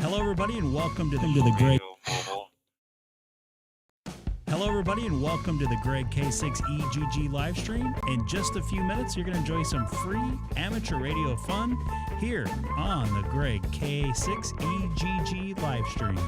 Hello, everybody, and welcome to the Greg. Hello, everybody, and welcome to the Greg K6EGG live stream. In just a few minutes, you're going to enjoy some free amateur radio fun here on the Greg K6EGG live stream.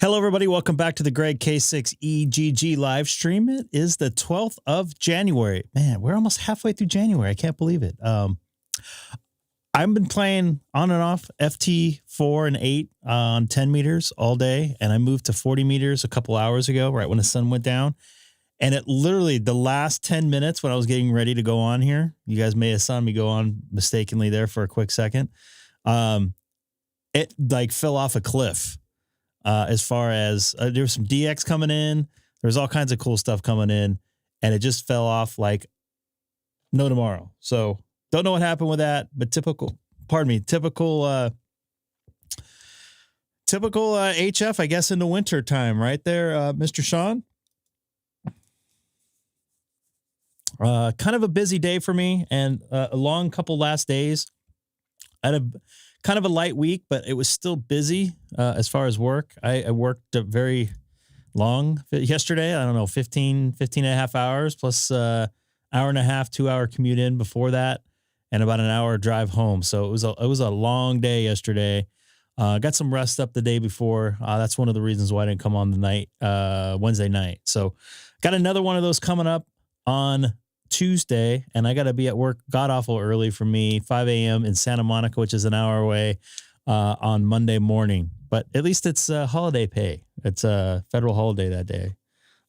Hello, everybody. Welcome back to the Greg K6EGG live stream. It is the 12th of January. Man, we're almost halfway through January. I can't believe it. I've been playing on and off FT4 and 8 on 10 meters all day, and I moved to 40 meters a couple hours ago, right when the sun went down. And it literally, the last 10 minutes when I was getting ready to go on here, you guys may have saw me go on mistakenly there for a quick second. It like fell off a cliff. As far as there was some DX coming in, there's all kinds of cool stuff coming in, and it just fell off like no tomorrow. So don't know what happened with that, but typical HF, I guess, in the winter time, right there, Mr. Sean. Kind of a busy day for me, and a long couple last days. I had a kind of a light week, but it was still busy as far as work. I worked very long yesterday. I don't know, 15 and a half hours plus hour and a half, 2 hour commute in before that, and about an hour drive home. So it was a long day yesterday. Got some rest up the day before. That's one of the reasons why I didn't come on the night, Wednesday night. So got another one of those coming up on Tuesday, and I got to be at work god awful early for me, 5 a.m. in Santa Monica, which is an hour away, on Monday morning. But at least it's holiday pay. It's a federal holiday that day.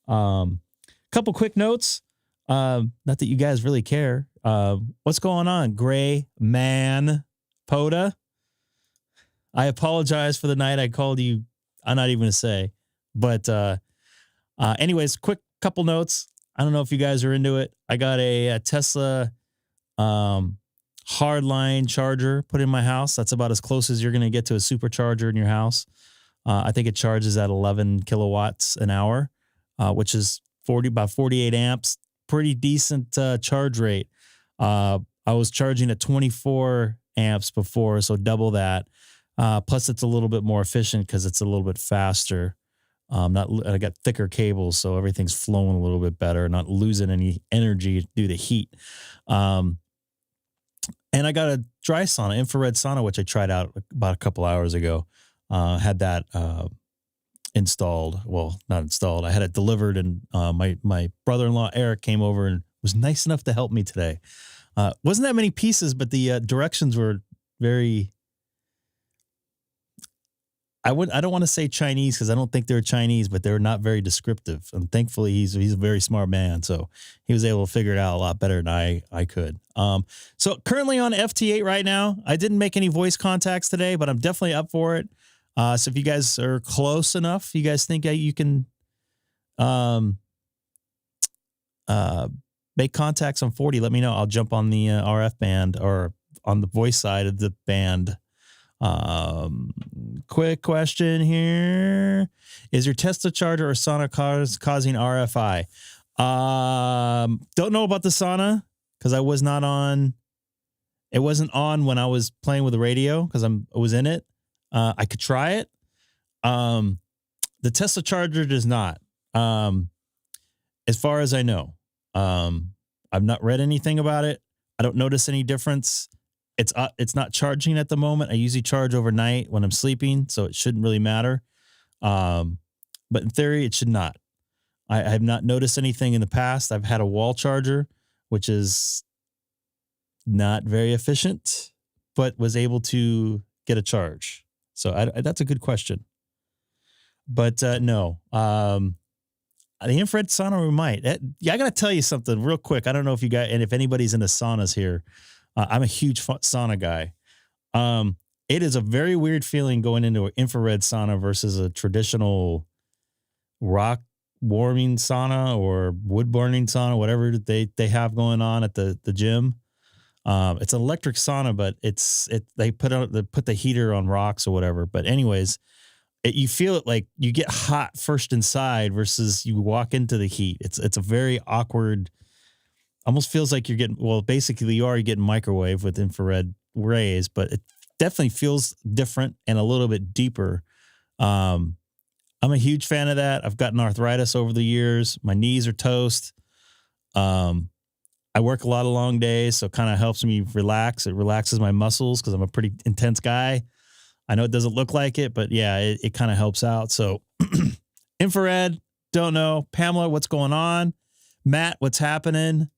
Couple quick notes. Not that you guys really care. What's going on, Gray Man Poda? I apologize for the night I called you. I'm not even going to say. But anyways, quick couple notes. I don't know if you guys are into it. I got a Tesla hardline charger put in my house. That's about as close as you're going to get to a supercharger in your house. I think it charges at 11 kilowatts an hour, which is about 48 amps. Pretty decent charge rate. I was charging at 24 amps before, so double that. Plus, it's a little bit more efficient because it's a little bit faster. I got thicker cables, so everything's flowing a little bit better, not losing any energy due to heat. And I got a dry sauna, infrared sauna, which I tried out about a couple hours ago. Had that installed. Well, not installed. I had it delivered, and my brother-in-law Eric came over and was nice enough to help me today. Wasn't that many pieces, but the directions were very. I don't want to say Chinese because I don't think they're Chinese, but they're not very descriptive. And thankfully, he's a very smart man, so he was able to figure it out a lot better than I could. So currently on FT8 right now. I didn't make any voice contacts today, but I'm definitely up for it. So if you guys are close enough, you guys think you can make contacts on 40, let me know. I'll jump on the RF band or on the voice side of the band. Quick question here. Is your Tesla charger or Sona causing RFI? Don't know about the Sona because I was not on. It wasn't on when I was playing with the radio because I was in it. I could try it. The Tesla charger does not. As far as I know, I've not read anything about it. I don't notice any difference. It's not charging at the moment. I usually charge overnight when I'm sleeping, so it shouldn't really matter. But in theory, it should not. I have not noticed anything in the past. I've had a wall charger, which is not very efficient, but was able to get a charge. So that's a good question. But no, the infrared sauna we might. I got to tell you something real quick. I don't know if you guys, and if anybody's into saunas here. I'm a huge sauna guy. It is a very weird feeling going into an infrared sauna versus a traditional rock warming sauna or wood burning sauna, whatever they have going on at the gym. It's an electric sauna, but they put the heater on rocks or whatever. But anyways, you feel it like you get hot first inside versus you walk into the heat. It's a very awkward. Almost feels like you're getting, well, basically you are getting microwave with infrared rays, but it definitely feels different and a little bit deeper. I'm a huge fan of that. I've gotten arthritis over the years. My knees are toast. I work a lot of long days, so it kind of helps me relax. It relaxes my muscles because I'm a pretty intense guy. I know it doesn't look like it, but yeah, it kind of helps out. So infrared, don't know. Pamela, what's going on? Matt, what's happening?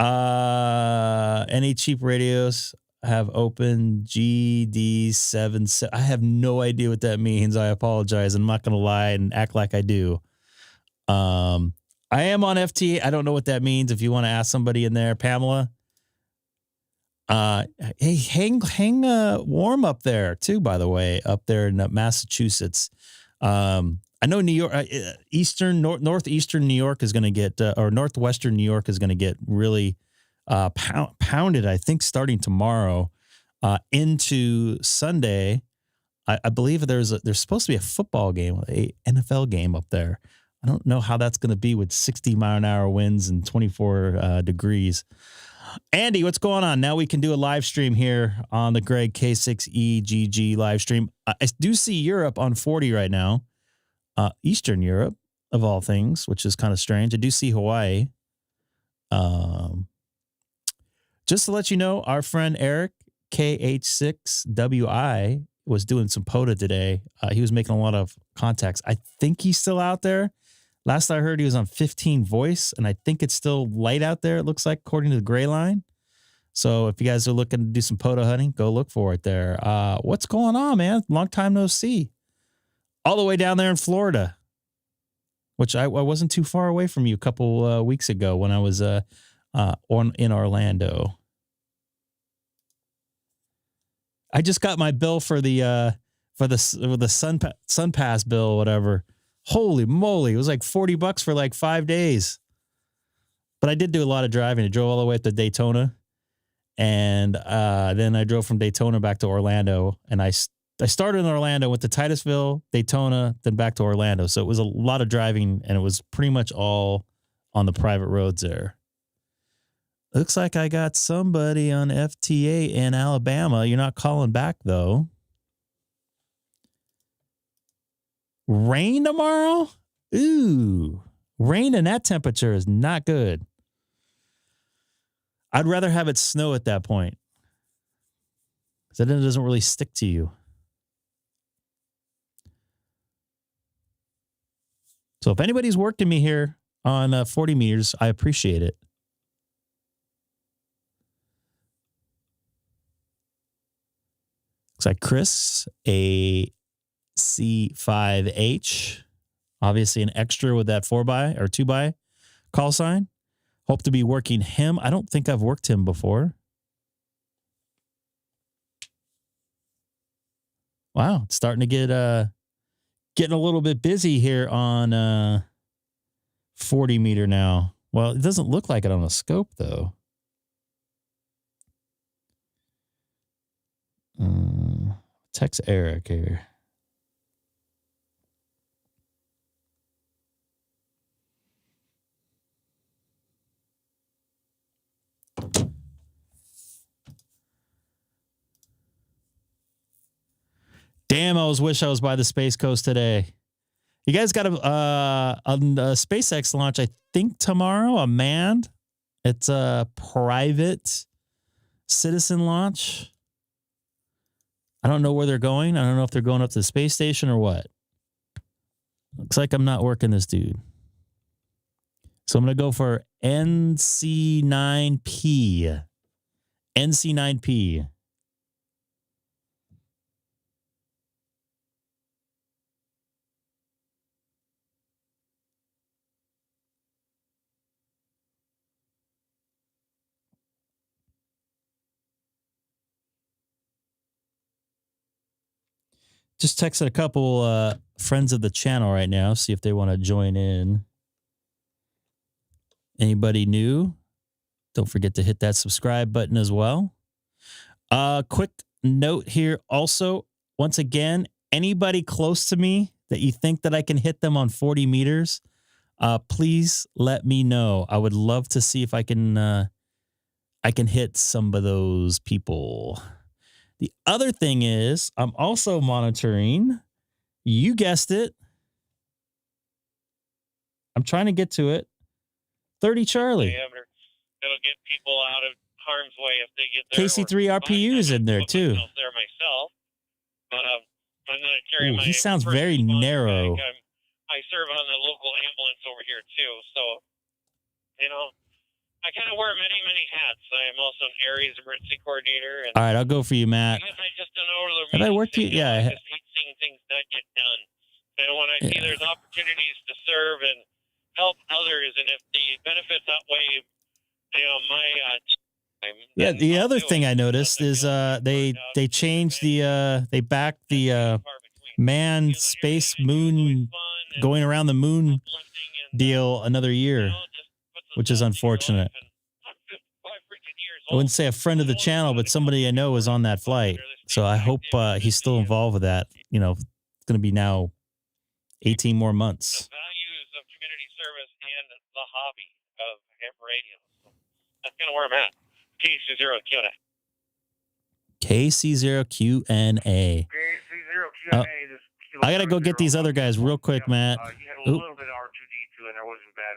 Any cheap radios have open GD7? I have no idea what that means. I apologize. I'm not going to lie and act like I do. I am on FT. I don't know what that means. If you want to ask somebody in there, Pamela. Hey, hang warm up there too, by the way, up there in Massachusetts. I know New York, northeastern New York is going to get, or northwestern New York is going to get really pounded, I think, starting tomorrow into Sunday. I believe there's supposed to be a football game, a NFL game up there. I don't know how that's going to be with 60-mile-an-hour winds and 24 degrees. Andy, what's going on? Now we can do a live stream here on the Greg K6EGG live stream. I do see Europe on 40 right now. Eastern Europe, of all things, which is kind of strange. I do see Hawaii. Just to let you know, our friend Eric, KH6WI, was doing some POTA today. He was making a lot of contacts. I think he's still out there. Last I heard, he was on 15 voice, and I think it's still light out there, it looks like, according to the gray line. So if you guys are looking to do some POTA hunting, go look for it there. What's going on, man? Long time no see. All the way down there in Florida, which I wasn't too far away from you a couple weeks ago when I was in Orlando. I just got my bill for the Sun Pass bill or whatever. Holy moly, it was like $40 for like 5 days. But I did do a lot of driving. I drove all the way up to Daytona, and then I drove from Daytona back to Orlando, and I started in Orlando, went to Titusville, Daytona, then back to Orlando. So it was a lot of driving, and it was pretty much all on the private roads there. Looks like I got somebody on FT8 in Alabama. You're not calling back, though. Rain tomorrow? Ooh. Rain in that temperature is not good. I'd rather have it snow at that point, because then it doesn't really stick to you. So if anybody's worked in me here on 40 meters, I appreciate it. Looks like Chris, a C5H, obviously an extra with that 4x or 2x call sign. Hope to be working him. I don't think I've worked him before. Wow, it's starting to get getting a little bit busy here on 40 meter now. Well, it doesn't look like it on a scope though. Text Eric here. Damn, I wish I was by the Space Coast today. You guys got a SpaceX launch, I think tomorrow, a manned. It's a private citizen launch. I don't know where they're going. I don't know if they're going up to the space station or what. Looks like I'm not working this dude. So I'm going to go for NC9P. NC9P. Just texted a couple friends of the channel right now, see if they want to join in. Anybody new? Don't forget to hit that subscribe button as well. Quick note here also, once again, anybody close to me that you think that I can hit them on 40 meters, please let me know. I would love to see if I can hit some of those people. The other thing is, I'm also monitoring, you guessed it. I'm trying to get to it. 30 Charlie. It'll get people out of harm's way if they get there. KC3 RPU is in there too. There myself, but I'm going to carry my. He sounds very narrow. I serve on the local ambulance over here too, so you know. I kind of wear many hats. I am also an Aries emergency coordinator. And all right, I'll go for you, Matt. I just don't know have I worked you? Yeah. I just hate seeing things not get done. And when I see there's opportunities to serve and help others, and if the benefits outweigh, you know, my time. Yeah, the other thing I noticed is they changed they backed the manned space moon going around the moon deal another year. Which is unfortunate. I wouldn't say a friend of the channel, but somebody I know is on that flight. So I hope he's still involved with that. You know, it's going to be now 18 more months. The values of community service and the hobby of ham radio. That's kind of where I'm at. KC0QNA. KC0QNA. I got to go get these other guys real quick, Matt. You had a little bit of R2D2 in there. Wasn't bad.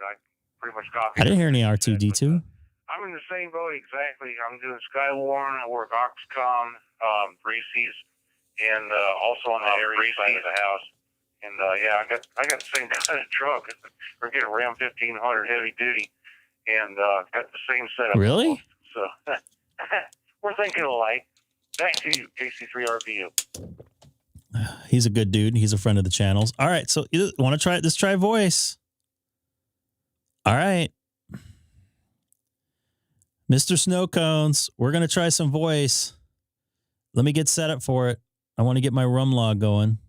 Pretty much copied. I didn't hear any R2D2. I'm in the same boat exactly. I'm doing Skywarn. I work Oxcom, Reese's, and also on the Aries side of the house. And yeah, I got the same kind of truck. We're getting a Ram 1500 heavy duty, and got the same setup. Really? So we're thinking alike. Back to you, KC3RVU. He's a good dude. He's a friend of the channels. All right, so you want to try it? Let's try voice. All right. Mr. Snow Cones, we're going to try some voice. Let me get set up for it. I want to get my rum log going.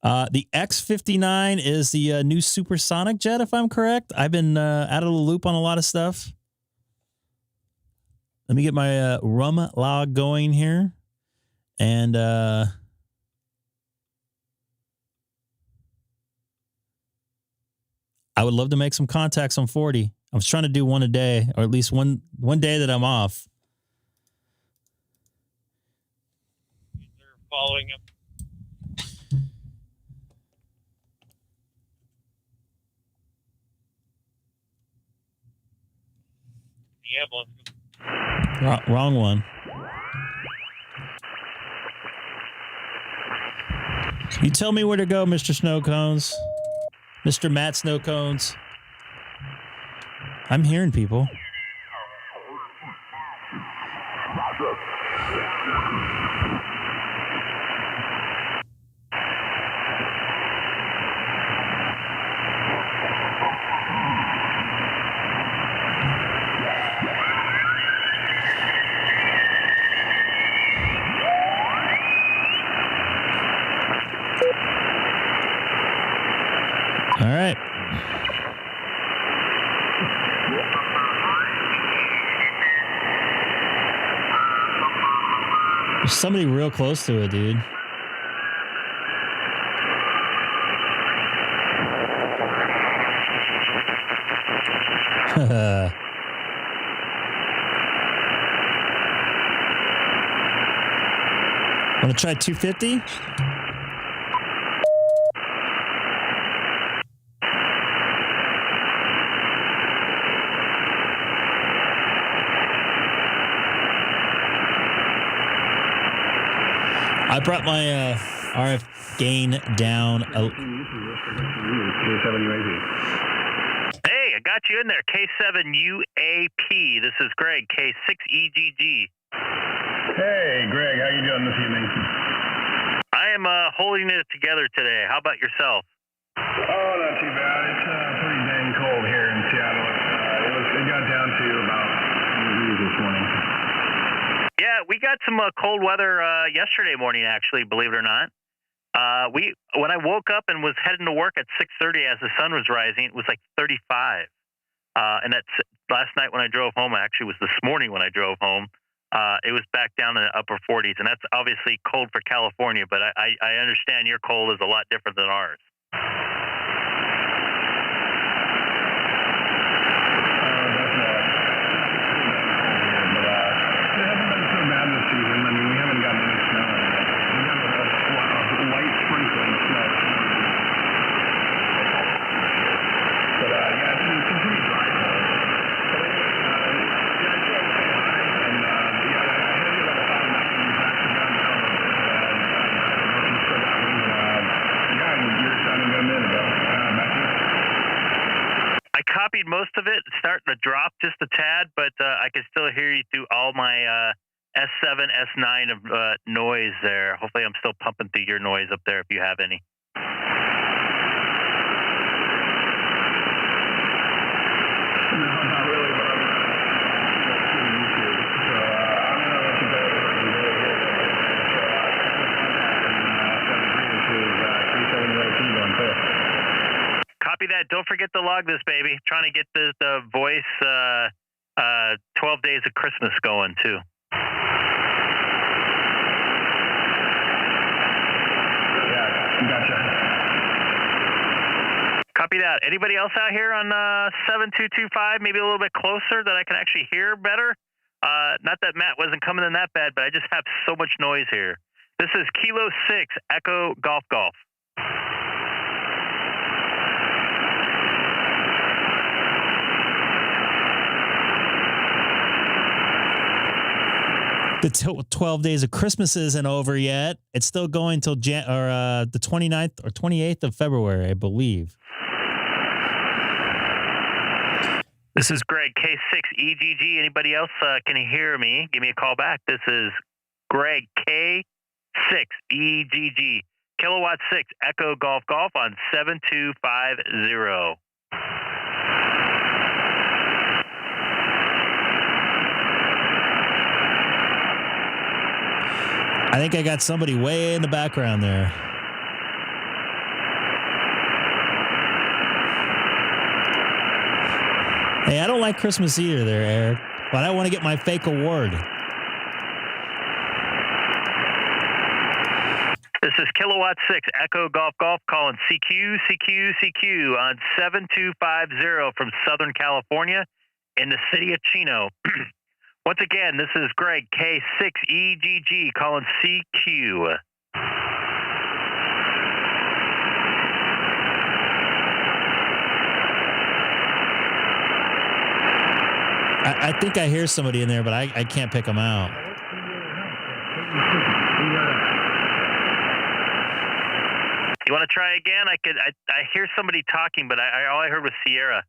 The X-59 is the new supersonic jet, if I'm correct. I've been out of the loop on a lot of stuff. Let me get my rum log going here. And I would love to make some contacts on 40. I was trying to do one a day, or at least one day that I'm off. They're following up. The ambulance. Wrong one. You tell me where to go, Mr. Snow Cones. Mr. Matt Snow Cones. I'm hearing people. All right. There's somebody real close to it, dude. Want to try 250? I brought my RF gain down. Hey, I got you in there. K7UAP. This is Greg, K6EGG. Hey, Greg, how you doing this evening? I am holding it together today. How about yourself? Oh, not too bad. It's pretty dang cold here in Seattle. It got down to about 100 degrees this morning. Yeah, we got some cold weather yesterday morning, actually, believe it or not. When I woke up and was heading to work at 6:30 as the sun was rising, it was like 35. And that's last night when I drove home. Actually, it was this morning when I drove home. It was back down in the upper 40s, and that's obviously cold for California, but I understand your cold is a lot different than ours. Copied most of it. It's starting to drop just a tad, but I can still hear you through all my S7, S9 of noise there. Hopefully I'm still pumping through your noise up there if you have any. No, not really, but I'm YouTube. So I'm going to let you guys work and really hear it. Going too. Copy that. Don't forget to log this, baby. Trying to get the voice 12 Days of Christmas going, too. Yeah, gotcha. Copy that. Anybody else out here on 7225, maybe a little bit closer that I can actually hear better? Not that Matt wasn't coming in that bad, but I just have so much noise here. This is Kilo 6, Echo Golf Golf. The 12 Days of Christmas isn't over yet. It's still going till the 29th or 28th of February, I believe. This is Greg, K6EGG. Anybody else can hear me? Give me a call back. This is Greg, K6EGG. Kilowatt 6, Echo Golf Golf on 7250. I think I got somebody way in the background there. Hey, I don't like Christmas either there, Eric, but I want to get my fake award. This is Kilowatt 6, Echo Golf Golf, calling CQ on 7250 from Southern California in the city of Chino. Once again, this is Greg, K6EGG, calling CQ. I think I hear somebody in there, but I can't pick them out. You want to try again? I hear somebody talking, but all I heard was Sierra.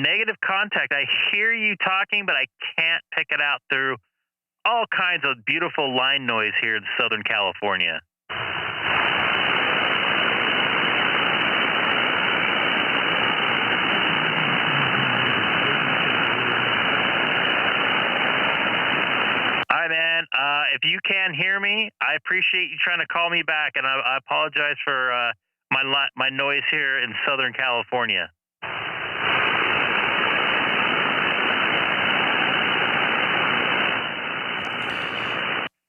negative contact. I hear you talking, but I can't pick it out through all kinds of beautiful line noise here in Southern California. All right, man. If you can hear me, I appreciate you trying to call me back, and I apologize for my noise here in Southern California.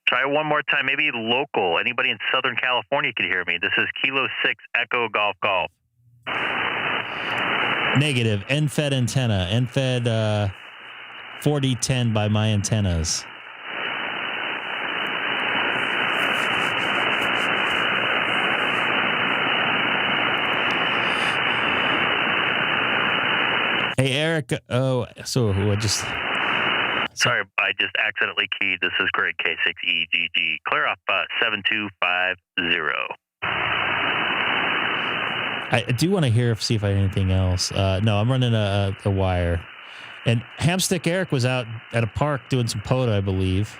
Try one more time, maybe local. Anybody in Southern California could hear me. This is Kilo 6 Echo Golf Golf. Negative. NFED antenna. NFED 4010 by my antennas. Hey, Eric. Oh, so I just... Sorry, I just accidentally keyed. This is Greg K6EGG. Clear off 7250. I do want to see if I have anything else. No, I'm running a wire. And Hamstick Eric was out at a park doing some POTA, I believe.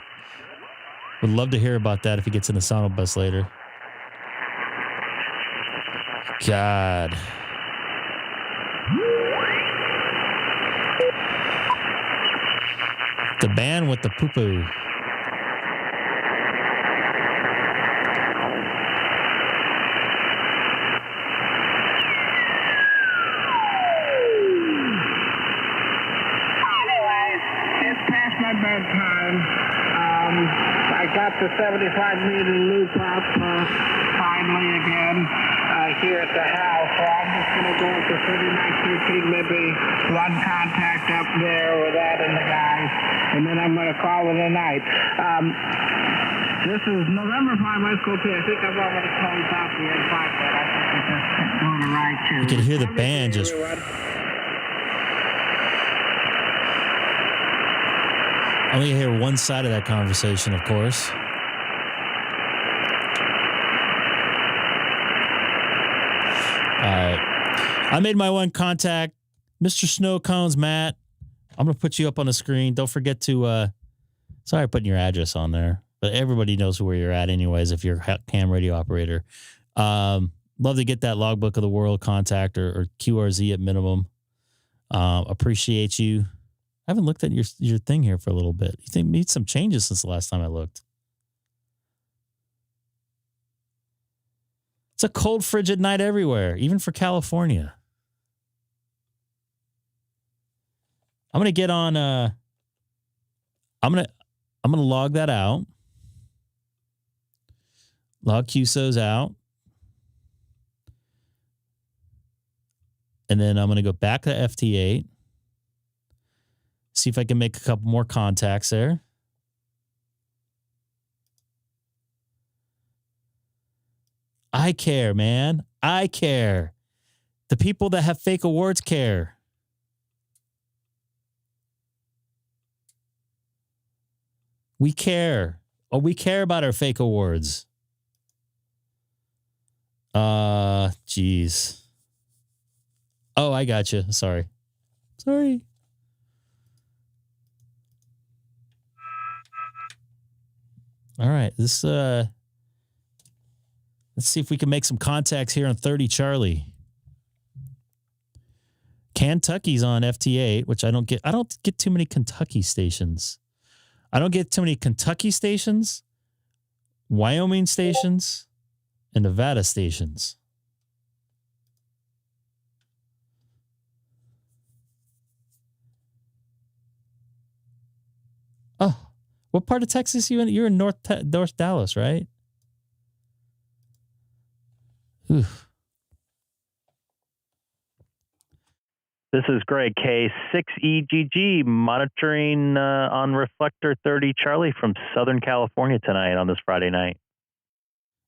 Would love to hear about that if he gets in the SonoBus later. God. The band with the poo-poo. Past my bedtime. I got the 75-meter loop up finally again here at the house. So I'm just going to go up to 39 maybe one contact up there with that and the guys, and then I'm going to call it a night. This is November 5, West Coast. I think I've already closed out the N5, but I think it's just going to right too. You can hear the band just... I only hear one side of that conversation, of course. All right. I made my one contact. Mr. Snow Cones, Matt. I'm going to put you up on the screen. Don't forget to... sorry I'm putting your address on there. But everybody knows where you're at anyways if you're a ham radio operator. Love to get that logbook of the world contact or QRZ at minimum. Appreciate you. I haven't looked at your thing here for a little bit. You think made some changes since the last time I looked? It's a cold, frigid night everywhere, even for California. I'm gonna get on. I'm gonna log that out. Log QSOs out, and then I'm gonna go back to FT8. See if I can make a couple more contacts there. I care, man. I care. The people that have fake awards care. We care. Oh, we care about our fake awards. Jeez. Oh, I got you. Sorry. All right, let's see if we can make some contacts here on 30 Charlie. Kentucky's on FT8, which I don't get too many Kentucky stations. I don't get too many Kentucky stations, Wyoming stations, and Nevada stations. Oh. What part of Texas you in? You're in North Dallas, right? Oof. This is Greg K6EGG monitoring on reflector 30 Charlie from Southern California tonight on this Friday night.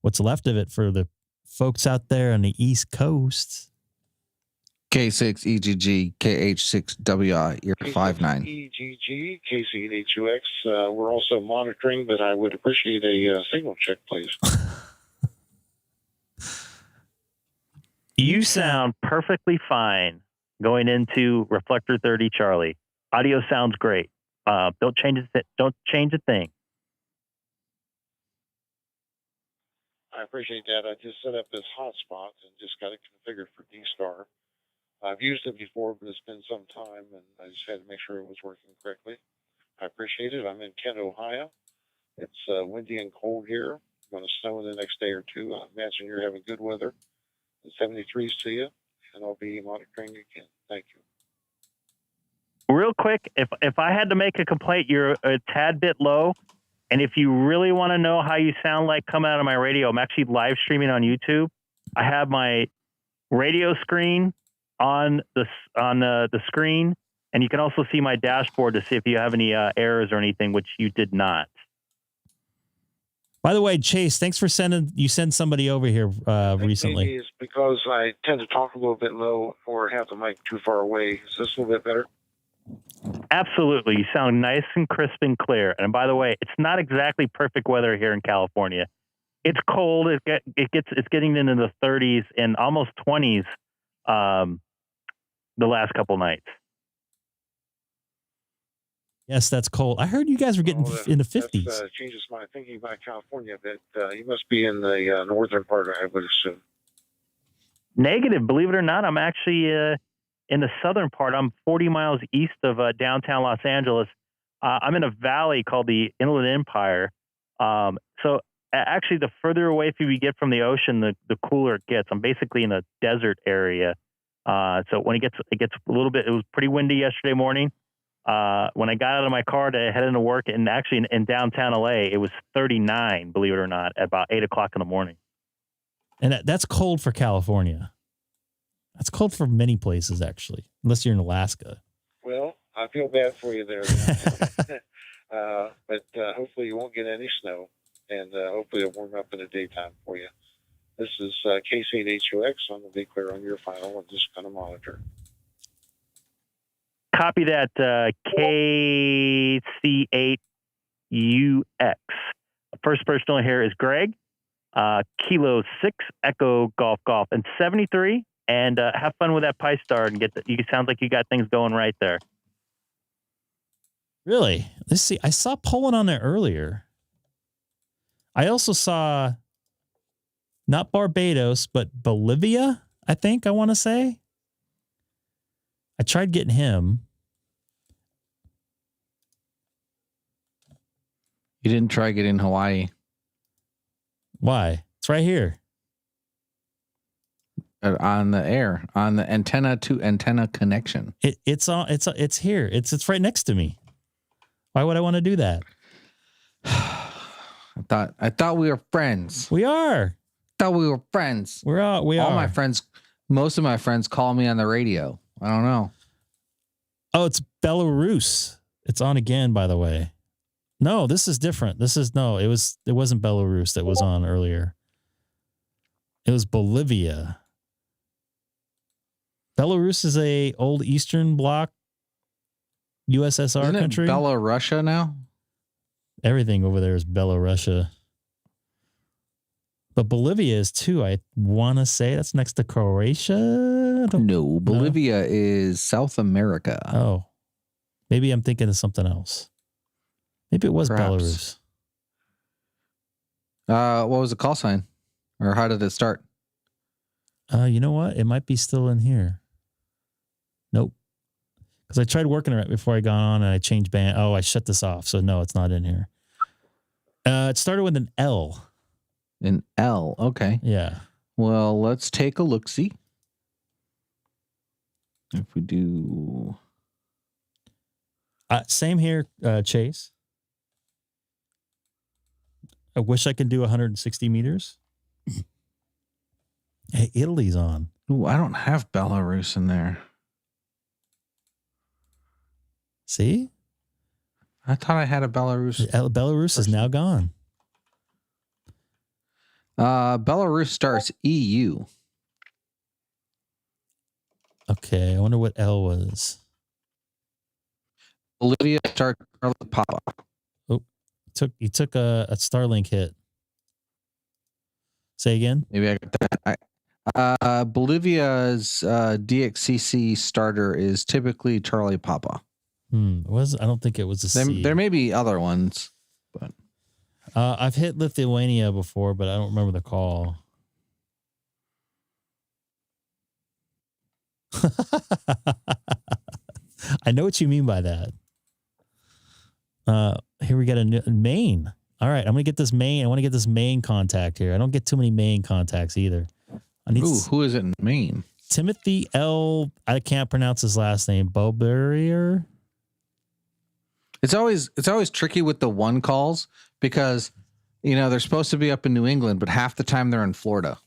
What's left of it for the folks out there on the East Coast? K6EGG, KH6WI, ear 59. K6EGG, KC8HUX. We're also monitoring, but I would appreciate a signal check, please. You sound perfectly fine. going into reflector 30 Charlie. Audio sounds great. Don't change a thing. I appreciate that. I just set up this hotspot and just got it configured for DStar. I've used it before, but it's been some time, and I just had to make sure it was working correctly. I appreciate it. I'm in Kent, Ohio. It's windy and cold here. It's going to snow in the next day or two. I imagine you're having good weather. The 73s to you, and I'll be monitoring again. Thank you. Real quick, if I had to make a complaint, you're a tad bit low. And if you really want to know how you sound like coming out of my radio, I'm actually live streaming on YouTube. I have my radio screen on the screen, and you can also see my dashboard to see if you have any errors or anything, which you did not. By the way, Chase, thanks for send somebody over here recently. Maybe it's because I tend to talk a little bit low or have the mic too far away. Is this a little bit better? Absolutely. You sound nice and crisp and clear. And by the way, it's not exactly perfect weather here in California. It's cold. It's getting into the 30s and almost 20s the last couple nights. Yes, that's cold. I heard you guys were getting in the 50s. That changes my thinking about California a bit. You must be in the northern part, I would assume. Negative. Believe it or not, I'm actually in the southern part. I'm 40 miles east of downtown Los Angeles. I'm in a valley called the Inland Empire. So actually, the further away you get from the ocean, the cooler it gets. I'm basically in a desert area. So when it gets a little bit, it was pretty windy yesterday morning. When I got out of my car to head into work, and actually in downtown LA, it was 39, believe it or not, at about 8 o'clock in the morning. And that's cold for California. That's cold for many places, actually, unless you're in Alaska. Well, I feel bad for you there. But hopefully you won't get any snow, and hopefully it'll warm up in the daytime for you. This is K6EGG. I'm going to be clear on your final. I'm just going to monitor. Copy that, K6EGG. First person here is Greg, Kilo 6 Echo Golf and 73. And have fun with that Pi Star and you sound like you got things going right there. Really? Let's see. I saw Poland on there earlier. I also saw not Barbados, but Bolivia, I think I want to say. I tried getting him. You didn't try getting Hawaii. Why? It's right here. On the air, on the antenna to antenna connection. It's here. It's right next to me. Why would I want to do that? I thought we were friends. We are. Thought we were friends. We are. All my friends, most of my friends call me on the radio. I don't know. Oh, it's Belarus. It's on again, by the way. No, this is different. It wasn't Belarus that was on earlier. It was Bolivia. Belarus is a old Eastern Bloc USSR Isn't country. It Belarus now? Everything over there is Belarus. But Bolivia is too, I want to say. That's next to Croatia? No, Bolivia is South America. Oh. Maybe I'm thinking of something else. Maybe it was Perhaps. Belarus. What was the call sign? Or how did it start? You know what? It might be still in here. Nope. Because I tried working it right before I got on and I changed band. Oh, I shut this off. So no, it's not in here. It started with an L. An L. Okay. Yeah. Well, let's take a look-see. If we do... Same here, Chase. I wish I could do 160 meters. Hey, Italy's on. Ooh, I don't have Belarus in there. See? I thought I had a Belarus. Belarus is now gone. Belarus starts EU. Okay, I wonder what L was. Bolivia starts Papa. Oh, he took a Starlink hit. Say again? Maybe I got that. Bolivia's DXCC starter is typically Charlie Papa. I don't think it was a C. There may be other ones, but I've hit Lithuania before, but I don't remember the call. I know what you mean by that. Here we got a main. All right, I'm gonna get this main. I want to get this main contact here. I don't get too many main contacts either. I need who is it in Maine? Timothy L. I can't pronounce his last name. Boberier. It's always tricky with the one calls because they're supposed to be up in New England, but half the time they're in Florida.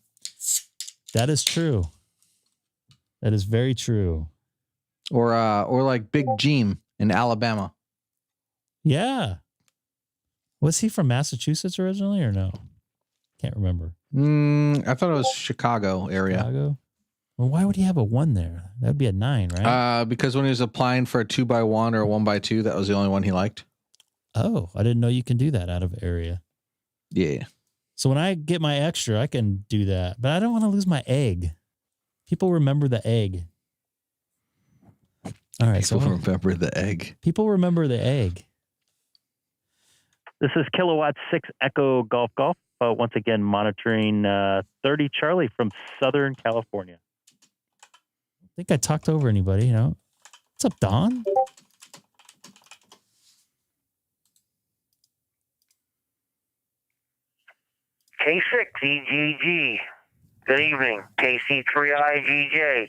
That is true. That is very true. Or like Big Jim in Alabama. Yeah. Was he from Massachusetts originally or no? Can't remember. I thought it was Chicago area. Chicago? Well, why would he have a 1 there? That'd be a 9, right? Because when he was applying for a 2x1 or a 1x2, that was the only one he liked. Oh, I didn't know you can do that out of area. Yeah. So when I get my extra, I can do that. But I don't want to lose my egg. People remember the egg. All right. People remember the egg. People remember the egg. This is Kilowatt 6 Echo Golf Golf. Once again, monitoring 30 Charlie from Southern California. I think I talked over anybody, What's up, Don? K6EGG. Good evening. KC3IGJ.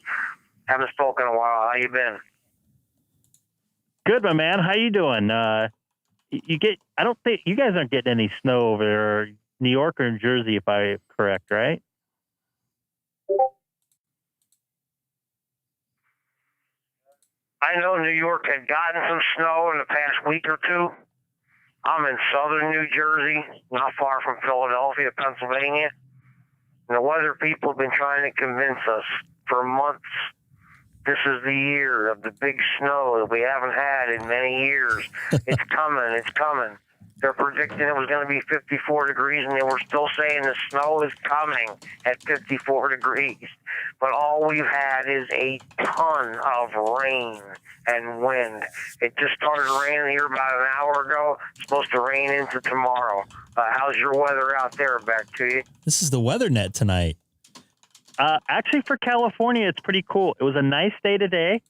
Haven't spoken in a while. How you been? Good, my man. How you doing? I don't think you guys aren't getting any snow over there, New York or New Jersey, if I'm correct, right? I know New York had gotten some snow in the past week or two. I'm in southern New Jersey, not far from Philadelphia, Pennsylvania. And the weather people have been trying to convince us for months this is the year of the big snow that we haven't had in many years. It's coming. It's coming. They're predicting it was going to be 54 degrees, and they were still saying the snow is coming at 54 degrees. But all we've had is a ton of rain and wind. It just started raining here about an hour ago. It's supposed to rain into tomorrow. How's your weather out there? Back to you. This is the weather net tonight. Actually, for California, it's pretty cool. It was a nice day today.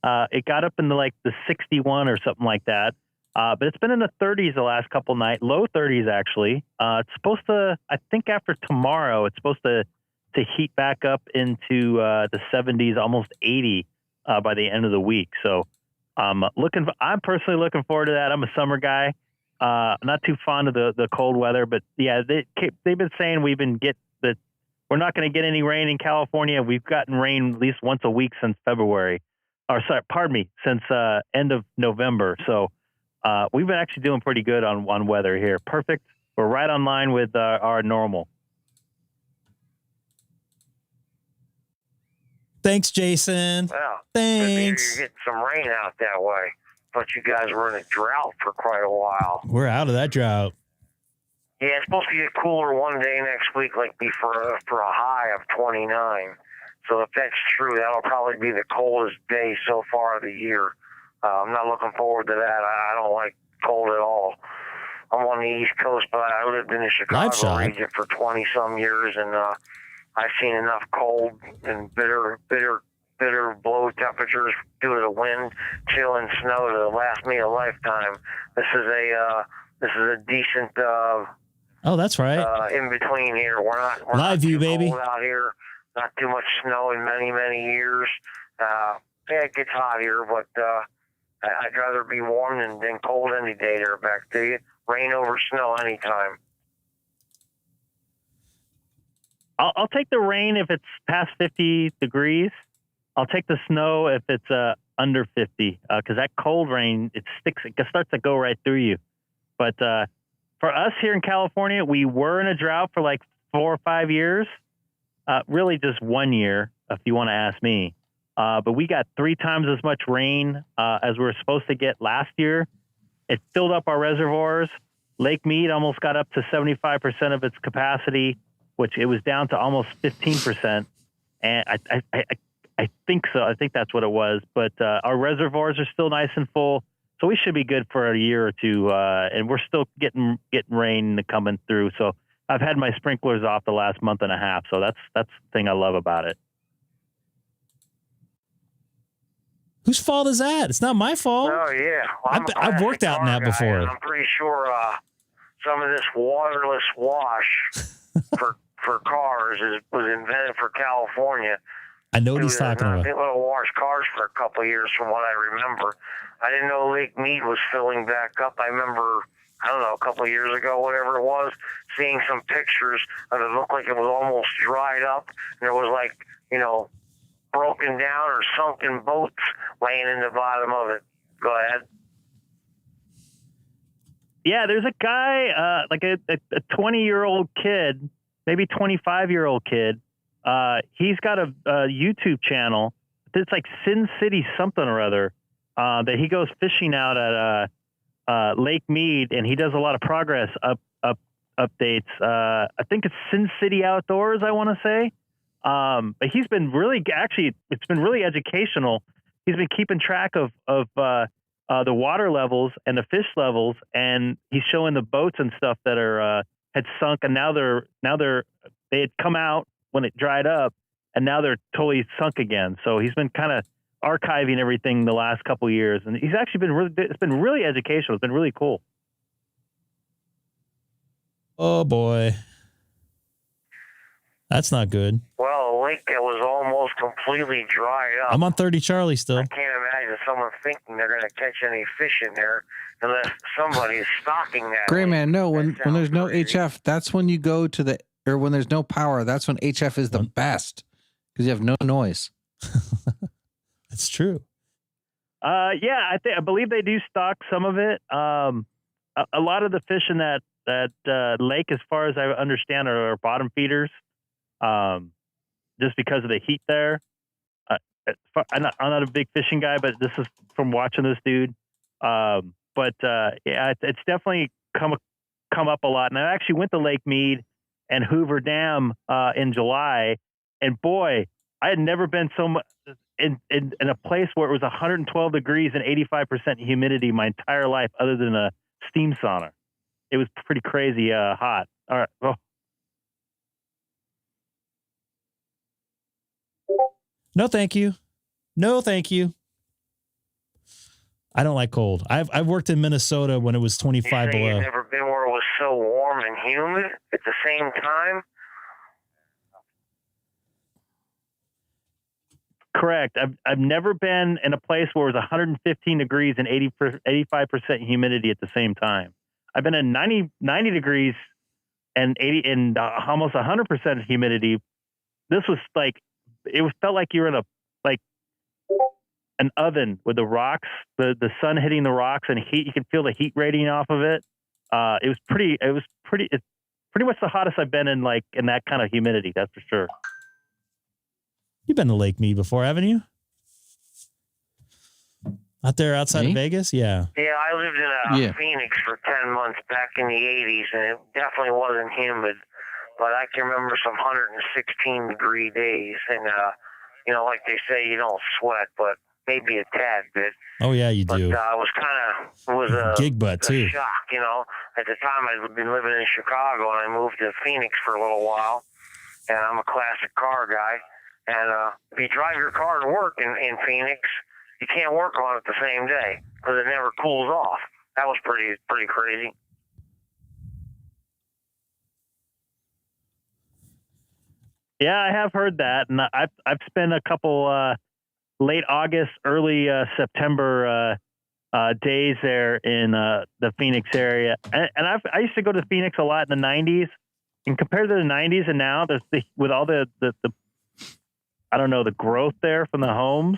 It got up into like the 61 or something like that. But it's been in the 30s the last couple nights, low 30s actually. It's supposed to, I think after tomorrow, it's supposed to heat back up into the 70s, almost 80 by the end of the week. So I'm personally looking forward to that. I'm a summer guy. Not too fond of the cold weather, but yeah, they've been saying we're not going to get any rain in California. We've gotten rain at least once a week since February, since end of November. So we've been actually doing pretty good on weather here. Perfect. We're right on line with our normal. Thanks, Jason. Well, thanks. You're getting some rain out that way. But you guys were in a drought for quite a while. We're out of that drought. Yeah, it's supposed to get cooler one day next week, like be for a high of 29. So if that's true, that'll probably be the coldest day so far of the year. I'm not looking forward to that. I don't like cold at all. I'm on the East Coast, but I lived in the Chicago region for 20-some years, and I've seen enough cold and bitter below temperatures due to the wind, chill, and snow to last me a lifetime. This is a decent. Oh, that's right. In between here, we're not live view, baby. Cold out here. Not too much snow in many years. Yeah, it gets hot here, but I'd rather be warm than cold any day. There, back to you. Rain over snow anytime. I'll take the rain if it's past 50 degrees. I'll take the snow if it's under 50, because that cold rain, it sticks. It starts to go right through you. But for us here in California, we were in a drought for like 4 or 5 years. Really just 1 year, if you want to ask me. But we got 3 times as much rain as we were supposed to get last year. It filled up our reservoirs. Lake Mead almost got up to 75% of its capacity. which it was down to almost 15%. And I think so. I think that's what it was. But our reservoirs are still nice and full, so we should be good for a year or two. And we're still getting rain coming through. So I've had my sprinklers off the last month and a half. So that's the thing I love about it. Whose fault is that? It's not my fault. Oh, yeah. Well, I've worked out in that guy, before. and I'm pretty sure some of this waterless wash for cars was invented for California. I know what he's talking about. They let them wash cars for a couple of years from what I remember. I didn't know Lake Mead was filling back up. I remember, I don't know, a couple of years ago, whatever it was, seeing some pictures of it looked like it was almost dried up. And there was like, you know, broken down or sunken boats laying in the bottom of it. Go ahead. Yeah, there's a guy, like a 20-year-old kid, maybe 25-year-old kid. He's got a YouTube channel. It's like Sin City something or other that he goes fishing out at Lake Mead, and he does a lot of progress updates. I think it's Sin City Outdoors, I want to say. But he's been really, actually, it's been really educational. He's been keeping track of the water levels and the fish levels, and he's showing the boats and stuff that are had sunk, and now they had come out when it dried up, and now they're totally sunk again. So he's been kind of archiving everything the last couple of years, and he's actually been it's been really educational. It's been really cool. Oh boy, that's not good. Well, a lake that was almost completely dried up. I'm on 30 Charlie still. I can't imagine someone thinking they're going to catch any fish in there unless somebody is stocking that. Gray lake. man, no, when there's no crazy. HF, that's when you go to the, or when there's no power, that's when HF is the best because you have no noise. It's true. Yeah, I believe they do stock some of it. A lot of the fish in that lake, as far as I understand, are bottom feeders, just because of the heat there. I'm not a big fishing guy, but this is from watching this dude. Yeah, it's definitely come up a lot. And I actually went to Lake Mead and Hoover Dam in July, and boy, I had never been so much in a place where it was 112 degrees and 85% humidity my entire life, other than a steam sauna. It was pretty crazy hot. All right. Oh. No, thank you. No, thank you. I don't like cold. I've worked in Minnesota when it was 25 below. You've never been where it was so warm and humid at the same time? Correct. I've never been in a place where it was 115 degrees and 85% humidity at the same time. I've been in 90 degrees and 80 and almost 100% humidity. This was like, felt like you were in an oven with the rocks, the sun hitting the rocks and heat. You can feel the heat radiating off of it. It's pretty much the hottest I've been in that kind of humidity. That's for sure. You've been to Lake Mead before, haven't you? Out there outside of Vegas? Yeah. Yeah, I lived in Phoenix for 10 months back in the 80s, and it definitely wasn't humid. But I can remember some 116-degree days. And, like they say, you don't sweat, but maybe a tad bit. Oh, yeah, you do. But it was a gig butt, too. Shock, At the time, I'd been living in Chicago, and I moved to Phoenix for a little while. And I'm a classic car guy. And if you drive your car to work in Phoenix, you can't work on it the same day because it never cools off. That was pretty crazy. Yeah, I have heard that, and I've spent a couple late August, early September days there in the Phoenix area, and I used to go to Phoenix a lot in the 90s. And compared to the 90s and now, with all the I don't know, the growth there from the homes,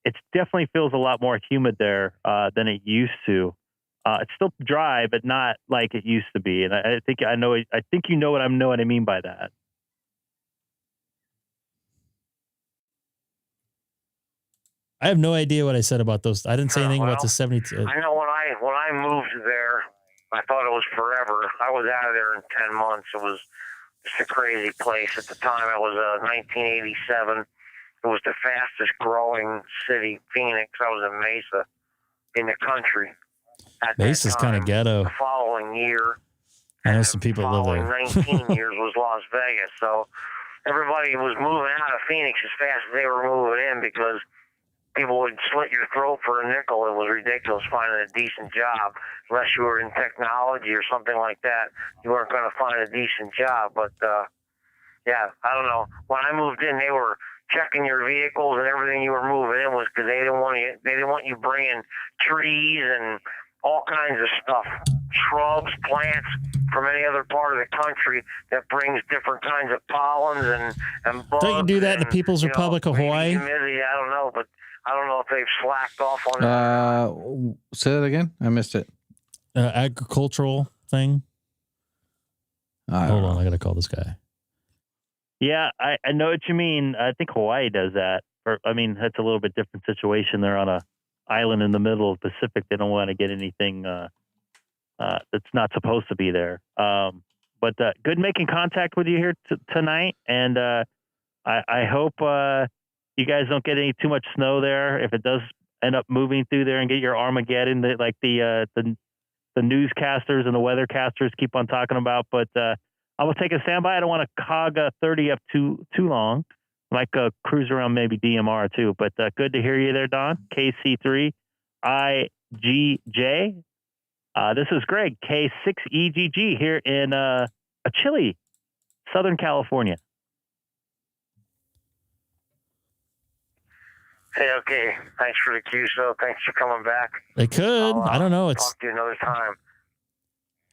it definitely feels a lot more humid there than it used to. It's still dry, but not like it used to be. And I think you know what I mean by that. I have no idea what I said about those. I didn't say anything about the 72. I know when I moved there, I thought it was forever. I was out of there in 10 months. It was It's a crazy place. At the time, it was 1987. It was the fastest growing city, Phoenix. I was in Mesa, in the country. Mesa's kind of ghetto. The following year, I know some people live there. The following 19 years was Las Vegas. So everybody was moving out of Phoenix as fast as they were moving in because people would slit your throat for a nickel. It was ridiculous finding a decent job. Unless you were in technology or something like that, you weren't going to find a decent job. But, yeah, I don't know. When I moved in, they were checking your vehicles and everything you were moving in was because they didn't want you bringing trees and all kinds of stuff, shrubs, plants from any other part of the country that brings different kinds of pollens and bugs. Don't you do that in the People's Republic of Hawaii? Humidity, I don't know, but I don't know if they've slacked off on that. Say that again? I missed it. Agricultural thing. Hold on, I got to call this guy. Yeah, I know what you mean. I think Hawaii does that. I mean, that's a little bit different situation. They're on a island in the middle of the Pacific. They don't want to get anything that's not supposed to be there. But good making contact with you here tonight. And I hope you guys don't get any too much snow there. If it does end up moving through there and get your Armageddon, like the newscasters and the weathercasters keep on talking about. But I'm going to take a standby. I don't want to cog 30 up too long. I might cruise around maybe DMR too. But good to hear you there, Don. K6EGG. This is Greg, K6EGG here in a chilly Southern California. Hey, okay. Thanks for the QSO. Thanks for coming back. They could. I don't know. It's talk to you another time.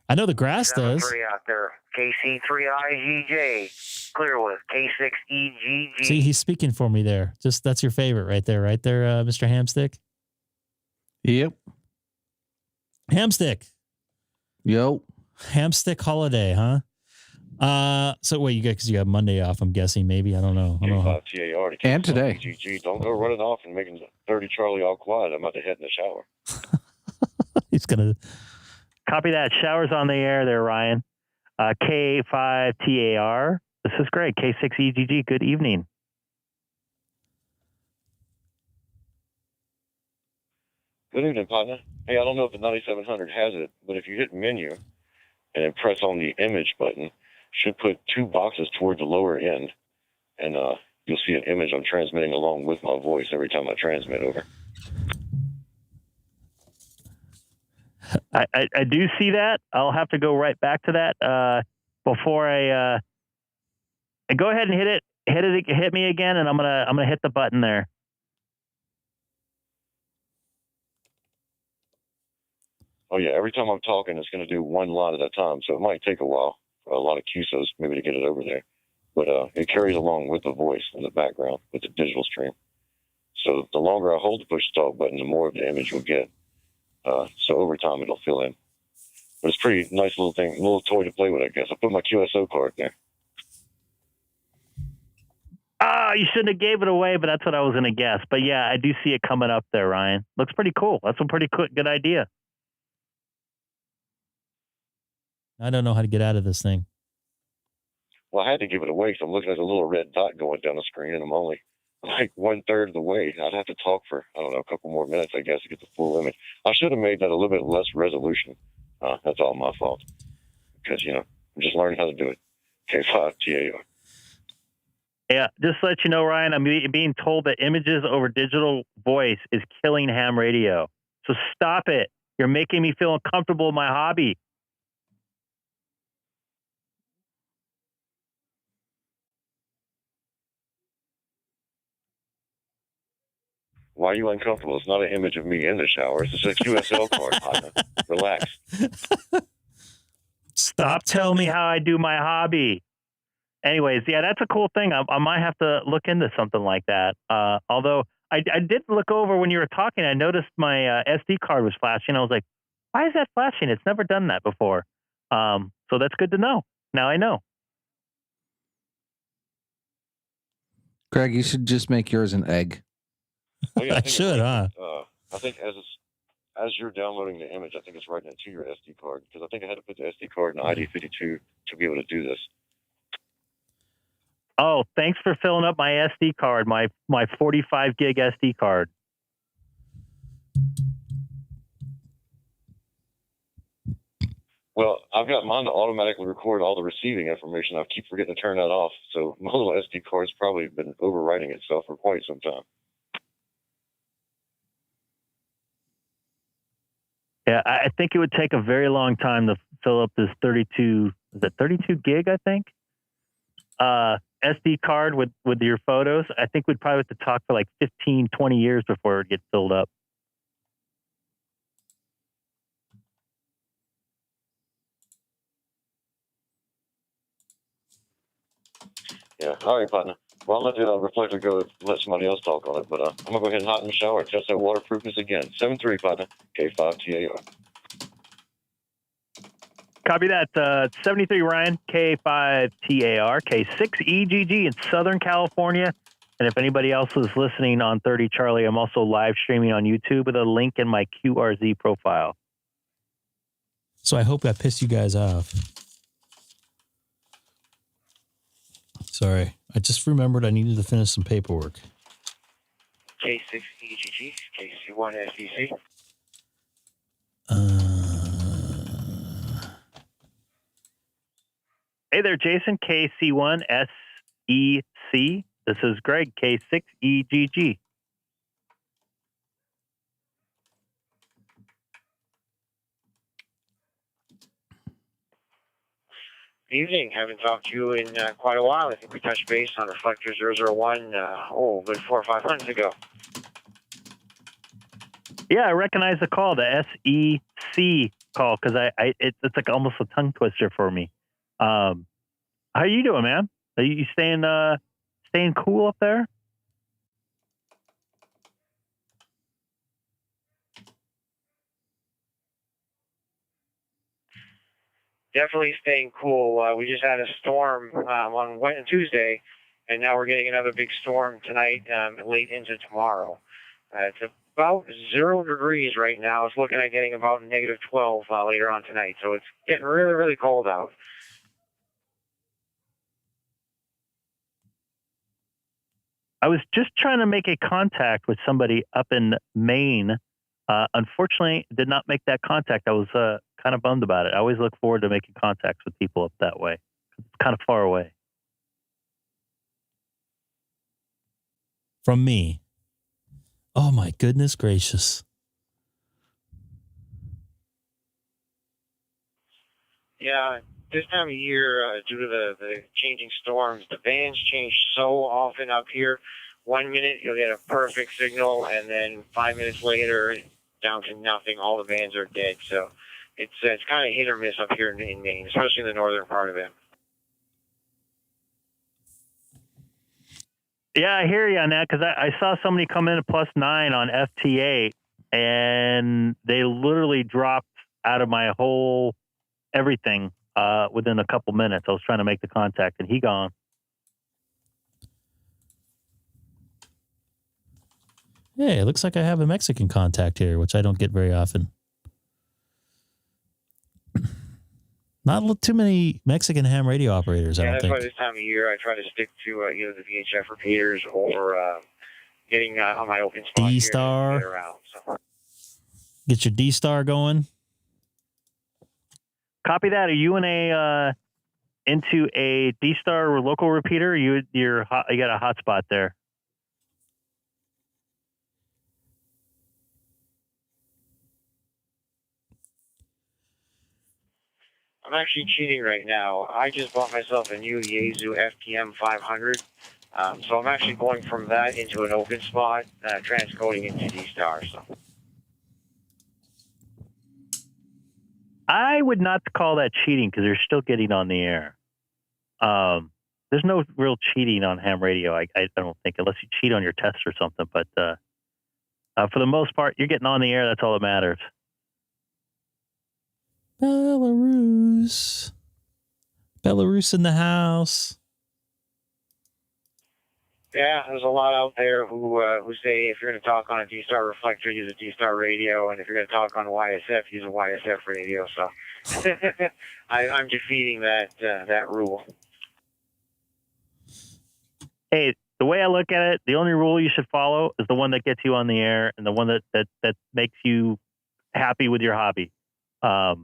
I know the grass does. 7-3 out there. KC3IGJ. Clear with K6EGG. See, he's speaking for me there. Just that's your favorite right there, Mr. Hamstick. Yep. Hamstick. Yo. Hamstick holiday, huh? So wait, you got Monday off, I'm guessing, maybe. I don't know. K5TAR to And today. GG. Don't go running off and making 30 Charlie all quiet. I'm about to head in the shower. He's gonna copy that. Showers on the air there, Ryan. K5TAR. This is Greg, K6EGG. Good evening. Good evening, partner. Hey, I don't know if the 9700 has it, but if you hit menu and then press on the image button, should put two boxes toward the lower end, and you'll see an image I'm transmitting along with my voice every time I transmit over. I do see that. I'll have to go right back to that before I go ahead and hit me again, and I'm gonna hit the button there. Oh yeah, every time I'm talking, it's going to do one line at a time, so it might take a while for a lot of QSOs maybe to get it over there. But it carries along with the voice in the background with the digital stream. So the longer I hold the push talk button, the more of the image you'll get. So over time, it'll fill in. But it's a pretty nice little thing, little toy to play with, I guess. I put my QSO card there. You shouldn't have gave it away, but that's what I was going to guess. But yeah, I do see it coming up there, Ryan. Looks pretty cool. That's a pretty good idea. I don't know how to get out of this thing. Well, I had to give it away because I'm looking at a little red dot going down the screen, and I'm only like 1/3 of the way. I'd have to talk for, I don't know, a couple more minutes, I guess, to get the full image. I should have made that a little bit less resolution. That's all my fault. Because, I'm just learning how to do it. K5TAR. Yeah, just to let you know, Ryan, I'm being told that images over digital voice is killing ham radio. So stop it. You're making me feel uncomfortable in my hobby. Why are you uncomfortable? It's not an image of me in the shower. It's just a QSL card, partner. Relax. Stop telling me how I do my hobby. Anyways, yeah, that's a cool thing. I might have to look into something like that. Although I did look over when you were talking. I noticed my SD card was flashing. I was like, why is that flashing? It's never done that before. So that's good to know. Now I know. Greg, you should just make yours an egg. Oh, yeah, I should, huh? I think as you're downloading the image, I think it's writing it to your SD card, because I think I had to put the SD card in ID52 to be able to do this. Oh, thanks for filling up my SD card, my 45 gig SD card. Well, I've got mine to automatically record all the receiving information. I keep forgetting to turn that off, so my little SD card's probably been overwriting itself for quite some time. Yeah, I think it would take a very long time to fill up this 32 gig, I think? SD card with your photos. I think we'd probably have to talk for like 15, 20 years before it would get filled up. Yeah, all right, partner. Well, I'll let the reflector go and let somebody else talk on it, but I'm going to go ahead and hot in the shower and test that waterproofness again. 7-3, partner. K5TAR. Copy that. 73 Ryan, K5TAR, K6EGG in Southern California. And if anybody else is listening on 30 Charlie, I'm also live streaming on YouTube with a link in my QRZ profile. So I hope I pissed you guys off. Sorry. I just remembered I needed to finish some paperwork. K6EGG, KC1SEC. Hey there, Jason, KC1SEC. This is Greg, K6EGG. Evening. Haven't talked to you in quite a while. I think we touched base on Reflector 001, good 4 or 5 months ago. Yeah, I recognize the call, the SEC call, because it's like almost a tongue twister for me. How you doing, man? Are you staying cool up there? Definitely staying cool. We just had a storm on Tuesday, and now we're getting another big storm tonight, late into tomorrow. It's about 0 degrees right now. It's looking at getting about negative 12 later on tonight, so it's getting really, really cold out. I was just trying to make a contact with somebody up in Maine. Unfortunately, did not make that contact. I was kind of bummed about it. I always look forward to making contacts with people up that way. It's kind of far away. From me. Oh my goodness gracious. Yeah, this time of year, due to the changing storms, the bands change so often up here. 1 minute, you'll get a perfect signal, and then 5 minutes later, down to nothing. All the bands are dead. So it's kind of hit or miss up here in Maine, especially in the northern part of it. Yeah, I hear you on that, because I saw somebody come in at +9 on FT8, and they literally dropped out of my whole everything within a couple minutes. I was trying to make the contact, and he gone. Hey, it looks like I have a Mexican contact here, which I don't get very often. Not too many Mexican ham radio operators, I don't think. Yeah, that's why this time of year I try to stick to either the VHF repeaters or getting on my open spot DStar. Get around. So. Get your DStar going. Copy that. Are you in into a DStar local repeater? You got a hotspot there. I'm actually cheating right now. I just bought myself a new Yaesu FTM 500. So I'm actually going from that into an open spot, transcoding into DStar. So. I would not call that cheating, because you're still getting on the air. There's no real cheating on ham radio, I don't think, unless you cheat on your test or something. But for the most part, you're getting on the air. That's all that matters. Belarus in the house. Yeah, there's a lot out there who say if you're going to talk on a DStar reflector, use a DStar radio, and if you're going to talk on YSF, use a YSF radio. So I'm defeating that rule. Hey, the way I look at it, the only rule you should follow is the one that gets you on the air and the one that makes you happy with your hobby. I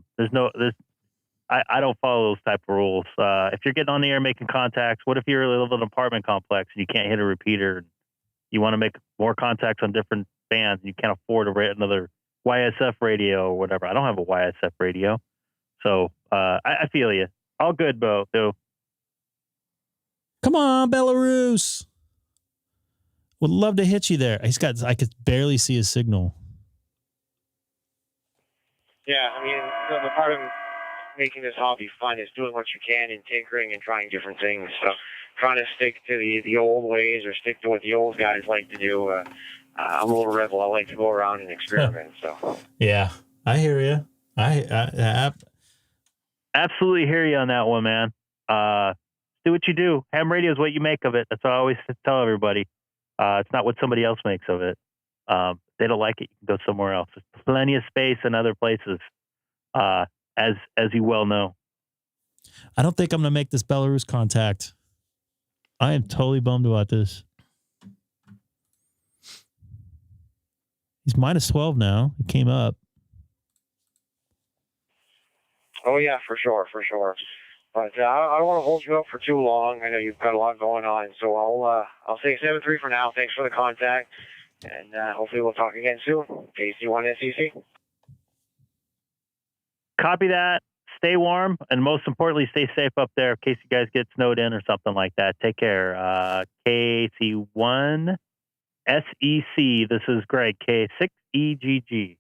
don't follow those type of rules. If you're getting on the air making contacts, what if you're in an apartment complex and you can't hit a repeater? You want to make more contacts on different bands. You can't afford to rate another YSF radio or whatever. I don't have a YSF radio. So I feel you. All good, Bo. So, Come on, Belarus. Would love to hit you there. I could barely see his signal. Yeah, I mean, the part of making this hobby fun is doing what you can and tinkering and trying different things. So trying to stick to the old ways or stick to what the old guys like to do. I'm a little rebel. I like to go around and experiment. So yeah, I hear you. I absolutely hear you on that one, man. Do what you do. Ham radio is what you make of it. That's what I always tell everybody. It's not what somebody else makes of it. They don't like it, you can go somewhere else. There's plenty of space in other places, as you well know. I don't think I'm going to make this Belarus contact. I am totally bummed about this. He's minus 12 now. He came up. Oh yeah, for sure. But I don't want to hold you up for too long. I know you've got a lot going on, so I'll say 7-3 for now. Thanks for the contact, and hopefully we'll talk again soon. KC1SEC. Copy that. Stay warm, and most importantly, stay safe up there in case you guys get snowed in or something like that. Take care. KC1SEC. This is Greg. K6EGG.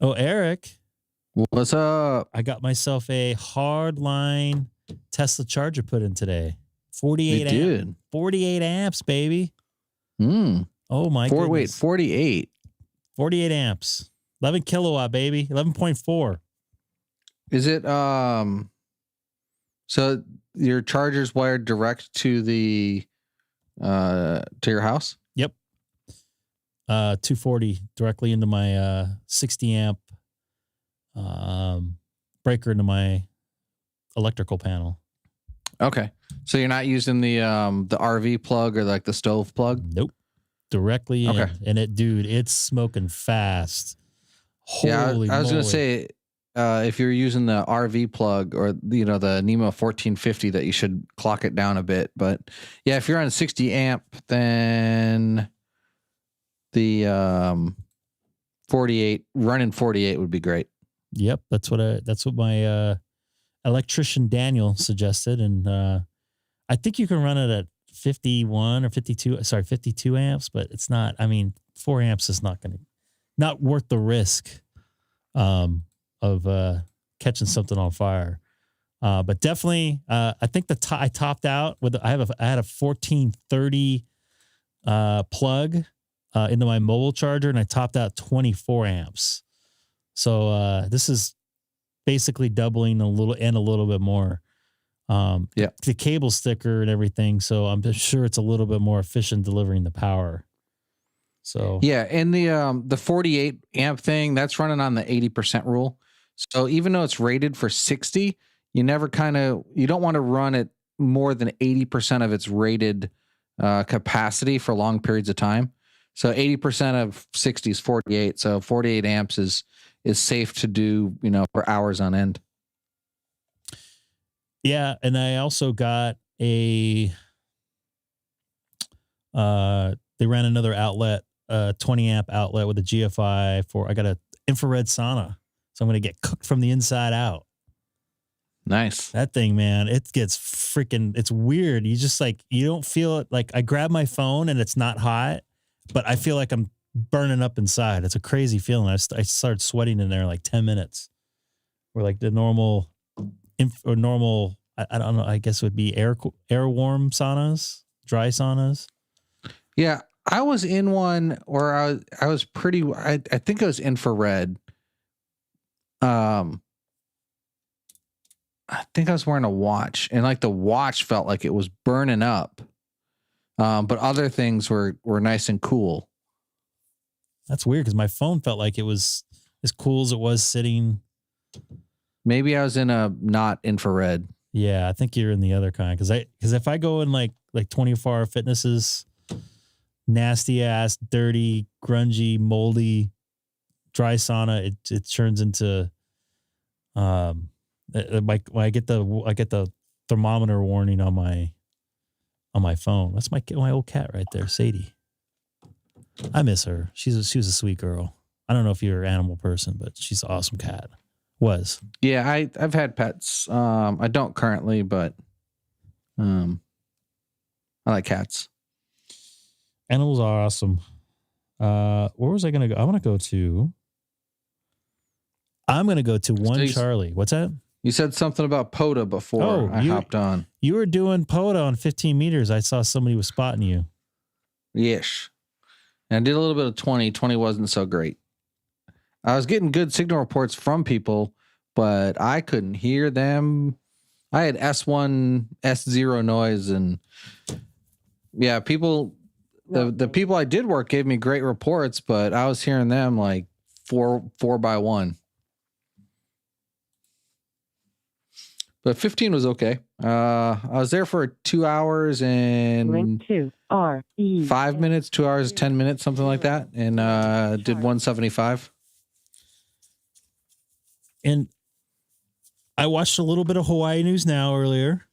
Oh, Eric. What's up? I got myself a hardline Tesla charger put in today. 48 amps, baby. Oh my goodness. Wait, 48. 48 amps. 11 kilowatt, baby. 11.4. Is it so your charger's wired direct to the to your house? Yep. 240 directly into my 60 amp breaker into my electrical panel. Okay. So you're not using the RV plug or like the stove plug? Nope. Directly in. Okay. And it's smoking fast. Holy I was moly. going to say if you're using the RV plug or the NEMO 1450 that you should clock it down a bit, but yeah, if you're on 60 amp then the 48 would be great. Yep, that's what my electrician Daniel suggested, and I think you can run it at 51 or 52 amps, but it's not. I mean, 4 amps is not worth the risk of catching something on fire. But definitely, I think I topped out with I had a 1430 plug into my mobile charger, and I topped out 24 amps. So this is basically doubling a little bit more. The cable sticker and everything. So I'm sure it's a little bit more efficient delivering the power. So yeah, and the 48 amp thing that's running on the 80% rule. So even though it's rated for 60, you don't want to run it more than 80% of its rated capacity for long periods of time. So 80% of 60 is 48. So 48 amps is safe to do, for hours on end. Yeah, and I also got they ran another outlet, 20 amp outlet with a GFI I got an infrared sauna. So I'm going to get cooked from the inside out. Nice. That thing, man, it gets it's weird. You just you don't feel it. Like I grab my phone and it's not hot, but I feel like I'm burning up inside. It's a crazy feeling. I started sweating in there like 10 minutes. Where like the normal, I don't know, I guess it would be air warm saunas, dry saunas. Yeah. I was in one where I was I think it was infrared. I think I was wearing a watch, and like the watch felt like it was burning up. But other things were nice and cool. That's weird because my phone felt like it was as cool as it was sitting. Maybe I was in a not infrared. Yeah, I think you're in the other kind because if I go in like 24-hour fitnesses, nasty ass, dirty, grungy, moldy, dry sauna, it turns into like I get the thermometer warning on my phone. That's my old cat right there, Sadie. I miss her. She was a sweet girl. I don't know if you're an animal person, but she's an awesome cat. Was. Yeah, I've had pets. I don't currently, but I like cats. Animals are awesome. Where was I gonna go? I'm gonna go to one Charlie. What's that? You said something about POTA before I hopped on. You were doing POTA on 15 meters. I saw somebody was spotting you. Yes. And I did a little bit of 20. 20 wasn't so great. I was getting good signal reports from people, but I couldn't hear them. I had S1, S0 noise, and yeah, people, the people I did work gave me great reports, but I was hearing them like four by one. But 15 was okay. I was there for 2 hours and 5 minutes, 2 hours, 10 minutes, something like that. And did 175. And I watched a little bit of Hawaii News Now earlier.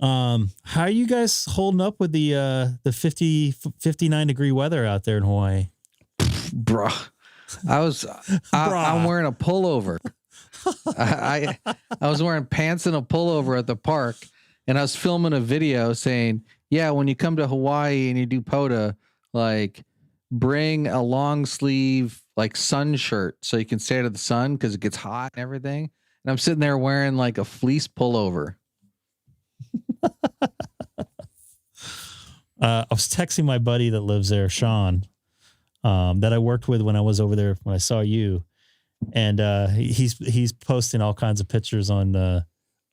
How are you guys holding up with the 59 degree weather out there in Hawaii? Bruh. I'm wearing a pullover. I was wearing pants and a pullover at the park, and I was filming a video saying, yeah, when you come to Hawaii and you do POTA, like bring a long sleeve like sun shirt so you can stay out of the sun because it gets hot and everything. And I'm sitting there wearing like a fleece pullover. I was texting my buddy that lives there, Sean, that I worked with when I was over there when I saw you. And he's posting all kinds of pictures on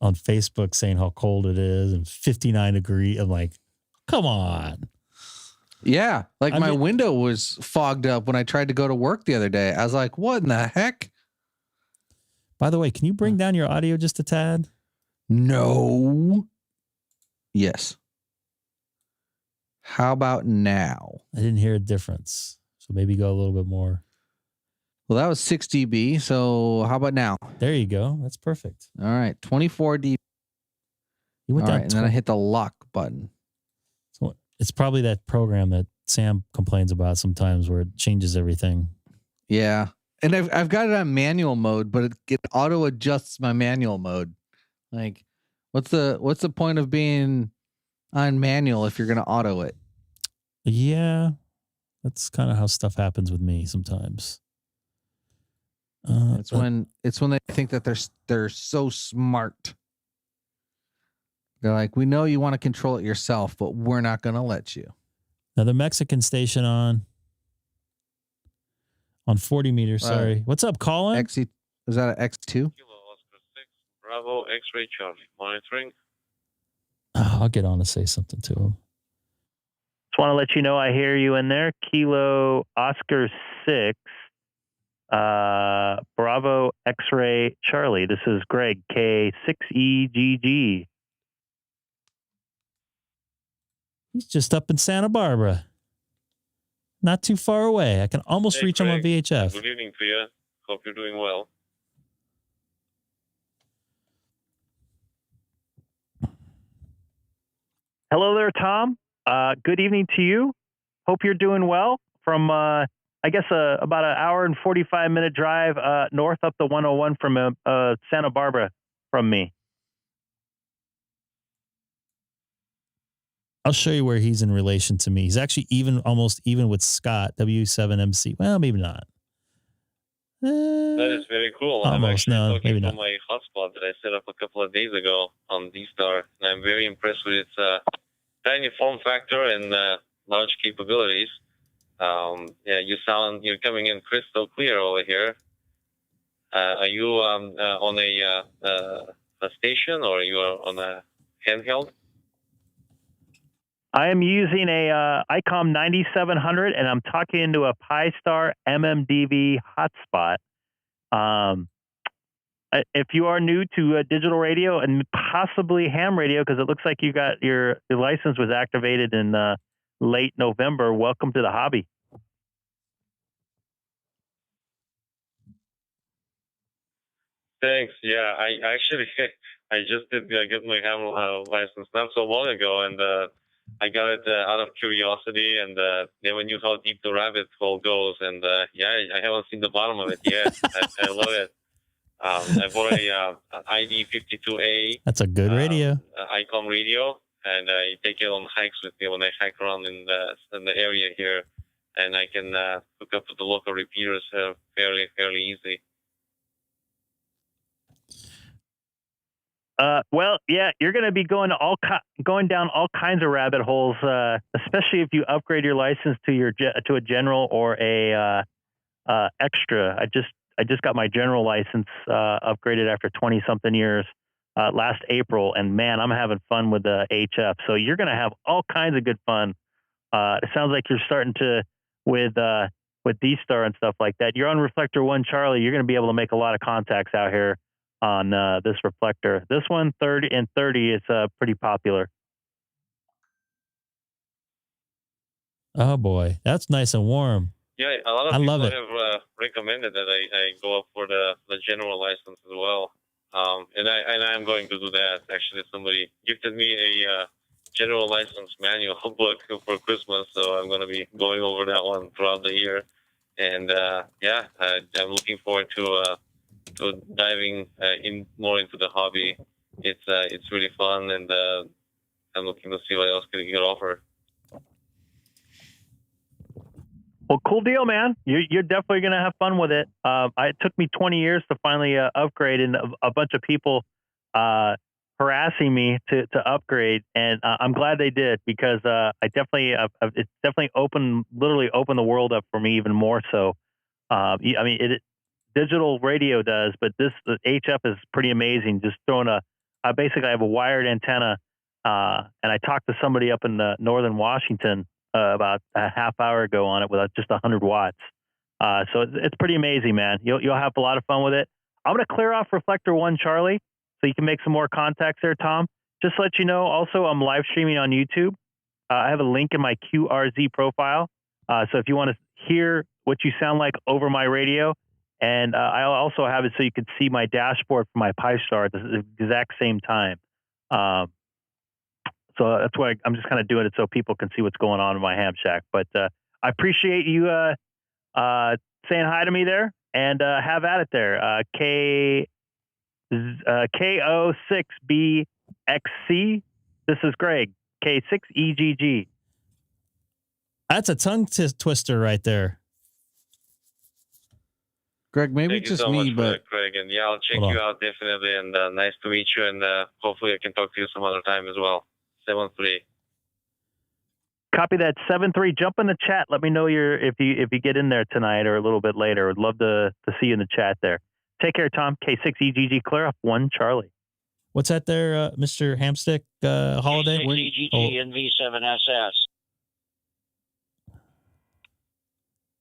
Facebook saying how cold it is and 59 degree. I'm like, come on. Yeah. Like my window was fogged up when I tried to go to work the other day. I was like, what in the heck? By the way, can you bring down your audio just a tad? No. Yes. How about now? I didn't hear a difference. So maybe go a little bit more. Well, that was 6 dB. So how about now? There you go. That's perfect. All right. 24 dB. You went all down right, and then I hit the lock button. So it's probably that program that Sam complains about sometimes where it changes everything. Yeah. And I've got it on manual mode, but it auto adjusts my manual mode. Like, what's the point of being on manual if you're going to auto it? Yeah. That's kind of how stuff happens with me sometimes. It's when they think that they're so smart. They're like, we know you want to control it yourself, but we're not going to let you. Now the Mexican station on 40 meters. Sorry. What's up, Colin? Is that an X2? Kilo Oscar 6, Bravo, X-ray Charlie, monitoring. I'll get on to say something to him. Just want to let you know I hear you in there. Kilo Oscar 6, Bravo X-ray Charlie. This is Greg, K6EGG. He's just up in Santa Barbara. Not too far away. I can almost reach him on VHF. Good evening to you. Hope you're doing well. Hello there, Tom. Good evening to you. Hope you're doing well. From, I guess, about an hour and 45-minute drive north up the 101 from Santa Barbara from me. I'll show you where he's in relation to me. He's actually almost even with Scott, W7MC. Well, maybe not. That is very cool. Almost, I'm actually no, talking maybe from not. my hotspot that I set up a couple of days ago on DStar, and I'm very impressed with its tiny form factor and large capabilities. Yeah, you're coming in crystal clear over here. Are you on a station or are you on a handheld? I am using a Icom 9700, and I'm talking into a Pi-Star MMDV hotspot. If you are new to digital radio and possibly ham radio, because it looks like you got your license was activated in late November, welcome to the hobby. Thanks. Yeah, I actually I just did get my ham license not so long ago, and I got it out of curiosity, and never knew how deep the rabbit hole goes. And yeah, I haven't seen the bottom of it yet. I love it. I bought an ID52A. That's a good radio. Icom radio, and I take it on hikes with me when I hike around in the area here, and I can hook up to the local repeaters fairly easy. Well, yeah, you're going to be going down all kinds of rabbit holes, especially if you upgrade your license to a general or a extra. I just got my general license upgraded after 20-something years last April, and man, I'm having fun with the HF. So you're going to have all kinds of good fun. It sounds like you're starting to with DStar and stuff like that. You're on Reflector 1 Charlie. You're going to be able to make a lot of contacts out here on this reflector. This one, 30 and 30, is pretty popular. Oh boy, that's nice and warm. Yeah, a lot of people have recommended that I go up for the general license as well. And I'm going to do that. Actually, somebody gifted me a general license manual book for Christmas, so I'm going to be going over that one throughout the year. And yeah, I'm looking forward to diving in more into the hobby. It's really fun, and I'm looking to see what else can offer. Well, cool deal, man. You're definitely going to have fun with it. It took me 20 years to finally upgrade, and a bunch of people harassing me to upgrade, and I'm glad they did, because it's definitely literally opened the world up for me even more so. I mean, digital radio does, but the HF is pretty amazing. Just throwing I basically have a wired antenna, and I talked to somebody up in northern Washington about a half hour ago on it with just 100 watts. So it's pretty amazing, man. You'll have a lot of fun with it. I'm going to clear off Reflector 1 Charlie so you can make some more contacts there, Tom. Just to let you know, also, I'm live streaming on YouTube. I have a link in my QRZ profile. So if you want to hear what you sound like over my radio, and I also have it so you can see my dashboard for my Pi-Star at the exact same time. So that's why I'm just kind of doing it so people can see what's going on in my ham shack. But I appreciate you saying hi to me there, and have at it there. K6EGG. This is Greg, K6EGG. That's a tongue twister right there. Greg, maybe Thank you just so me, much but for that, Greg, and yeah, I'll check you out definitely, and nice to meet you, and hopefully I can talk to you some other time as well. 7-3. Copy that. 7-3. Jump in the chat. Let me know if you get in there tonight or a little bit later. I'd love to see you in the chat there. Take care, Tom. K6EGG clear up 1 Charlie. What's that there, Mr. Hamstick Holiday? K6EGG and V7SS.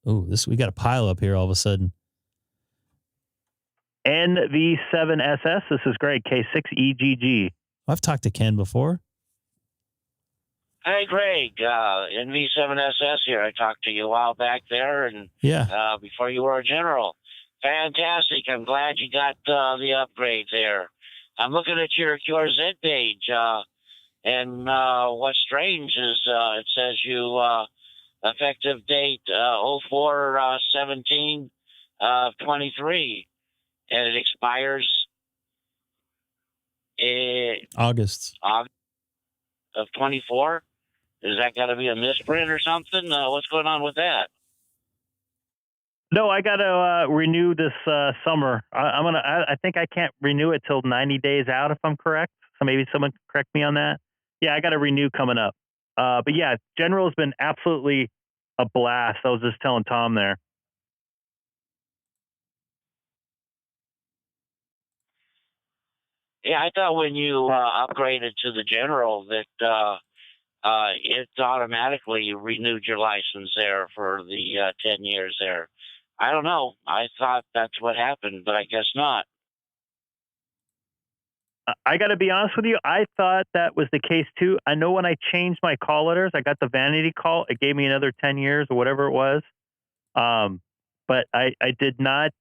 Oh, we got a pile up here all of a sudden. NV7SS. This is Greg, K6EGG. I've talked to Ken before. Hey, Greg, NV7SS here. I talked to you a while back there, and before you were a general. Fantastic. I'm glad you got the upgrade there. I'm looking at your QRZ page, and what's strange is it says you effective date 04/17/23, and it expires August of 24. Is that got to be a misprint or something? What's going on with that? No, I got to renew this summer. I think I can't renew it till 90 days out, if I'm correct. So maybe someone can correct me on that. Yeah, I got to renew coming up. But yeah, General's been absolutely a blast. I was just telling Tom there. Yeah, I thought when you upgraded to the General that it automatically renewed your license there for the 10 years there. I don't know. I thought that's what happened, but I guess not. I got to be honest with you. I thought that was the case too. I know when I changed my call letters, I got the vanity call. It gave me another 10 years or whatever it was. But I did not.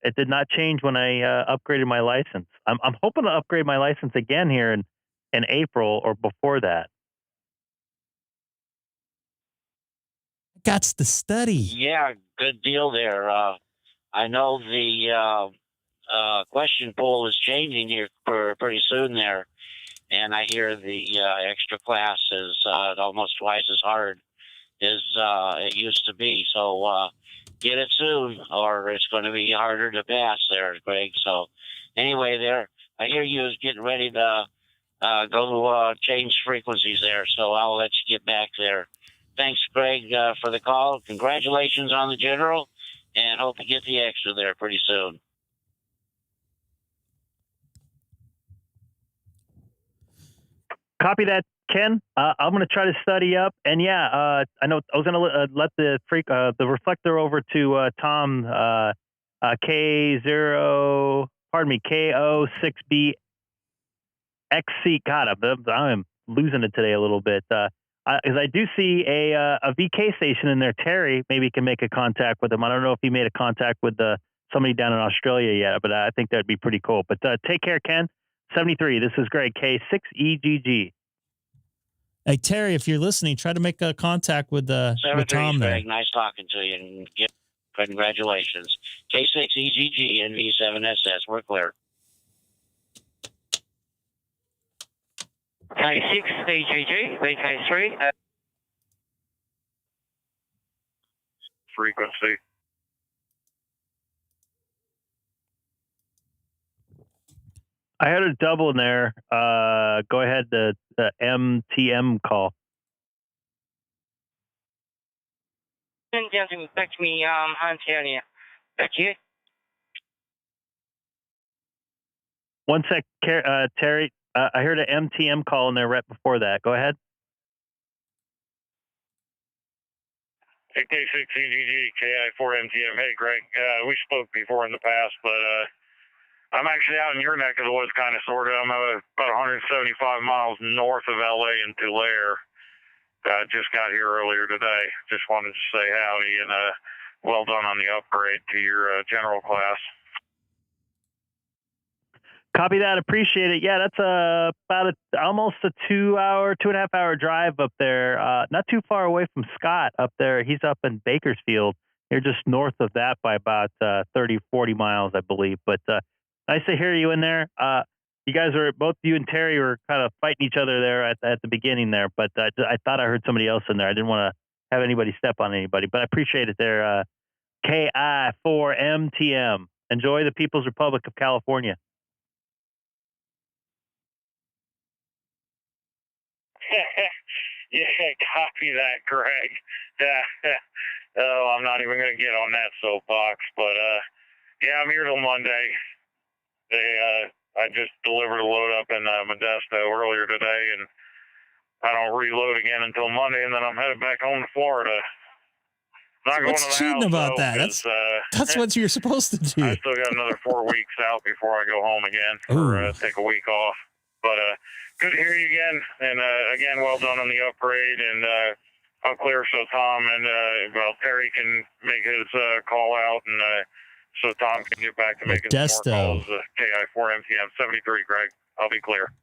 It did not change when I upgraded my license. I'm hoping to upgrade my license again here in April or before that. That's the study. Yeah, good deal there. I know the question pool is changing here for pretty soon there, and I hear the extra class is almost twice as hard as it used to be. So get it soon, or it's going to be harder to pass there, Greg. So anyway, there, I hear you was getting ready to go change frequencies there, so I'll let you get back there. Thanks, Greg, for the call. Congratulations on the general, and hope you get the extra there pretty soon. Copy that, Ken. I'm going to try to study up, and yeah, I know I was going to let the reflector over to Tom K06BXC. God, I'm losing it today a little bit. Because I do see a VK station in there. Terry maybe can make a contact with him. I don't know if he made a contact with somebody down in Australia yet, but I think that'd be pretty cool. But take care, Ken. 73. This is Greg, K6EGG. Hey, Terry, if you're listening, try to make a contact with Tom there. Greg, nice talking to you, and congratulations. K6EGG and V7SS, we're clear. K6EGG, VK3. Frequency. I had a double in there. Go ahead, the MTM call. Gentlemen, back to me, Antonio. Back to you. One sec, Terry. I heard an MTM call in there right before that. Go ahead. Hey, K6EGG, KI4MTM. Hey, Greg. We spoke before in the past, but I'm actually out in your neck of the woods, kind of, sort of. I'm about 175 miles north of LA in Tulare. I just got here earlier today. Just wanted to say howdy and well done on the upgrade to your general class. Copy that. Appreciate it. Yeah, that's about almost a 2.5 hour drive up there. Not too far away from Scott up there. He's up in Bakersfield. You're just north of that by about 30, 40 miles, I believe. But nice to hear you in there. You guys are, both you and Terry were kind of fighting each other there at the beginning there. But I thought I heard somebody else in there. I didn't want to have anybody step on anybody. But I appreciate it there. KI4MTM. Enjoy the People's Republic of California. Yeah, copy that, Greg. Oh, I'm not even going to get on that soapbox, but yeah, I'm here till Monday. I just delivered a load up in Modesto earlier today, and I don't reload again until Monday, and then I'm headed back home to Florida. Not What's going to the cheating house, about though, that? That's what you're supposed to do. I still got another 4 weeks out before I go home again for take a week off. But good to hear you again, and again, well done on the upgrade, and I'll clear so Tom and Terry can make his call out, and so Tom can get back to making some more calls. KI4MTM 73, Greg. I'll be clear.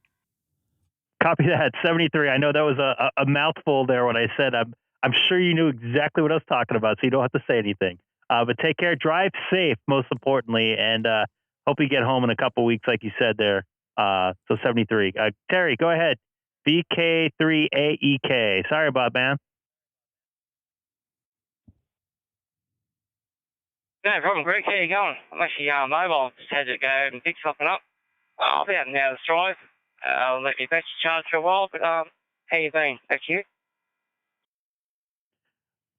Copy that. 73. I know that was a mouthful there when I said I'm sure you knew exactly what I was talking about, so you don't have to say anything. But take care. Drive safe, most importantly, and hope you get home in a couple weeks, like you said there. So 73. Terry, go ahead. VK3AEK. Sorry about, man. No problem, Greg. How you going? I'm actually mobile. Just had to go and pick something up. I'll be out now this drive. I'll let you back to charge for a while, but how you been? Back to you.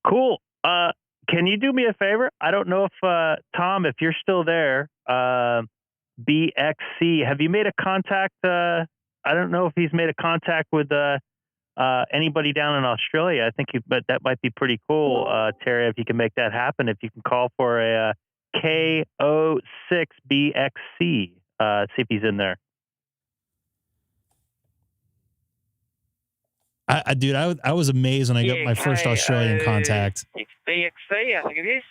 Cool. Can you do me a favor? I don't know if Tom, if you're still there, BXC, have you made a contact? I don't know if he's made a contact with anybody down in Australia, I think that might be pretty cool, Terry, if you can make that happen. If you can call for a K6EGG, see if he's in there. Dude, I was amazed when I got my first Australian contact. DXC, I think it is.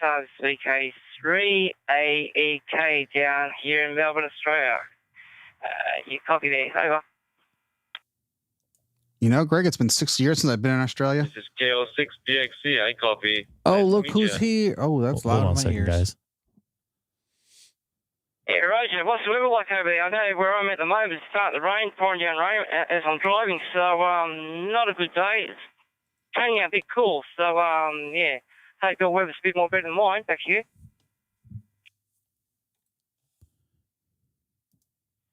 K3EGG down here in Melbourne, Australia. You copy there. Over. You know, Greg, it's been 6 years since I've been in Australia. This is K6EGG. I copy. Oh, Nice to look meet who's ya. here. Oh, that's Hold loud on in a my second, ears. guys. Yeah, Roger, what's the weather like over there? I know where I'm at the moment, it's starting to rain, pouring down rain as I'm driving, so not a good day. It's turning out a bit cool, so yeah. Hope your weather's a bit more better than mine. Back to you.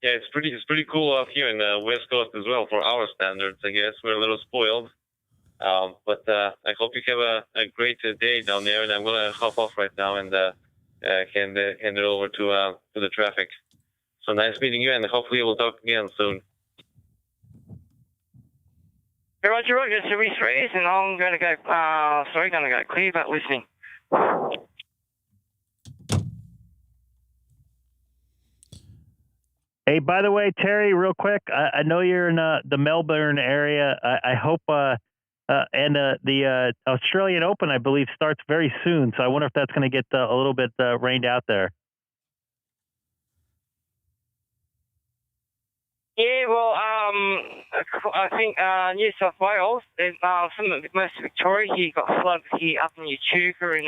Yeah, it's pretty cool out here in the West Coast as well for our standards. I guess we're a little spoiled, but I hope you have a great day down there. And I'm gonna hop off right now and hand it over to the traffic. So nice meeting you, and hopefully we'll talk again soon. Hey, Roger, it's a re-threes, and I'm going to go, going to go clear, but listening. Hey, by the way, Terry, real quick, I know you're in the Melbourne area. I hope, and the Australian Open, I believe, starts very soon. So I wonder if that's going to get a little bit rained out there. Yeah, well, I think New South Wales, and some of most of Victoria here got floods here up in Echuca and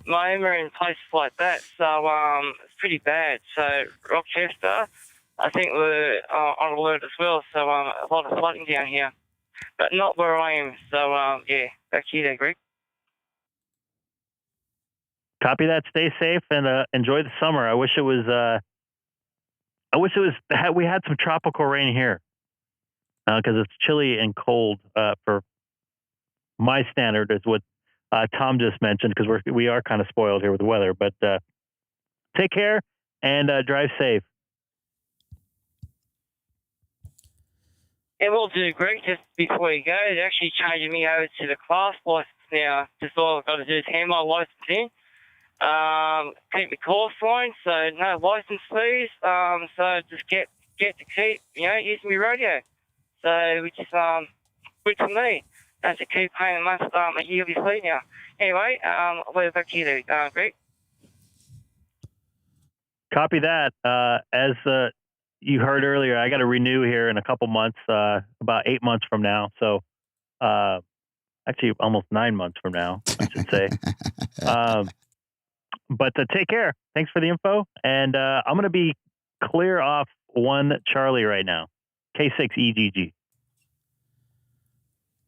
Moma and places like that. So it's pretty bad. So Rochester, I think we're on alert as well. So a lot of flooding down here, but not where I am. So yeah, back to you there, Greg. Copy that. Stay safe and enjoy the summer. I wish it was. We had some tropical rain here because it's chilly and cold for my standard, is what Tom just mentioned, because we are kind of spoiled here with the weather. But take care and drive safe. And we'll do, Greg, just before you go, they're actually changing me over to the class license now. Just all I've got to do is hand my license in. Keep the course line, so no license fees. So just get to keep, using my radio. So which is good for me. Don't have to keep paying a month a yearly fee now. Anyway, I'll leave it back to you there, Greg. Copy that. As you heard earlier, I got to renew here in a couple months, about 8 months from now. So actually almost 9 months from now, I should say. But take care. Thanks for the info. And I'm going to be clear off 1 Charlie right now. K6EGG.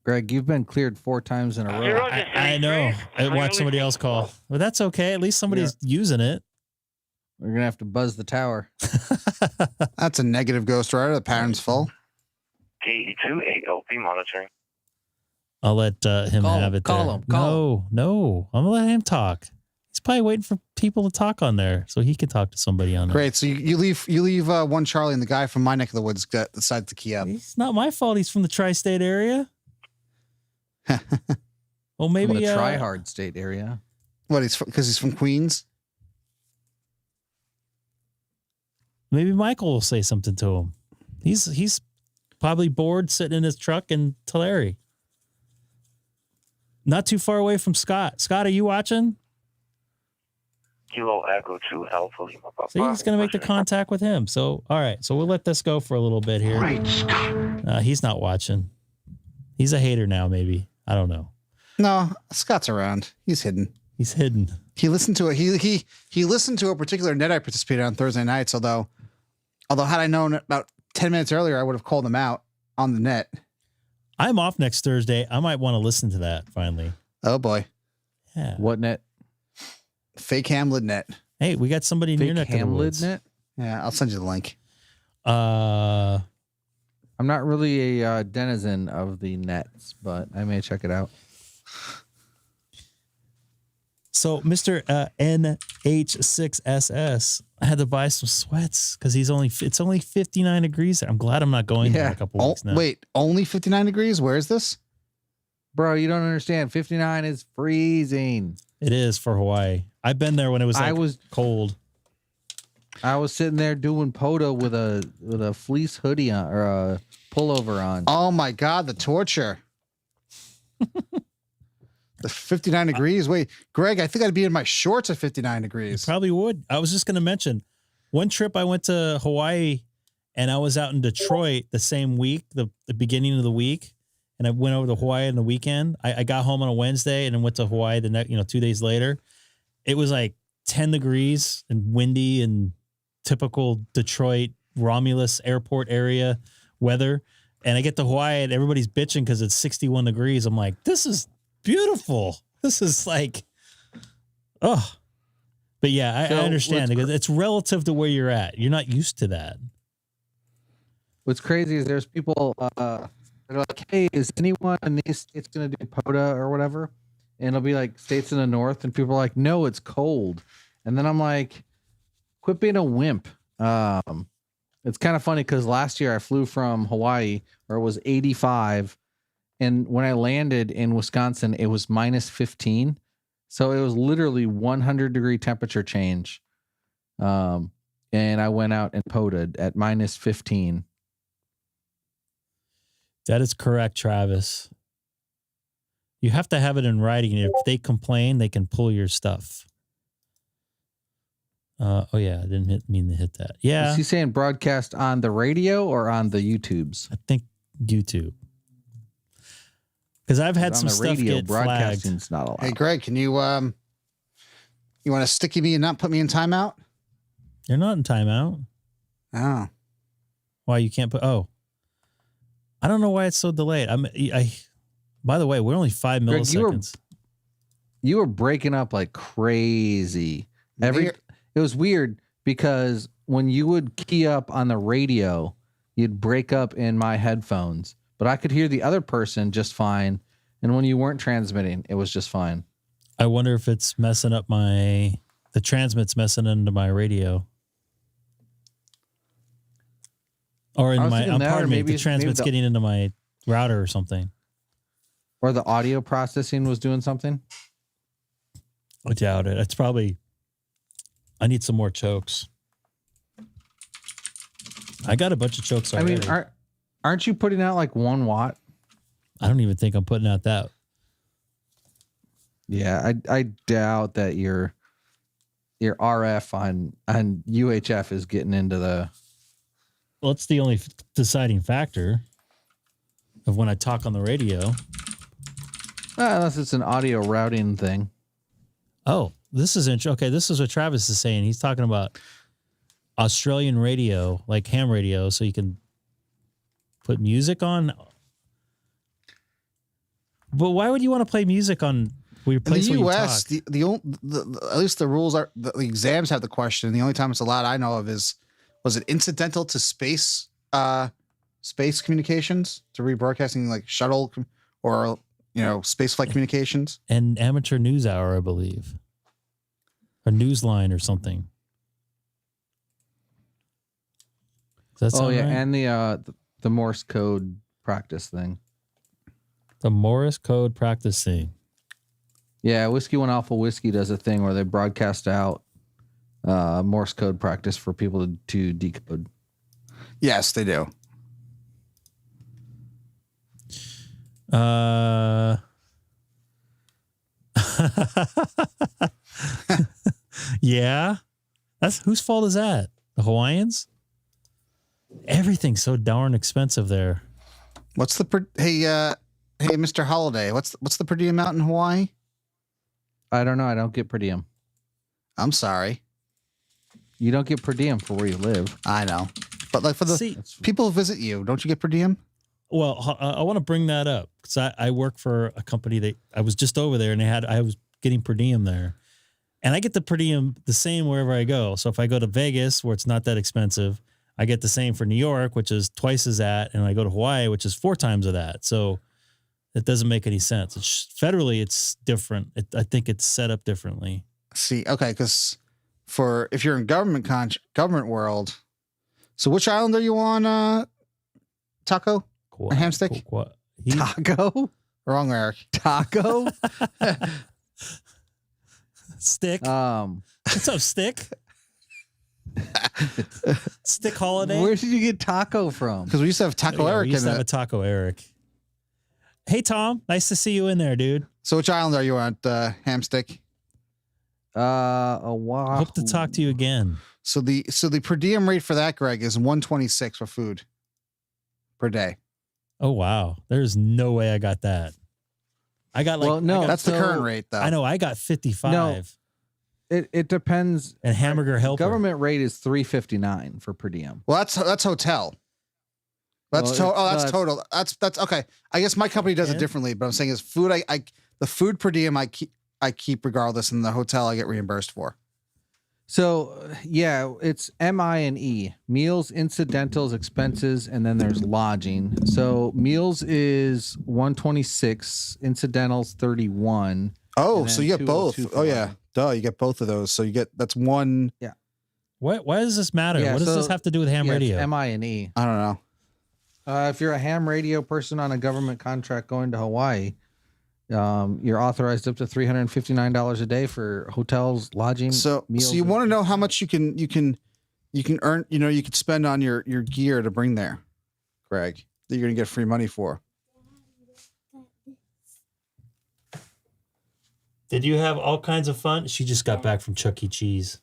Greg, you've been cleared 4 times in a row. I know. I watched somebody else call. Well, that's okay. At least somebody's using it. We're going to have to buzz the tower. That's a negative Ghost Rider. The pattern's full. K28LP monitoring. I'll let him have it. Call him. No. I'm going to let him talk. He's probably waiting for people to talk on there so he can talk to somebody on there. Great. So you leave 1 Charlie, and the guy from my neck of the woods decides to key up. It's not my fault. He's from the tri-state area. Well, maybe the tri-hard state area. What? Because he's from Queens. Maybe Michael will say something to him. He's probably bored sitting in his truck in Tulare. Not too far away from Scott. Scott, are you watching? Kilo Echo 2 Alpha Lima. So he's going to make the contact with him. So, all right. So we'll let this go for a little bit here. Great Scott. He's not watching. He's a hater now, maybe. I don't know. No, Scott's around. He's hidden. He's hidden. He listened to it. He listened to a particular net I participated on Thursday nights. Although had I known about 10 minutes earlier, I would have called him out on the net. I'm off next Thursday. I might want to listen to that finally. Oh boy. Yeah. What net? Fake Hamlet net. Hey, we got somebody in your neck of the woods. net? Yeah, I'll send you the link. I'm not really a denizen of the nets, but I may check it out. So Mr. NH6SS, I had to buy some sweats because it's only 59 degrees. I'm glad I'm not going there in a couple weeks now. Wait, only 59 degrees? Where is this? Bro, you don't understand. 59 is freezing. It is for Hawaii. I've been there when it was cold. I was sitting there doing POTA with a fleece hoodie on, or a pullover on. Oh my God, the torture. The 59 degrees. Wait, Greg, I think I'd be in my shorts at 59 degrees. You probably would. I was just going to mention one trip I went to Hawaii and I was out in Detroit the same week, the beginning of the week. And I went over to Hawaii on the weekend. I got home on a Wednesday and then went to Hawaii the next, 2 days later. It was like 10 degrees and windy and typical Detroit Romulus airport area weather. And I get to Hawaii and everybody's bitching because it's 61 degrees. I'm like, this is beautiful. This is like, oh, but yeah, I understand because it's relative to where you're at. You're not used to that. What's crazy is there's people that are like, hey, is anyone in these states going to do POTA or whatever? And it'll be like states in the north, and people are like, no, it's cold. And then I'm like, quit being a wimp. It's kind of funny because last year I flew from Hawaii where it was 85. And when I landed in Wisconsin, it was minus 15. So it was literally 100-degree temperature change. And I went out and POTA'd at minus 15. That is correct, Travis. You have to have it in writing. If they complain, they can pull your stuff. Oh, yeah. I didn't mean to hit that. Yeah. Is he saying broadcast on the radio or on the YouTubes? I think YouTube. Because I've had some stuff get flagged. Not allowed. Hey, Greg, can you want to sticky me and not put me in timeout? You're not in timeout. Oh. Why you can't put? Oh. I don't know why it's so delayed. By the way, we're only 5 milliseconds. Greg, you were breaking up like crazy. It was weird because when you would key up on the radio, you'd break up in my headphones, but I could hear the other person just fine. And when you weren't transmitting, it was just fine. I wonder if it's messing up the transmit's messing into my radio. Or in my, pardon me, the transmit's getting into my router or something. Or the audio processing was doing something? I doubt it. It's probably, I need some more chokes. I got a bunch of chokes already. I mean, aren't you putting out like 1 watt? I don't even think I'm putting out that. Yeah, I doubt that your RF on UHF is getting into the... Well, it's the only deciding factor of when I talk on the radio. Unless it's an audio routing thing. Oh, this is interesting. Okay, this is what Travis is saying. He's talking about Australian radio, like ham radio, so you can put music on. But why would you want to play music on your place in the U.S.? At least the rules are the exams have the question. The only time it's allowed I know of was it incidental to space communications, to rebroadcasting like shuttle or space flight communications, and amateur news hour, I believe, a Newsline or something. Does that sound right? And the Morse code practice thing. The Morse code practice thing. Yeah, Whiskey One Alpha Whiskey does a thing where they broadcast out Morse code practice for people to decode. Yes, they do. Yeah, that's whose fault is that? The Hawaiians? Everything's so darn expensive there. What's the hey Mr. Holiday? What's the per diem out in Hawaii? I don't know. I don't get per diem. I'm sorry. You don't get per diem for where you live. I know, but like for the people who visit you, don't you get per diem? Well, I want to bring that up because I work for a company that I was just over there and I was getting per diem there, and I get the per diem the same wherever I go. So if I go to Vegas where it's not that expensive, I get the same for New York, which is twice as that, and I go to Hawaii, which is 4 times of that. So It doesn't make any sense. Federally, it's different. I think it's set up differently. See, okay, because if you're in government world, so which island are you on, Taco? Or Hamstick? Taco? Wrong, Eric. Taco? Stick. What's up, Stick? Stick Holiday. Where did you get Taco from? Because we used to have Taco Eric. We used to have a Taco Eric. Hey, Tom. Nice to see you in there, dude. So which island are you on, Hamstick? Oahu. Hope to talk to you again. So the per diem rate for that, Greg, is $126 for food per day. Oh wow. There's no way I got that. I got that's the current rate though. I know I got 55. No, it depends. And hamburger helper. Government rate is $3.59 for per diem. Well, that's hotel. That's total. That's okay. I guess my company does it differently, but I'm saying is food. The food per diem I keep regardless, and the hotel I get reimbursed for. So yeah, it's MI&E: meals, incidentals, expenses, and then there's lodging. So meals is $126, incidentals $31. Oh, so you get both. Oh yeah, duh, you get both of those. So you get that's one. Yeah. Why does this matter? Yeah, what does this have to do with ham radio? It's MI&E. I don't know. If you're a ham radio person on a government contract going to Hawaii, you're authorized up to $359 a day for hotels, lodging. So you want to know how much you can earn? You could spend on your gear to bring there, Greg. That you're gonna get free money for. Did you have all kinds of fun? She just got back from Chuck E. Cheese.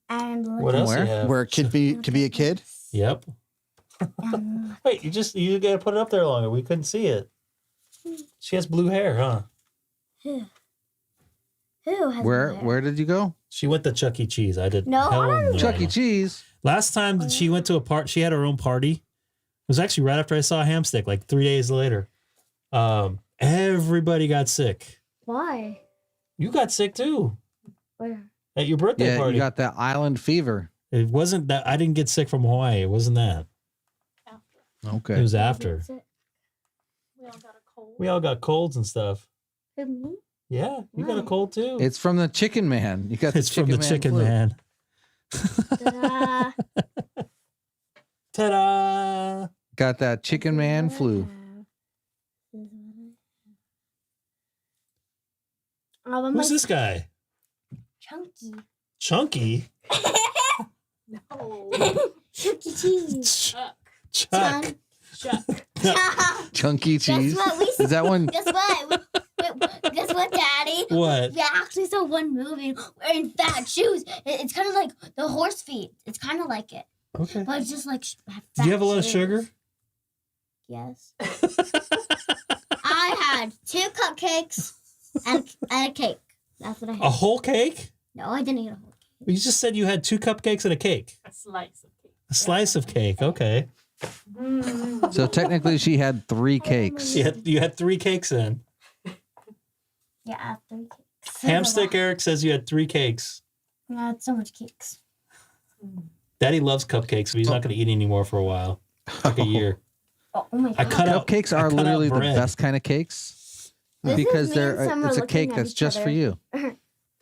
And what else? Where a kid can be a kid? Yep. Wait, you gotta put it up there longer. We couldn't see it. She has blue hair, huh? Who has Where did you go? She went to Chuck E. Cheese. I did. No, Chuck E. Cheese. Last time she went to a part, she had her own party. It was actually right after I saw Hamstick, like 3 days later. Everybody got sick. Why? You got sick too. Where? At your birthday party. You got that island fever. It wasn't that. I didn't get sick from Hawaii. It wasn't that. Okay. It was after. We all got a cold. We all got colds and stuff. Who, me? Yeah, you got a cold too. It's from the Chicken Man. You got it's from the Chicken Man. Ta-da. Ta-da! Got that Chicken Man flu. Who's this guy? Chunky. Chunky? No. Chunky cheese. Chuck. Chunky cheese. Guess what? Is that one? Guess what? Guess what, Daddy? What? We actually saw one movie wearing fat shoes. It's kind of like the horse feet. It's kind of like it. Okay. But it's just like Do you have a lot of sugar? Yes. I had 2 cupcakes and a cake. That's what I had. A whole cake? No, I didn't eat a whole cake. You just said you had 2 cupcakes and a cake. A slice of cake. A slice of cake. Okay. So technically, she had 3 cakes. You had 3 cakes then. Yeah, I have 3 cakes. Hamstick Eric says you had 3 cakes. I had so much cakes. Daddy loves cupcakes, but he's not going to eat any more for a while. Like a year. Oh my God. Cupcakes are literally the best kind of cakes because it's a cake that's just for you.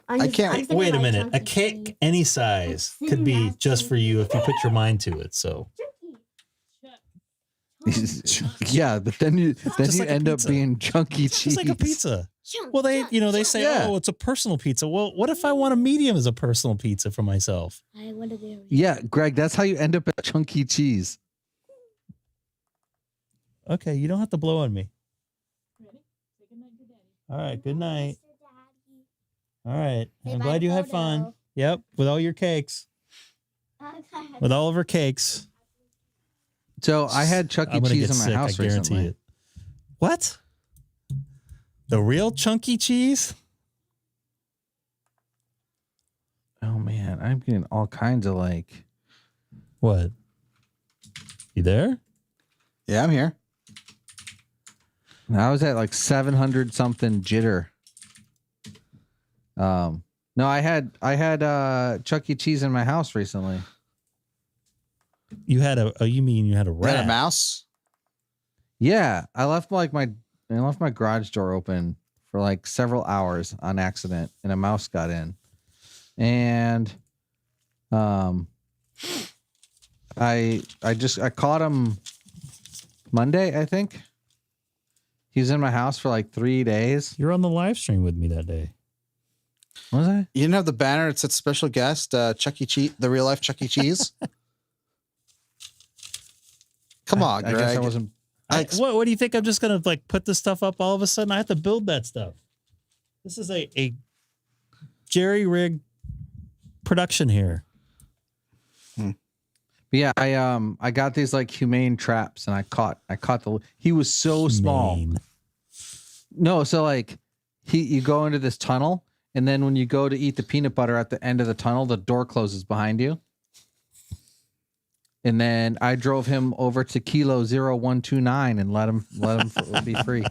I can't wait a minute. A cake any size could be just for you if you put your mind to it. So yeah, but then you like end up being chunky cheese. Just like a pizza. Well, they say, oh, it's a personal pizza. Well, what if I want a medium as a personal pizza for myself? I want to do. Yeah, Greg, that's how you end up at chunky cheese. Okay, you don't have to blow on me. All right, good night. All right, I'm glad you had fun. Yep, with all your cakes. With all of her cakes. So I had Chuck E. Cheese in my house recently. It. What? The real chunky cheese? Oh man, I'm getting all kinds of like. What? You there? Yeah, I'm here. I was at like 700 something jitter. No, I had Chuck E. Cheese in my house recently. You had you mean you had a rat? Had a mouse? Yeah, I left like my I left my garage door open for like several hours on accident, and a mouse got in. And I caught him Monday, I think. He was in my house for like 3 days. You're on the live stream with me that day. Was I? You didn't have the banner that said special guest, Chuck E. Cheese, the real life Chuck E. Cheese? Come on, Greg. I guess I wasn't. What do you think? I'm just gonna like put this stuff up all of a sudden? I have to build that stuff. This is a jerry rig production here. But yeah, I got these like humane traps, and I caught he was so small. No, so like you go into this tunnel, and then when you go to eat the peanut butter at the end of the tunnel, the door closes behind you. And then I drove him over to Kilo 0129 and let him be free.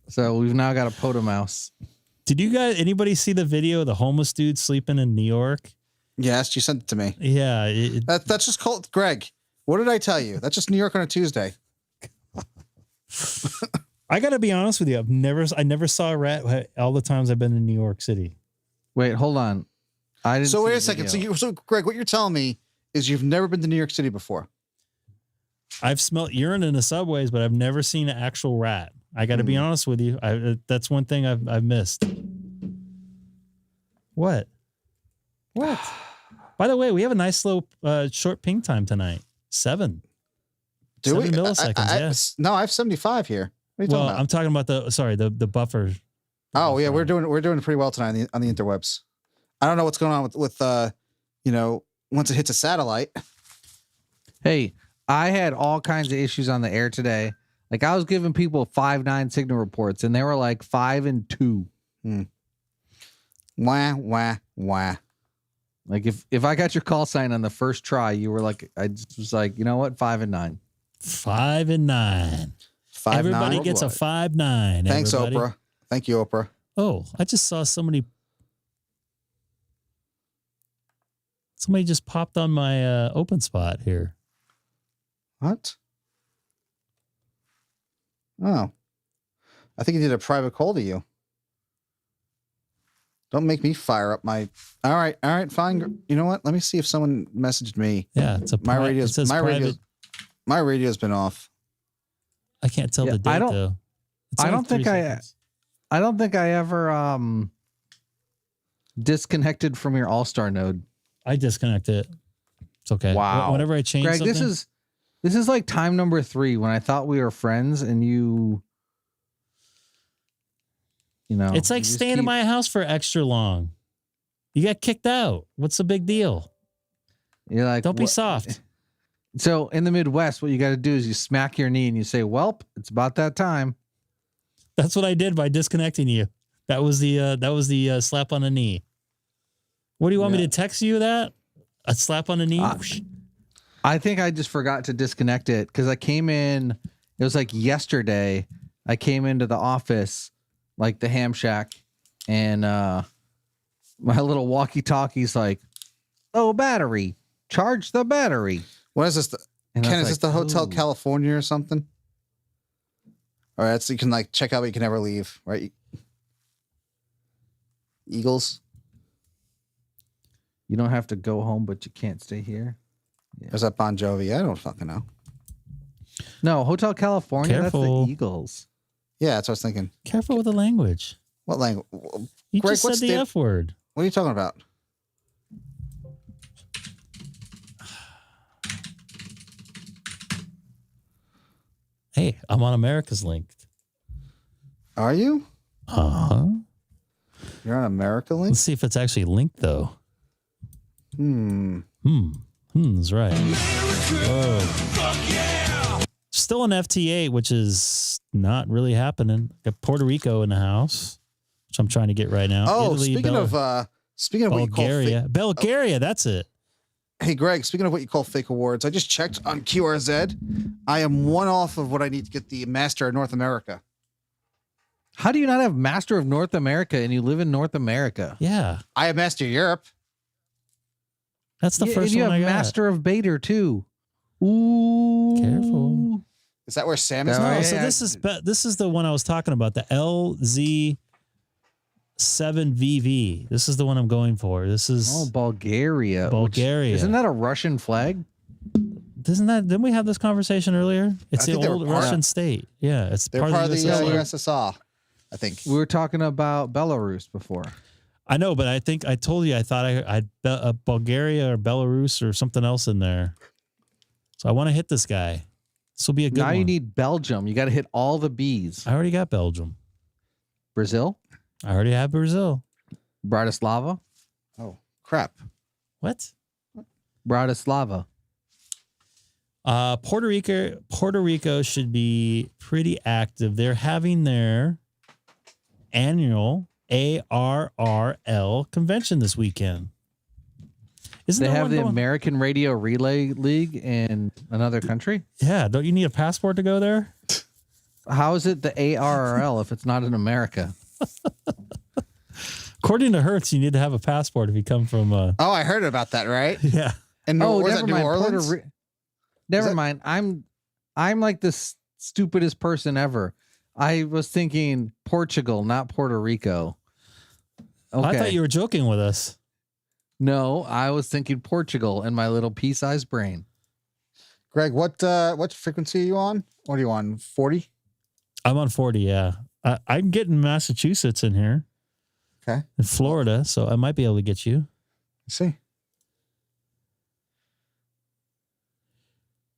So we've now got a Poto mouse. Did anybody see the video of the homeless dude sleeping in New York? Yes, you sent it to me. Yeah. That's just cold. Greg, what did I tell you? That's just New York on a Tuesday. I got to be honest with you. I never saw a rat all the times I've been in New York City. Wait, hold on. So wait a second. So Greg, what you're telling me is you've never been to New York City before. I've smelled urine in the subways, but I've never seen an actual rat. I got to be honest with you. That's one thing I've missed. What? By the way, we have a nice slow short ping time tonight. 7 milliseconds. No, I have 75 here. What are you talking about? I'm talking about the buffer. Oh yeah, we're doing pretty well tonight on the interwebs. I don't know what's going on with once it hits a satellite. Hey, I had all kinds of issues on the air today. Like I was giving people 5.9 signal reports, and they were like 5 and 2. Wah. Like if I got your call sign on the first try, you were like, I just was like, you know what, 5 and 9. 5 and 9. 5 everybody 9. Gets a 5-9. Thanks, everybody. Oprah. Thank you, Oprah. Oh, I just saw somebody just popped on my open spot here. What? Oh, I think he did a private call to you. Don't make me fire up my. All right, fine. You know what? Let me see if someone messaged me. Yeah, it's my radio's been off. I can't tell the date though. I don't think I ever disconnected from your Allstar node. I disconnected it. It's okay. Wow. Whenever I change Greg, something. This is like time number 3 when I thought we were friends, and you know. It's like staying in my house for extra long. You got kicked out. What's the big deal? You're like, don't be soft. So in the Midwest, what you got to do is you smack your knee and you say, "Welp, it's about that time." That's what I did by disconnecting you. That was the slap on the knee. What do you want me to text you that? A slap on the knee? I think I just forgot to disconnect it because I came in. It was like yesterday. I came into the office, like the ham shack, and my little walkie-talkie's like, "Oh, battery, charge the battery." What is this? Ken, is this the Hotel California or something? All right, so you can like check out, but you can never leave, right? Eagles. You don't have to go home, but you can't stay here. Yeah. Is that Bon Jovi? I don't fucking know. No, Hotel California. Careful. That's the Eagles. Yeah, that's what I was thinking. Careful with the language. What language? You just said the F word. What are you talking about? Hey, I'm on America's Linked. Are you? You're on America Linked? Let's see if it's actually linked though. That's right. Oh. Still an FT8, which is not really happening. Got Puerto Rico in the house, which I'm trying to get right now. Oh, Italy, speaking of what you call Bulgaria, that's it. Hey, Greg, speaking of what you call fake awards, I just checked on QRZ. I am one off of what I need to get the Master of North America. How do you not have Master of North America and you live in North America? Yeah. I have Master of Europe. That's the first and you one have I got. Master of Bader too. Ooh. Careful. Is that where Sam is? No, so this is the one I was talking about, the LZ7VV. This is the one I'm going for. This is Bulgaria. Bulgaria. Isn't that a Russian flag? Didn't we have this conversation earlier? It's the old Russian state. Yeah, they're part of the USSR. I think we were talking about Belarus before. I know, but I think I told you I thought I'd Bulgaria or Belarus or something else in there. So I want to hit this guy. This will be a good one. Now you need Belgium. You got to hit all the B's. I already got Belgium. Brazil? I already have Brazil. Bratislava? Oh, crap. What? Bratislava. Puerto Rico should be pretty active. They're having their annual ARRL convention this weekend. They have the American Radio Relay League in another country? Yeah. Don't you need a passport to go there? How is it the ARRL if it's not in America? According to Hertz, you need to have a passport if you come from. Oh, I heard about that, right? Yeah. And never New mind. Orleans? Never mind. I'm like the stupidest person ever. I was thinking Portugal, not Puerto Rico. Okay. I thought you were joking with us. No, I was thinking Portugal in my little pea-sized brain. Greg, what frequency are you on? What are you on? 40? I'm on 40. Yeah, I'm getting Massachusetts in here. Okay. In Florida, so I might be able to get you. Let's see.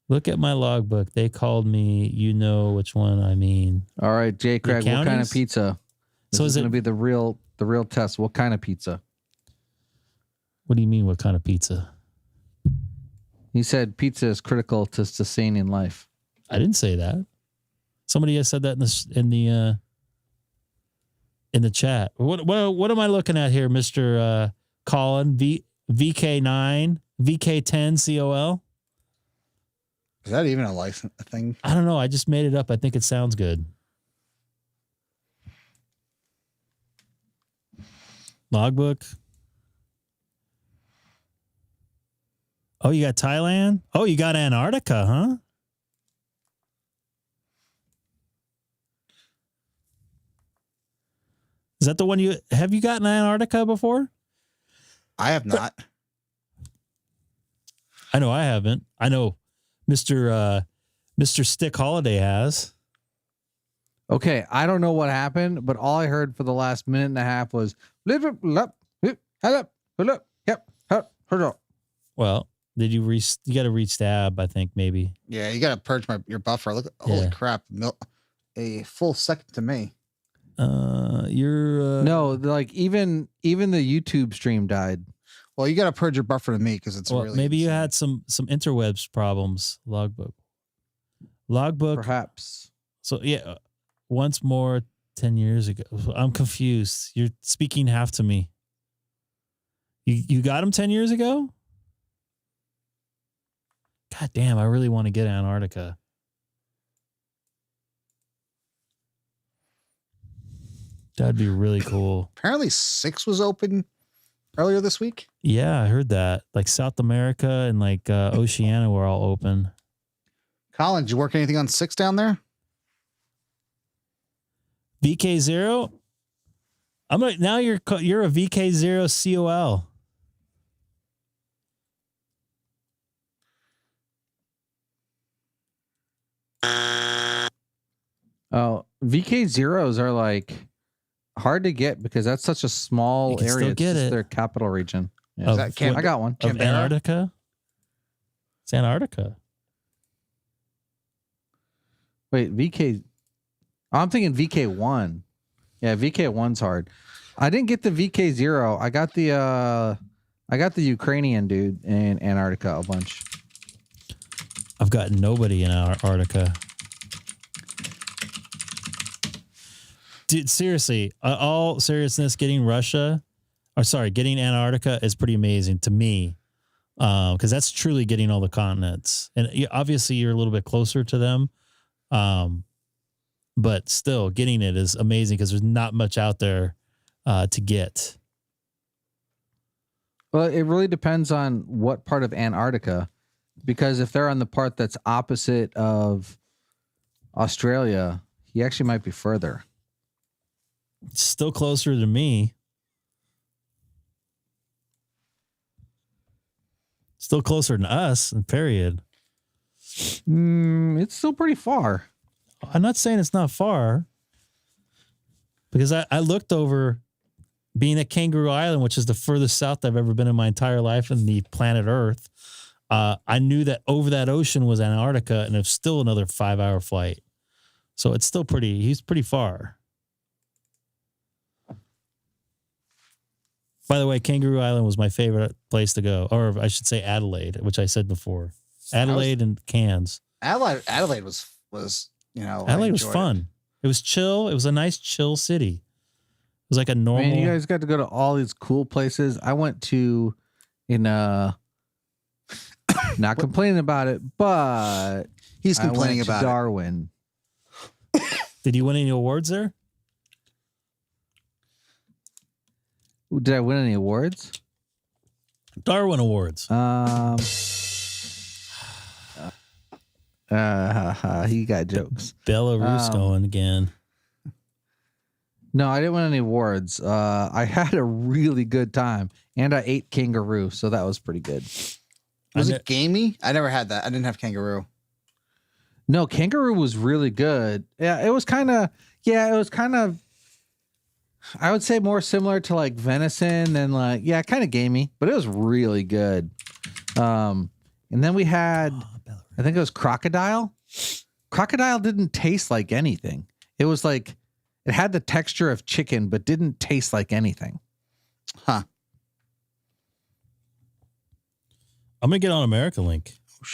Look at my logbook. They called me. You know which one I mean. All right, Jay Craig, what kind of pizza? This is going to be the real test. What kind of pizza? What do you mean? What kind of pizza? He said pizza is critical to sustaining life. I didn't say that. Somebody has said that in the chat. What am I looking at here, Mr. Colin? VK9, VK10 COL? Is that even a thing? I don't know. I just made it up. I think it sounds good. Logbook. Oh, you got Thailand? Oh, you got Antarctica, huh? Is that the one have you gotten Antarctica before? I have not. I know I haven't. I know Mr. Stick Holiday has. Okay, I don't know what happened, but all I heard for the last minute and a half was well, did you you got to restab, I think maybe. Yeah, you got to purge your buffer. Look, holy crap. A full second to me. You're no, like even the YouTube stream died. Well, you got to purge your buffer to me because it's really maybe you had some interwebs problems. Logbook, perhaps. So yeah, once more 10 years ago. I'm confused. You're speaking half to me. You got them 10 years ago? God damn, I really want to get Antarctica. That'd be really cool. Apparently 6 was open earlier this week. Yeah, I heard that. Like South America and like Oceania were all open. Colin, did you work anything on 6 down there? VK0? Now you're a VK0 COL. Oh, VK zeros are like hard to get because that's such a small area. Still get it's it. Their capital region. Yeah. I got one. Of Antarctica? It's Antarctica. Wait, VK. I'm thinking VK1. Yeah, VK1's hard. I didn't get the VK0. I got the Ukrainian dude in Antarctica a bunch. I've got nobody in Antarctica. Dude, seriously, all seriousness, getting Antarctica is pretty amazing to me. Because that's truly getting all the continents. And obviously you're a little bit closer to them. But still getting it is amazing because there's not much out there to get. Well, it really depends on what part of Antarctica, because if they're on the part that's opposite of Australia, he actually might be further. Still closer to me. Still closer than us, period. It's still pretty far. I'm not saying it's not far. Because I looked over being at Kangaroo Island, which is the furthest south I've ever been in my entire life in the planet Earth. I knew that over that ocean was Antarctica, and it's still another 5-hour flight. So it's still he's pretty far. By the way, Kangaroo Island was my favorite place to go, or I should say Adelaide, which I said before. Adelaide and Cairns. Adelaide was Adelaide was fun. It was chill. It was a nice chill city. It was like a normal. Man, you guys got to go to all these cool places. I went to not complaining about it, but he's complaining about Darwin. Did you win any awards there? Did I win any awards? Darwin Awards. He got jokes. Belarus going again. No, I didn't win any awards. I had a really good time, and I ate kangaroo, so that was pretty good. Was it gamey? I never had that. I didn't have kangaroo. No, kangaroo was really good. Yeah, it was kind of. I would say more similar to like venison than kind of gamey, but it was really good. And then we had, I think it was crocodile. Crocodile didn't taste like anything. It was like, it had the texture of chicken, but didn't taste like anything. Huh. I'm going to get on America Link. Oh,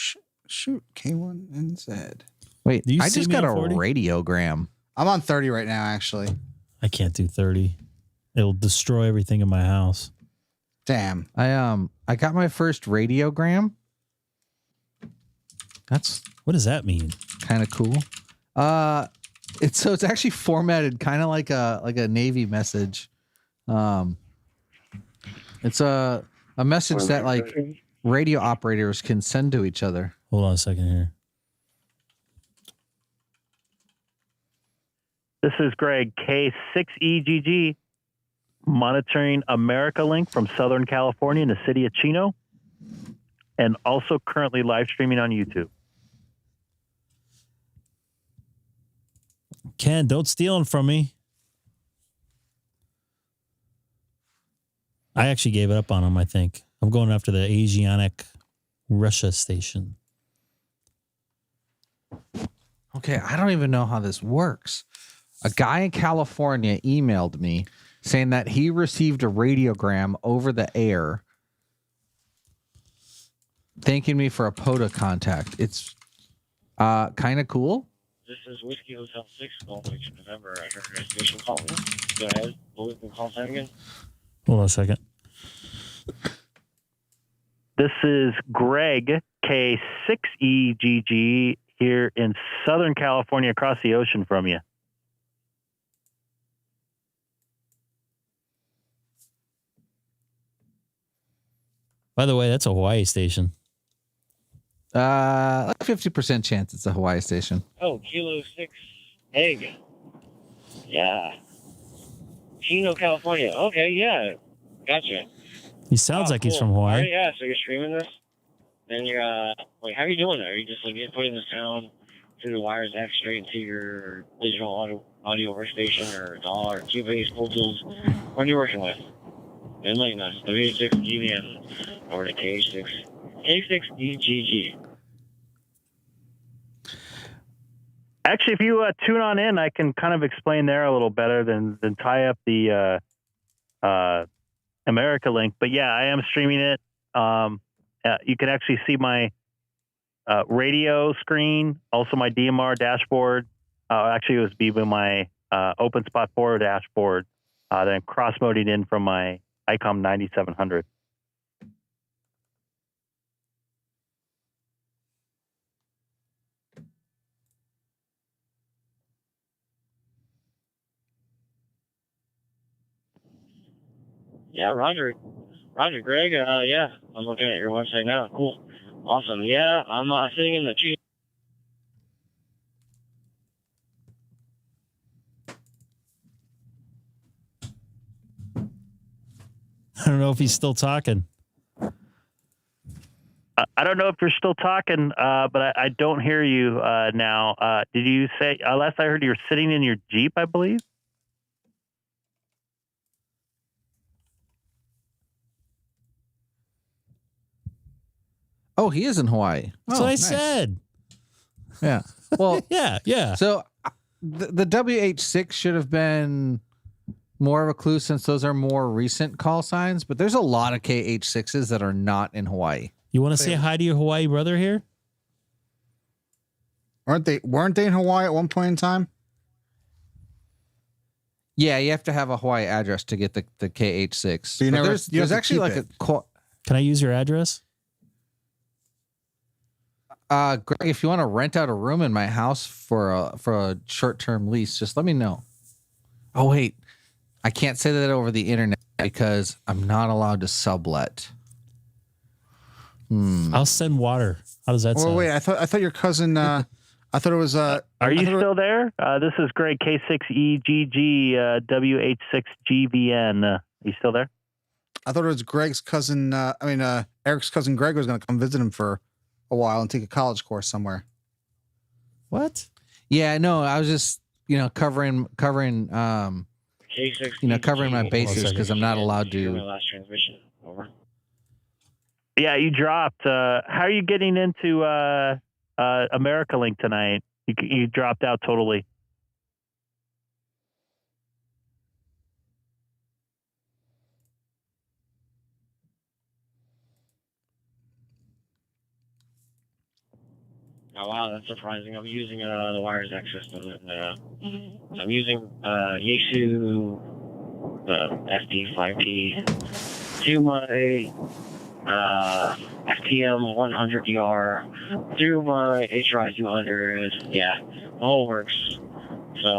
shoot. K1NZ. Wait, I just got a radiogram. I'm on 30 right now, actually. I can't do 30. It'll destroy everything in my house. Damn. I got my first radiogram. What does that mean? Kind of cool. It's actually formatted kind of like a Navy message. It's a message that like radio operators can send to each other. Hold on a second here. This is Greg, K6EGG, monitoring America Link from Southern California in the city of Chino, and also currently live streaming on YouTube. Ken, don't steal them from me. I actually gave it up on them, I think. I'm going after the Asiatic Russia station. Okay, I don't even know how this works. A guy in California emailed me saying that he received a radiogram over the air thanking me for a POTA contact. It's kind of cool. This is Whiskey Hotel 6, Gulf Beach, November. I heard a reservation call. Go ahead. What was the call sign again? Hold on a second. This is Greg, K6EGG, here in Southern California, across the ocean from you. By the way, that's a Hawaii station. 50% chance it's a Hawaii station. Oh, Kilo 6 egg. Yeah. Chino, California. Okay, yeah. Gotcha. He sounds like he's from Hawaii. All right, yeah, so you're streaming this? Then you're, wait, how are you doing that? Are you just, putting the sound through the wires back straight into your digital audio workstation or DAW or Cubase, Pro Tools? What are you working with? Enlighten us. W6 GVM or the K6EGG. Actually, if you tune on in, I can kind of explain there a little better than tie up the America Link. But yeah, I am streaming it. You can actually see my radio screen, also my DMR dashboard. Actually, it was be my openspot 4 dashboard. Then cross-moding in from my Icom 9700. Yeah, Roger, Greg. Yeah, I'm looking at your website now. Cool, awesome. Yeah, I'm sitting in the if he's still talking. I don't know if you're still talking, but I don't hear you now. Did you say, last I heard you were sitting in your Jeep, I believe? Oh, he is in Hawaii. That's what I said. Yeah. Well, yeah. So the WH6 should have been more of a clue since those are more recent call signs, but there's a lot of KH6s that are not in Hawaii. You want to say hi to your Hawaii brother here? Weren't they in Hawaii at one point in time? Yeah, you have to have a Hawaii address to get the KH6. So you never, there's actually like Can I use your address? Greg, if you want to rent out a room in my house for a short-term lease, just let me know. Oh wait, I can't say that over the internet because I'm not allowed to sublet. I'll send water. How does that sound? Wait, I thought your cousin. I thought it was. Are you still there? This is Greg, K6EGG, WH6GVN. Are you still there? I thought it was Greg's cousin. Eric's cousin Greg was going to come visit him for a while and take a college course somewhere. What? Yeah, no, I was just covering covering my bases because I'm not allowed to. My last transmission. Over. Yeah, you dropped. How are you getting into America Link tonight? You dropped out totally. Oh wow, that's surprising. I'm using the wires access system. I'm using Yaesu FT8 to my FTM 100DR through my HRI 200. Yeah, all works. So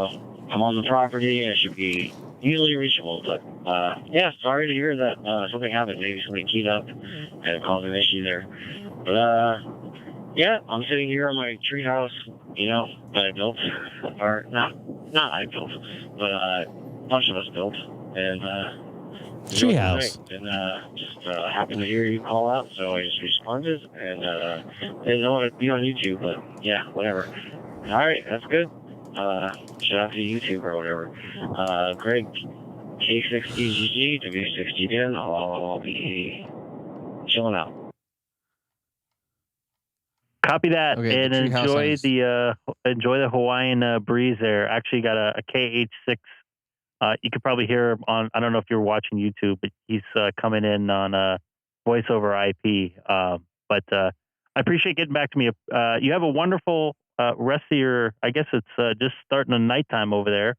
I'm on the property and it should be easily reachable. But yeah, sorry to hear that something happened. Maybe something keyed up and it caused an issue there. But yeah, I'm sitting here on my treehouse, that I built, or not I built, but a bunch of us built, and treehouse. And just happened to hear you call out, so I just responded, and didn't know it'd be on YouTube, but yeah, whatever. All right, that's good. Shout out to YouTube or whatever. Greg, K6EGG, W6GVN, I'll be chilling out. Copy that, Okay, and enjoy the Hawaiian breeze there. Actually, got a KH6. You could probably hear him on. I don't know if you're watching YouTube, but he's coming in on voice over IP. But I appreciate getting back to me. You have a wonderful rest of your. I guess it's just starting the nighttime over there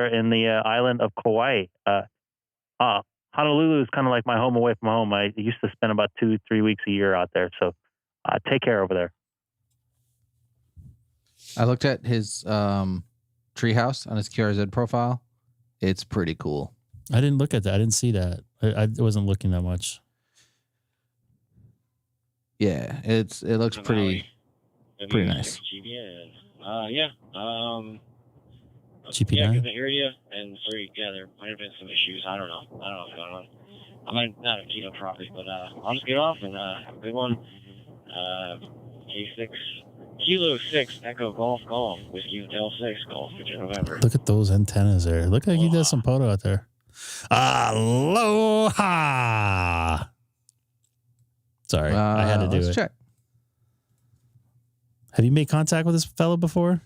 in the island of Kauai. Honolulu is kind of like my home away from home. I used to spend about 2-3 weeks a year out there. So. Take care over there. I looked at his treehouse on his QRZ profile. It's pretty cool. I didn't look at that. I didn't see that. I wasn't looking that much. Yeah, it looks pretty nice. GPN. GP9? Yeah, good to hear you. And sorry, there might have been some issues. I don't know what's going on. I might not have keyed up properly, but I'll just get off and have a good one. K6 Kilo 6 Echo Golf Whiskey Hotel 6 Golf for November. Look at those antennas there. Look like he does some photo out there. Aloha. Sorry, I had to do it. Check. Have you made contact with this fellow before?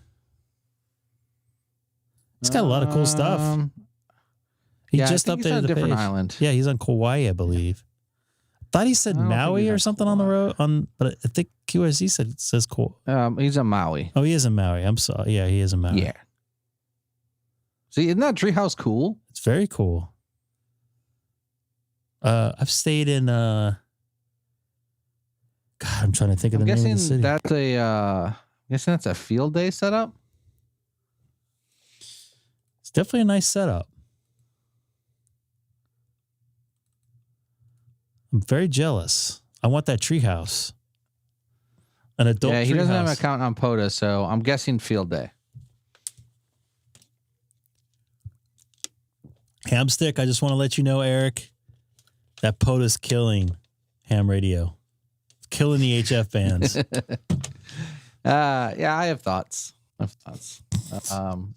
He's got a lot of cool stuff. He just updated he's on a the different page. island. Yeah, he's on Kauai, I believe. Thought he said Maui or something on the road but I think QSZ says cool. He's in Maui. Oh, he is in Maui. I'm sorry. Yeah, he is in Maui. Yeah. See, isn't that treehouse cool? It's very cool. I've stayed in God, I'm trying to think of the name of the city. I'm guessing that's a field day setup. It's definitely a nice setup. I'm very jealous. I want that treehouse. An adult treehouse. Yeah, he doesn't have an account on POTA, so I'm guessing field day. Hamstick, I just want to let you know, Eric, That POTUS killing ham radio. Killing the HF bands. Yeah, I have thoughts.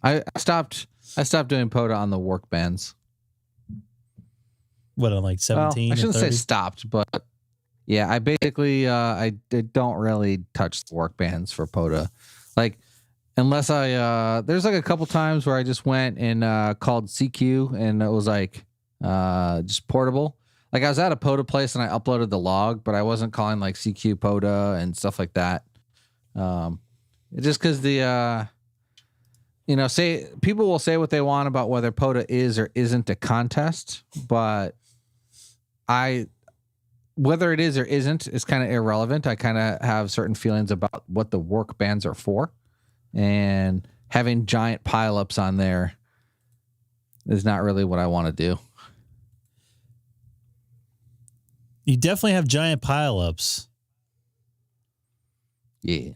I stopped doing POTA on the work bands. What, on like 17? Well, I shouldn't say stopped, but yeah, I basically I don't really touch the work bands for POTA. Like, unless there's like a couple times where I just went and called CQ and it was like just portable. Like I was at a POTA place and I uploaded the log, but I wasn't calling like CQ POTA and stuff like that. Just because the say people will say what they want about whether POTA is or isn't a contest, but whether it is or isn't is kind of irrelevant. I kind of have certain feelings about what the work bands are for, and having giant pileups on there is not really what I want to do. You definitely have giant pileups. Yeah. There's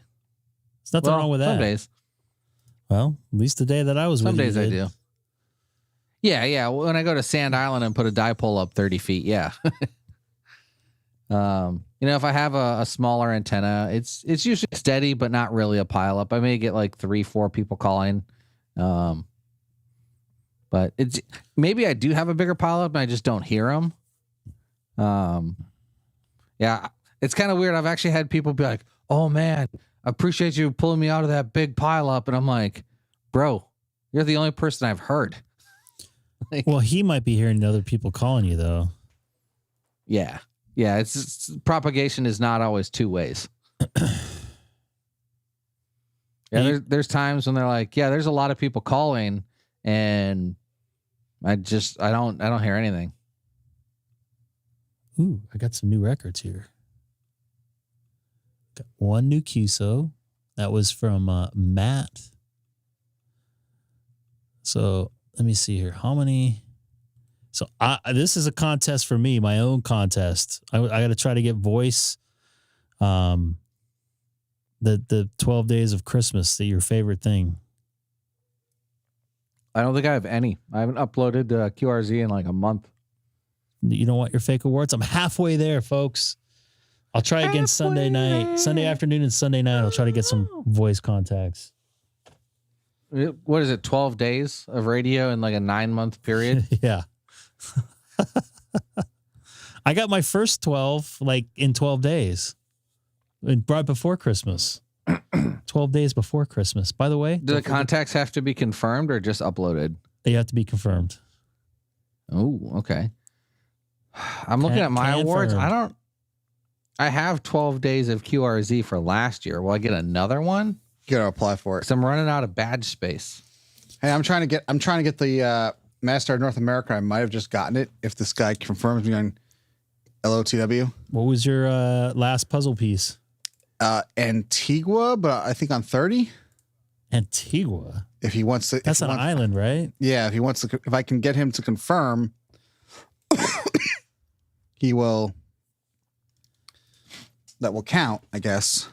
nothing wrong with that. Some days. Well, at least the day that I was Some with days you I do. Yeah. When I go to Sand Island and put a dipole up 30 feet, yeah. If I have a smaller antenna, it's usually steady, but not really a pileup. I may get like 3-4 people calling. But maybe I do have a bigger pileup and I just don't hear them. Yeah, it's kind of weird. I've actually had people be like, "Oh man, I appreciate you pulling me out of that big pileup," and I'm like, "Bro, you're the only person I've heard." Well, he might be hearing other people calling you though. Yeah. It's propagation is not always two ways. Yeah, there's times when they're like, "Yeah, there's a lot of people calling," and I don't hear anything. Ooh, I got some new records here. Got one new QSO. That was from Matt. So let me see here. How many? So this is a contest for me, my own contest. I got to try to get voice. The 12 days of Christmas, your favorite thing. I don't think I have any. I haven't uploaded QRZ in like a month. You don't want your fake awards? I'm halfway there, folks. I'll try again Sunday night, Sunday afternoon and Sunday night. I'll try to get some voice contacts. What is it? 12 days of radio in like a 9-month period? Yeah. I got my first 12 like in 12 days. Right before Christmas. 12 days before Christmas. By the way, do the contacts have to be confirmed or just uploaded? They have to be confirmed. Oh, okay. I'm looking at my awards. I have 12 days of QRZ for last year. Will I get another one? You gotta apply for it. So I'm running out of badge space. Hey, I'm trying to get the Master North America. I might have just gotten it if this guy confirms me on LOTW. What was your last puzzle piece? Antigua, but I think on 30. Antigua. If he wants to, that's an island, right? Yeah, if he wants to, if I can get him to confirm, he will. That will count, I guess.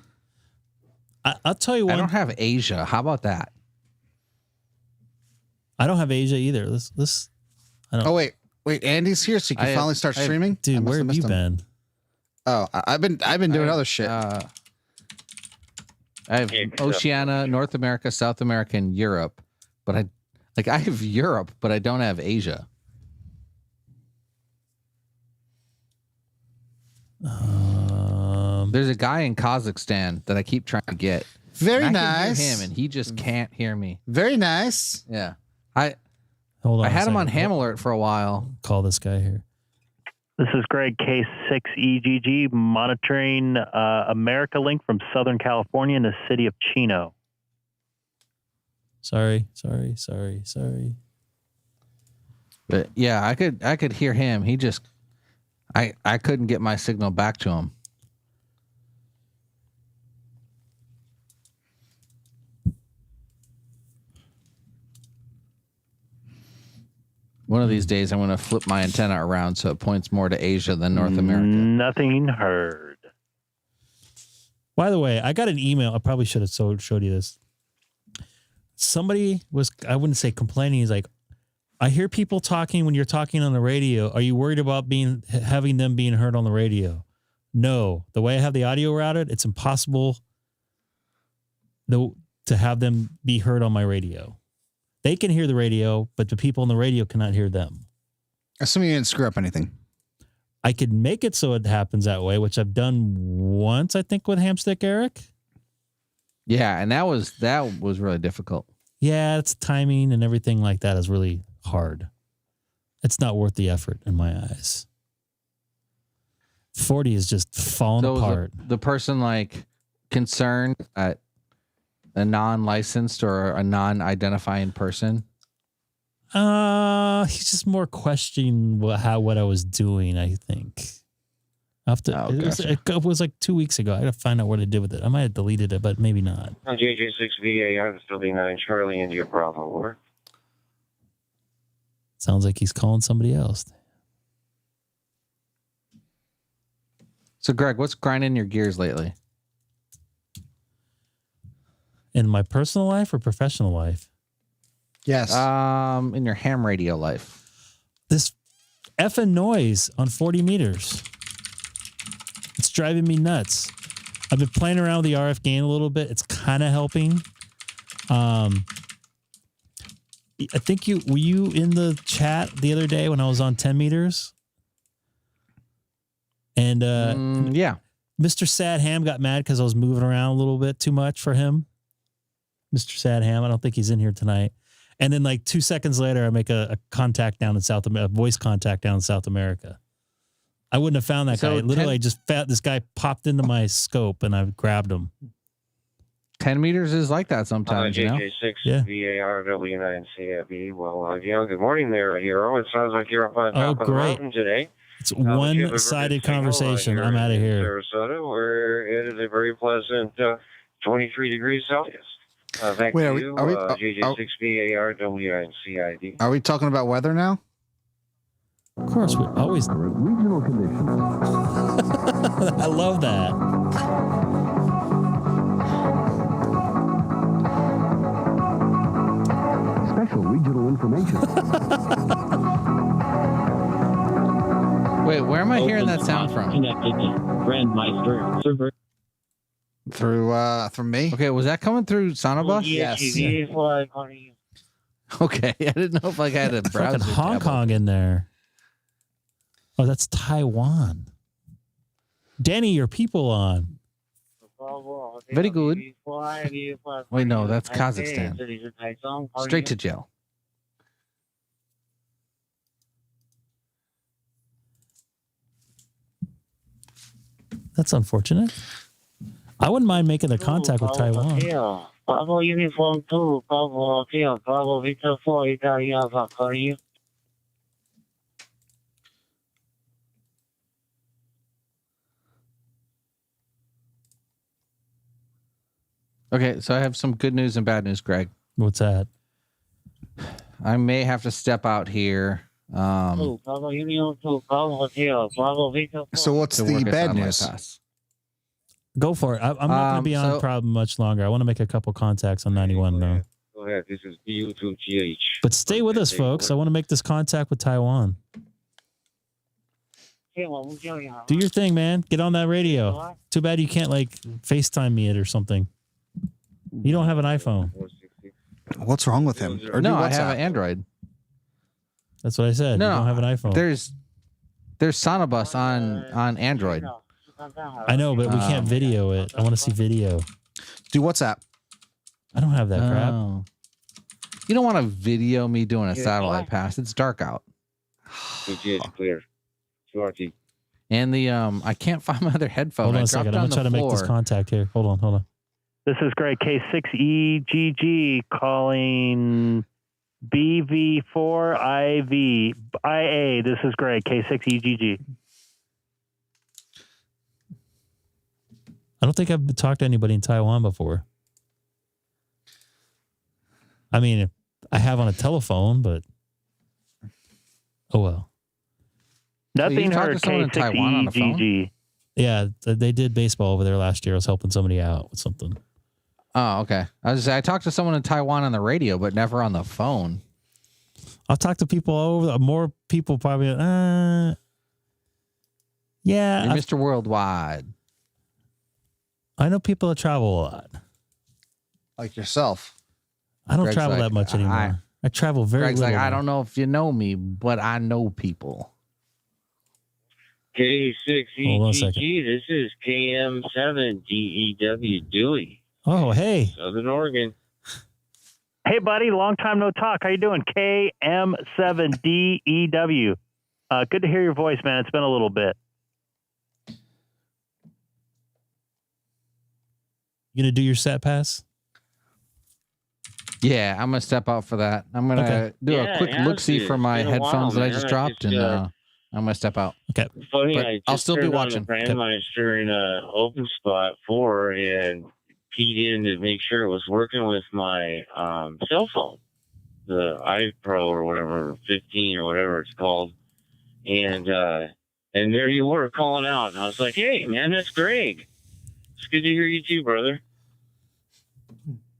I'll tell you what. I don't have Asia. How about that? I don't have Asia either. I don't. Oh wait, Andy's here, so you can finally start streaming. Dude, where have you been? Oh, I've been doing other shit. I have Oceania, North America, South America, and Europe, but I have Europe, but I don't have Asia. There's a guy in Kazakhstan that I keep trying to get. Very nice. I can hear him, and he just can't hear me. Very nice. Yeah. Hold on. I had him on Ham Alert for a while. Call this guy here. This is Greg, K6EGG, monitoring America Link from Southern California in the city of Chino. Sorry. But yeah, I could hear him. He just, I couldn't get my signal back to him. One of these days, I'm going to flip my antenna around so it points more to Asia than North America. Nothing heard. By the way, I got an email. I probably should have showed you this. Somebody was, I wouldn't say complaining. He's like, I hear people talking when you're talking on the radio. Are you worried about having them being heard on the radio? No. The way I have the audio routed, it's impossible to have them be heard on my radio. They can hear the radio, but the people on the radio cannot hear them. Assuming you didn't screw up anything. I could make it so it happens that way, which I've done once, I think, with Hamstick Eric. Yeah, and that was really difficult. Yeah, it's timing and everything like that is really hard. It's not worth the effort in my eyes. 40 is just falling apart. The person like concerned at a non-licensed or a non-identifying person? He's just more questioning what I was doing, I think. It was like 2 weeks ago. I got to find out what I did with it. I might have deleted it, but maybe not. JJ6VAR, still being 9 Charlie, India Bravo, over. Sounds like he's calling somebody else. So, Greg, what's grinding your gears lately? In my personal life or professional life? Yes. In your ham radio life. This effing noise on 40 meters. It's driving me nuts. I've been playing around with the RF gain a little bit. It's kind of helping. I think were you in the chat the other day when I was on 10 meters? And yeah, Mr. Sad Ham got mad because I was moving around a little bit too much for him. Mr. Sad Ham, I don't think he's in here tonight. And then like 2 seconds later, I make a contact down in South America, a voice contact down in South America. I wouldn't have found that guy. Literally, this guy popped into my scope and I grabbed him. 10 meters is like that sometimes, you know? JJ6VARW9CFB. Well, good morning there, hero. It sounds like you're up on top of the mountain today. It's one-sided conversation. I'm out of here. Sarasota, where it is a very pleasant 23 degrees Celsius. Back to you, JJ6VARW9CID. Are we talking about weather now? Of course, we always. Regional conditions. I love that. Special regional information. Wait, where am I hearing that sound from? Connected to Grandmeister server. From me. Okay, was that coming through SonoBus? Yes. Okay, I didn't know if I had a browser. Fucking Hong Kong in there. Oh, that's Taiwan. Danny, your people on. Very good. Wait, no, that's Kazakhstan. Straight to jail. That's unfortunate. I wouldn't mind making a contact with Taiwan. Bravo Uniform 2, Bravo Hotel, Bravo Victor 4, Italia, Valkyrie. Okay, so I have some good news and bad news, Greg. What's that? I may have to step out here. Bravo Uniform 2, Bravo Hotel, Bravo Victor 4. So what's the bad news? Go for it. I'm not going to be on problem much longer. I want to make a couple contacts on 91 though. Go ahead. This is BU2GH. But stay with us, folks. I want to make this contact with Taiwan. Do your thing, man. Get on that radio. Too bad you can't like FaceTime me it or something. You don't have an iPhone. What's wrong with him? Or no, I have an Android. That's what I said. No, you don't have an iPhone. There's SonoBus on Android. I know, but we can't video it. I want to see video. Do WhatsApp. I don't have that crap. You don't want to video me doing a satellite pass. It's dark out. Clear. QRT. And the I can't find my other headphone. Hold on a second. I'm gonna try to make this contact here. Hold on. This is Greg, K6EGG calling BV4IV-IA. This is Greg, K6EGG. I don't think I've talked to anybody in Taiwan before. I mean, I have on a telephone, but oh well. Nothing heard K6EGG. Yeah, they did baseball over there last year. I was helping somebody out with something. Oh, okay. I talked to someone in Taiwan on the radio, but never on the phone. I'll talk to people all over. More people probably. Yeah, You're Mr. Worldwide. I know people that travel a lot. Like yourself. I don't Greg's travel like, that much anymore. I travel very Greg's little. like, I now. don't know if you know me, but I know people. K6EGG, this is KM7DEW Dewey. Oh, hey. Southern Oregon. Hey, buddy, long time no talk. How you doing? KM7DEW. Good to hear your voice, man. It's been a little bit. You gonna do your set pass? Yeah, I'm gonna step out for that. I'm gonna do a quick look-see for my headphones that I just dropped, and I'm gonna step out. Okay, Funny, but I'll still be watching. Brandmeister in OpenSpot 4 and keyed in to make sure it was working with my cell phone, the iPro or whatever, 15 or whatever it's called, and there you were calling out, and I was like, "Hey, man, that's Greg. It's good to hear you too, brother."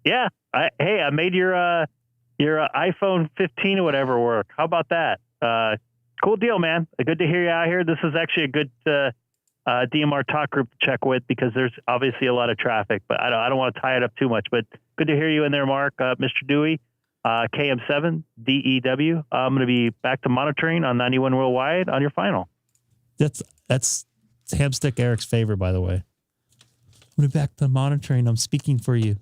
Yeah. I made your iPhone 15 or whatever work. How about that? Cool deal, man. Good to hear you out here. This is actually a good DMR talk group to check with because there's obviously a lot of traffic, but I don't want to tie it up too much. But good to hear you in there, Mark. Mr. Dewey, KM7 DEW. I'm going to be back to monitoring on 91 Worldwide on your final. That's Hamstick Eric's favorite, by the way. I'm going to be back to monitoring. I'm speaking for you.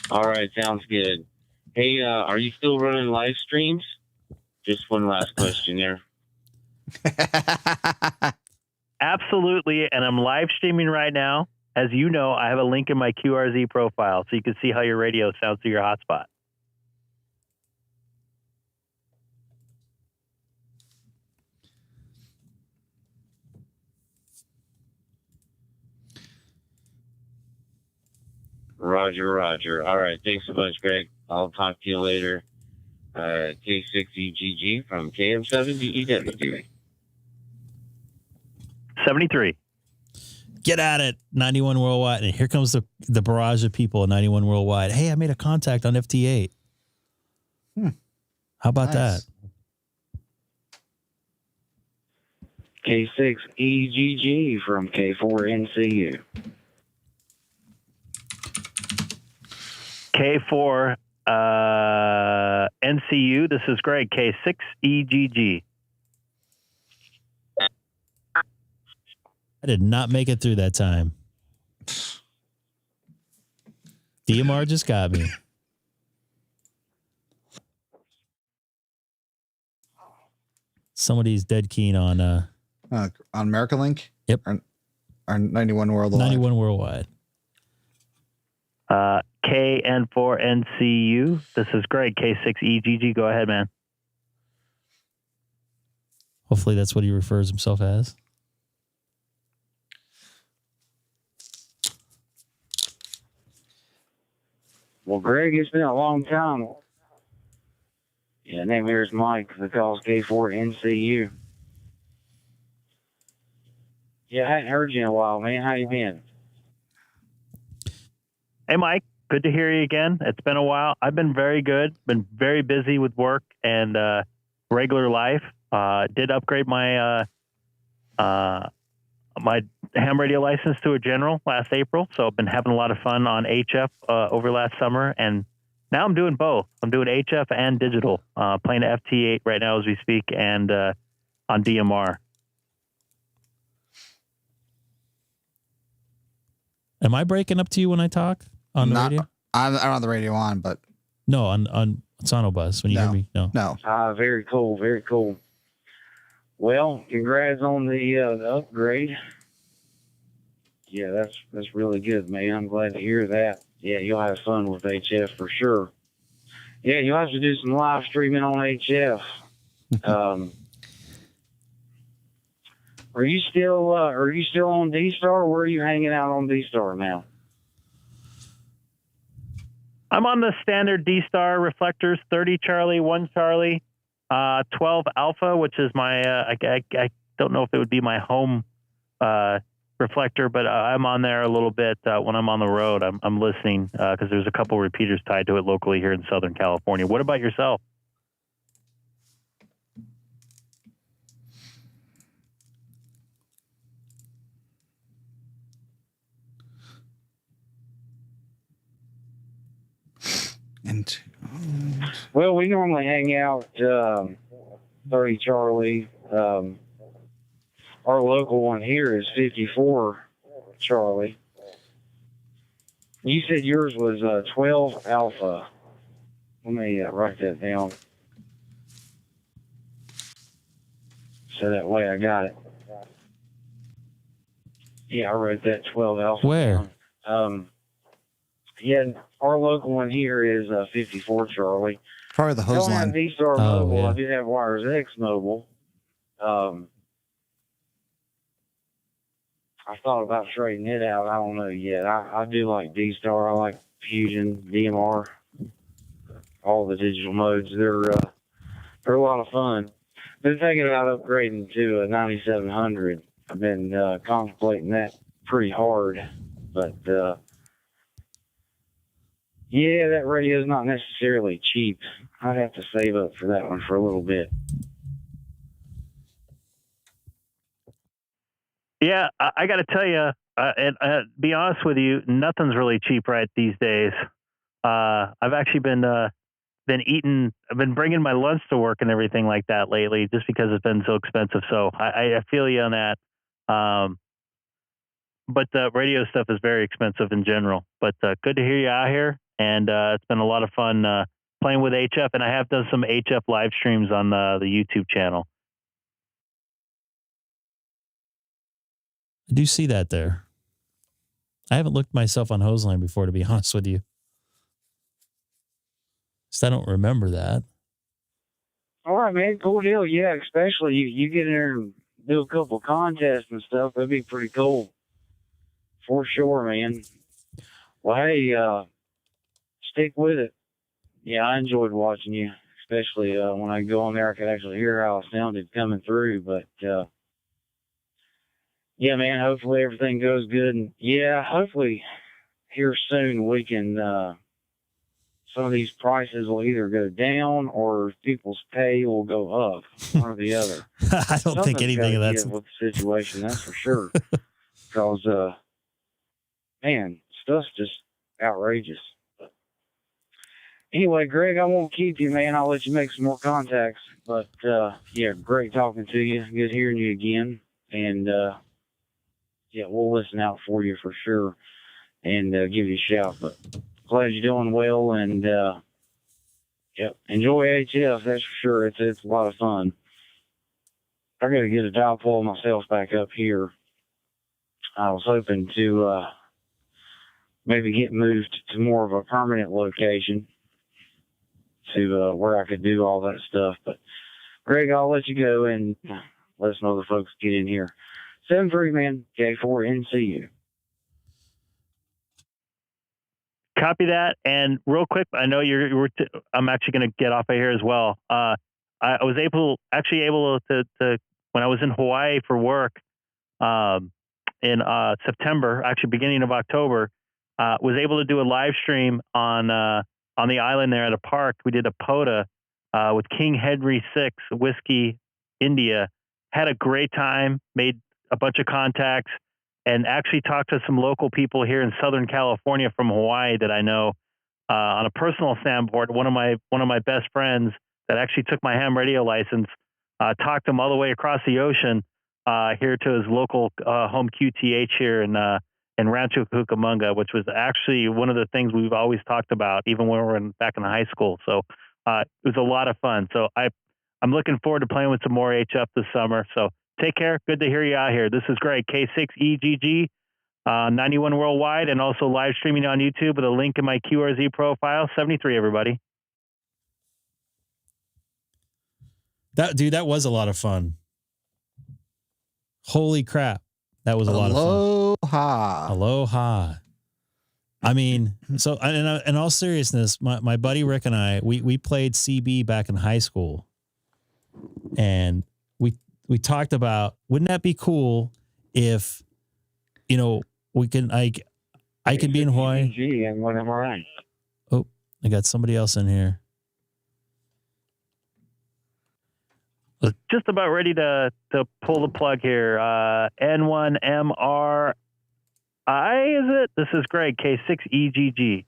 All right, sounds good. Hey, are you still running live streams? Just one last question there. Absolutely, and I'm live streaming right now. As you know, I have a link in my QRZ profile, so you can see how your radio sounds through your hotspot. Roger. All right. Thanks so much, Greg. I'll talk to you later. K6EGG from KM7DEW. 73. Get at it, 91 Worldwide. And here comes the barrage of people at 91 Worldwide. Hey, I made a contact on FT8. How about that? K6EGG from K4NCU. K4 NCU. This is Greg. K6EGG. I did not make it through that time. DMR just got me. Somebody's dead keen on America Link. Yep. Or 91 Worldwide. 91 Worldwide. KN4NCU. This is Greg. K6EGG. Go ahead, man. Hopefully that's what he refers himself as. Well, Greg, it's been a long time. Yeah, name here is Mike. The call's K4NCU. Yeah, I hadn't heard you in a while, man. How you been? Hey, Mike. Good to hear you again. It's been a while. I've been very good. Been very busy with work and regular life. Did upgrade my my ham radio license to a general last April. So I've been having a lot of fun on HF over last summer. And now I'm doing both. I'm doing HF and digital, playing FT8 right now as we speak and on DMR. Am I breaking up to you when I talk on the radio? I don't have the radio on, but no, on SonoBus when you hear me. No. Very cool. Very cool. Well, congrats on the upgrade. Yeah, that's really good, man. I'm glad to hear that. Yeah, you'll have fun with HF for sure. Yeah, you'll have to do some live streaming on HF. Are you still on DStar, or where are you hanging out on DStar now? I'm on the standard DStar reflectors, 30 Charlie, 1 Charlie, 12 Alpha, which is my, I don't know if it would be my home reflector, but I'm on there a little bit when I'm on the road. I'm listening because there's a couple repeaters tied to it locally here in Southern California. What about yourself? Well, we normally hang out 30 Charlie. Our local one here is 54 Charlie. You said yours was 12 Alpha. Let me write that down. So that way I got it. Yeah, I wrote that 12 Alpha. Where? Down. Yeah, our local one here is 54 Charlie. Probably the hose I don't line. have DStar mobile. Yeah. I do have Wires X mobile. I thought about straightening it out. I don't know yet. I do like DStar. I like Fusion, DMR, all the digital modes. They're a lot of fun. Been thinking about upgrading to a 9700. I've been contemplating that pretty hard, but yeah, that radio is not necessarily cheap. I'd have to save up for that one for a little bit. Yeah, I got to tell you, and be honest with you, nothing's really cheap right these days. I've actually been eating. I've been bringing my lunch to work and everything like that lately, just because it's been so expensive. So I feel you on that. But the radio stuff is very expensive in general. But good to hear you out here, and it's been a lot of fun playing with HF, and I have done some HF live streams on the YouTube channel. I do see that there. I haven't looked myself on Hoseline before, to be honest with you. So I don't remember that. All right, man. Cool deal. Yeah, especially you get in there and do a couple contests and stuff. That'd be pretty cool. For sure, man. Well, hey, stick with it. Yeah, I enjoyed watching you, especially when I go on there, I could actually hear how it sounded coming through. But, yeah, man, hopefully everything goes good. And, yeah, hopefully here soon we can, some of these prices will either go down or people's pay will go up, one or the other. I don't think anything of that's with the situation, that's for sure. Because, man, stuff's just outrageous. But anyway, Greg, I won't keep you, man. I'll let you make some more contacts. But, yeah, great talking to you. Good hearing you again. And, yeah, we'll listen out for you for sure and give you a shout. But glad you're doing well. And, yep, enjoy HF, that's for sure. It's a lot of fun. I got to get a dial pole myself back up here. I was hoping to maybe get moved to more of a permanent location to where I could do all that stuff. But, Greg, I'll let you go and let us know the folks get in here. 7-3, man, K4NCU. Copy that. And real quick, I know I'm actually going to get off of here as well. I was able to when I was in Hawaii for work in September, actually beginning of October, was able to do a live stream on the island there at a park. We did a POTA with King Henry VI Whiskey India. Had a great time, made a bunch of contacts, and actually talked to some local people here in Southern California from Hawaii that I know on a personal standpoint. One of my best friends that actually took my ham radio license, talked him all the way across the ocean here to his local home QTH here in Rancho Cucamonga, which was actually one of the things we've always talked about, even when we were back in high school. So it was a lot of fun. So I'm looking forward to playing with some more HF this summer. So take care. Good to hear you out here. This is Greg, K6EGG, 91 worldwide, and also live streaming on YouTube with a link in my QRZ profile. 73, everybody. That was a lot of fun. Holy crap. That was a lot of fun. Aloha. I mean, so in all seriousness, my buddy Rick and I, we played CB back in high school, and we talked about, wouldn't that be cool if we can, I can be in Hawaii. K6EGG and one MRI. Oh, I got somebody else in here. Just about ready to pull the plug here. N1MRI, is it? This is Greg, K6EGG.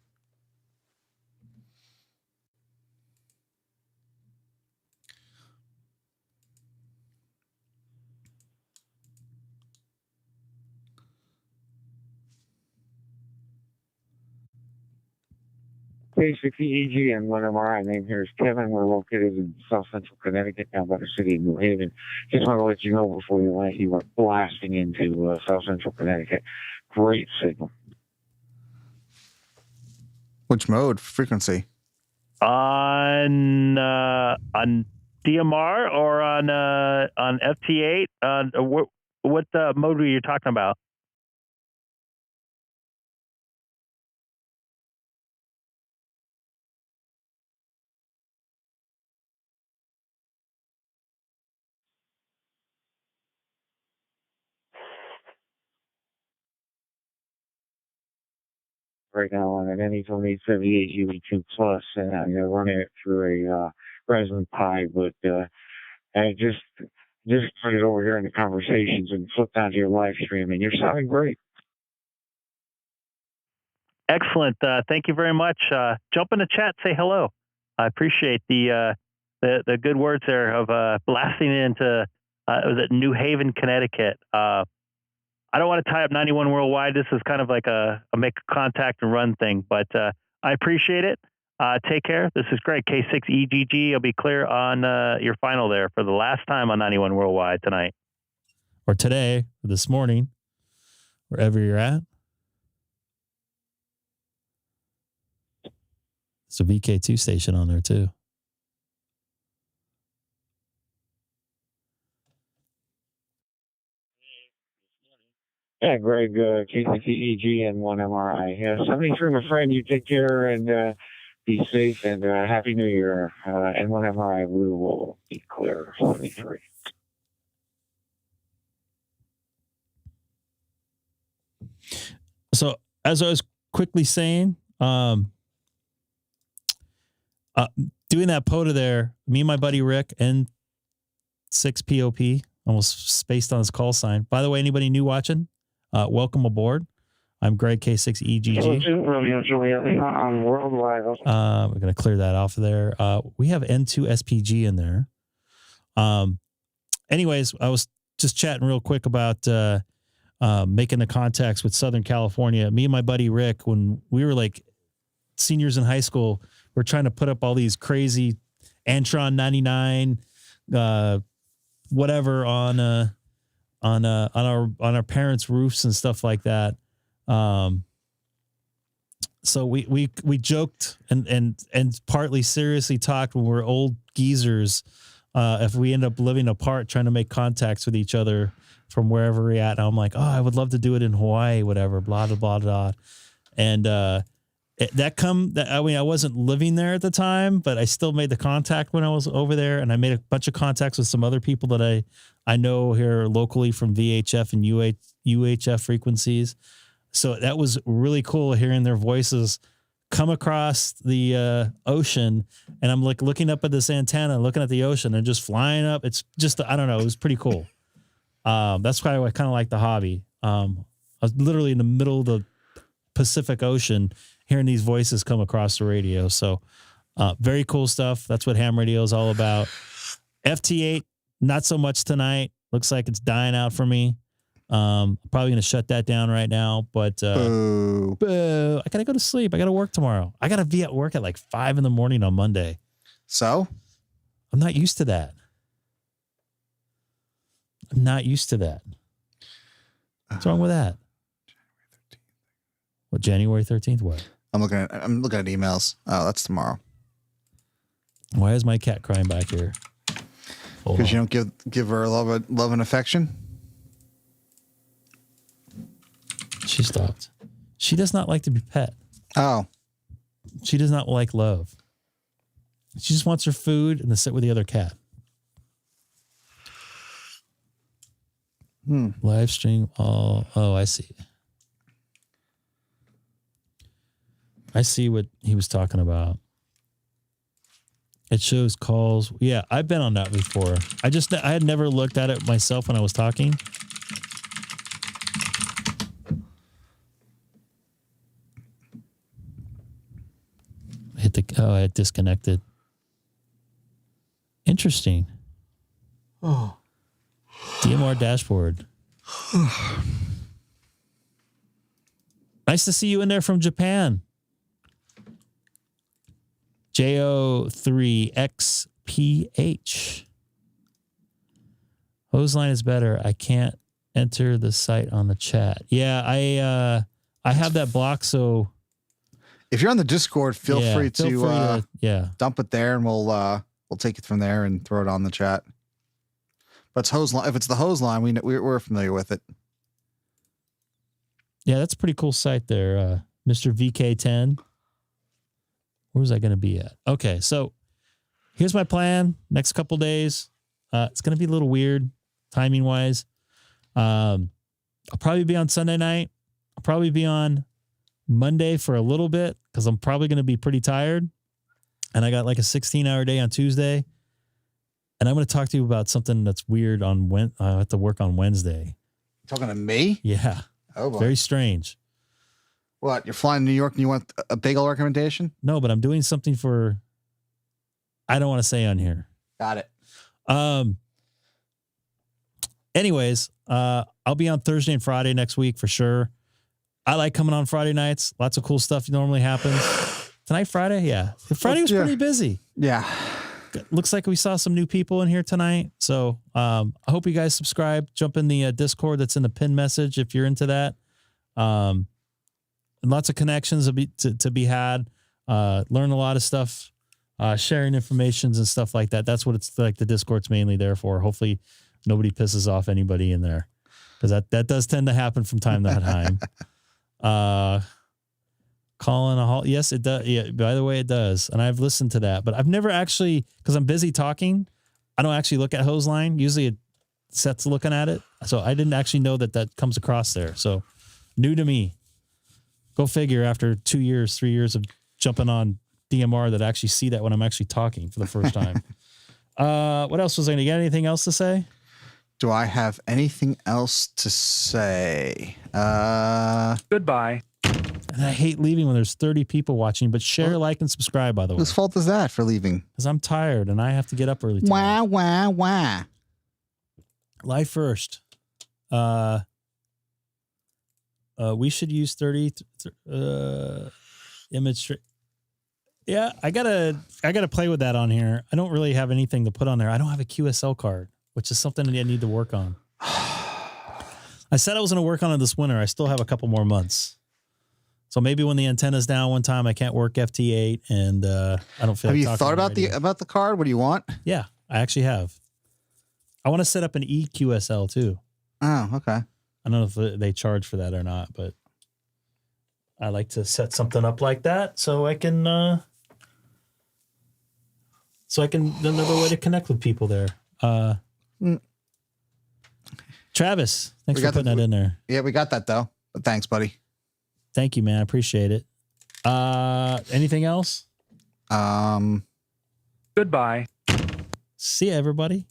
K6EGG and one MRI. Name here is Kevin. We're located in South Central Connecticut, down by the city of New Haven. Just want to let you know before you went, you were blasting into South Central Connecticut. Great signal. Which mode? Frequency? On DMR or on FT8? What mode were you talking about? Right now on an Icom 878 UV2 Plus, and I'm running it through a Raspberry Pi, but I just put it over here in the conversations and flipped onto your live stream, and you're sounding great. Excellent. Thank you very much. Jump in the chat, say hello. I appreciate the good words there of blasting into was it New Haven, Connecticut. I don't want to tie up 91 Worldwide. This is kind of like a make a contact and run thing, but I appreciate it. Take care. This is Greg, K6EGG. I'll be clear on your final there for the last time on 91 Worldwide tonight. Or today, or this morning, wherever you're at. It's a VK2 station on there too. Yeah, Greg, K6EGG and one MRI. Yeah, something from a friend. You take care and be safe, and Happy New Year. And one MRI, we will be clear. 73. So, as I was quickly saying, doing that POTA there, me and my buddy Rick, N6POP, almost spaced on his call sign. By the way, anybody new watching? Welcome aboard. I'm Greg, K6EGG. On Worldwide. We're going to clear that off of there. We have N2SPG in there. Anyways, I was just chatting real quick about making the contacts with Southern California. Me and my buddy Rick, when we were like seniors in high school, we're trying to put up all these crazy Antron 99, whatever on our parents' roofs and stuff like that. So we joked and partly seriously talked when we're old geezers, if we end up living apart, trying to make contacts with each other from wherever we're at. And I'm like, oh, I would love to do it in Hawaii, whatever, blah, blah, blah, blah. And, I wasn't living there at the time, but I still made the contact when I was over there, and I made a bunch of contacts with some other people that I know here locally from VHF and UHF frequencies. So that was really cool hearing their voices come across the ocean, and I'm like looking up at this antenna, looking at the ocean, and just flying up. It's just, I don't know, it was pretty cool. That's why I kind of like the hobby. I was literally in the middle of the Pacific Ocean hearing these voices come across the radio. So very cool stuff. That's what ham radio is all about. FT8, not so much tonight. Looks like it's dying out for me. I'm probably going to shut that down right now, but boo. I got to go to sleep. I got to work tomorrow. I got to be at work at like 5 a.m. on Monday. So I'm not used to that. I'm not used to that. What's wrong with that? What, January 13th? What? I'm looking at emails. Oh, that's tomorrow. Why is my cat crying back here? Because you don't give her love and affection. She stopped. She does not like to be pet. Oh. She does not like love. She just wants her food and to sit with the other cat. Live stream all. Oh, I see. I see what he was talking about. It shows calls. Yeah, I've been on that before. I had never looked at it myself when I was talking. I had disconnected. Interesting. Oh. DMR dashboard. Nice to see you in there from Japan. JO3XPH. Hose line is better. I can't enter the site on the chat. Yeah, I have that block, so if you're on the Discord, feel free to dump it there, and we'll take it from there and throw it on the chat. But it's hose line. If it's the hose line, we're familiar with it. Yeah, that's a pretty cool site there, Mr. VK10. Where's that going to be at? Okay, so here's my plan. Next couple days, it's going to be a little weird timing wise. I'll probably be on Sunday night. I'll probably be on Monday for a little bit because I'm probably going to be pretty tired. And I got like a 16-hour day on Tuesday. And I'm going to talk to you about something that's weird on when I have to work on Wednesday. Talking to me? Yeah. Oh, boy. Very strange. What? You're flying to New York and you want a bagel recommendation? No, but I'm doing something for, I don't want to say on here. Got it. Anyways, I'll be on Thursday and Friday next week for sure. I like coming on Friday nights. Lots of cool stuff normally happens. Tonight, Friday? Yeah. Friday was pretty busy. Yeah. Looks like we saw some new people in here tonight. So I hope you guys subscribe. Jump in the Discord that's in the pin message if you're into that. And lots of connections to be had. Learn a lot of stuff. Sharing informations and stuff like that. That's what it's like. The Discord's mainly there for. Hopefully nobody pisses off anybody in there, because that does tend to happen from time to time. Calling a halt. Yes, it does. Yeah, by the way, it does. And I've listened to that, but I've never actually, because I'm busy talking, I don't actually look at hose line. Usually it sets looking at it. So I didn't actually know that comes across there. So new to me. Go figure, after 2 years, 3 years of jumping on DMR, that I actually see that when I'm actually talking for the first time. What else was I going to get? Anything else to say? Do I have anything else to say? Goodbye. And I hate leaving when there's 30 people watching, but share, like, and subscribe, by the way. Whose fault is that for leaving? Because I'm tired and I have to get up early tonight. Wah. Live first. We should use 30 image. Yeah, I gotta play with that on here. I don't really have anything to put on there. I don't have a QSL card, which is something that I need to work on. I said I was going to work on it this winter. I still have a couple more months. So maybe when the antenna's down one time, I can't work FT8, and I don't feel. Have you thought about the card? What do you want? Yeah, I actually have. I want to set up an EQSL too. Oh, okay. I don't know if they charge for that or not, but I like to set something up like that so I can another way to connect with people there. Travis, thanks for putting that in there. Yeah, we got that though. But thanks, buddy. Thank you, man. I appreciate it. Anything else? Goodbye. See ya, everybody.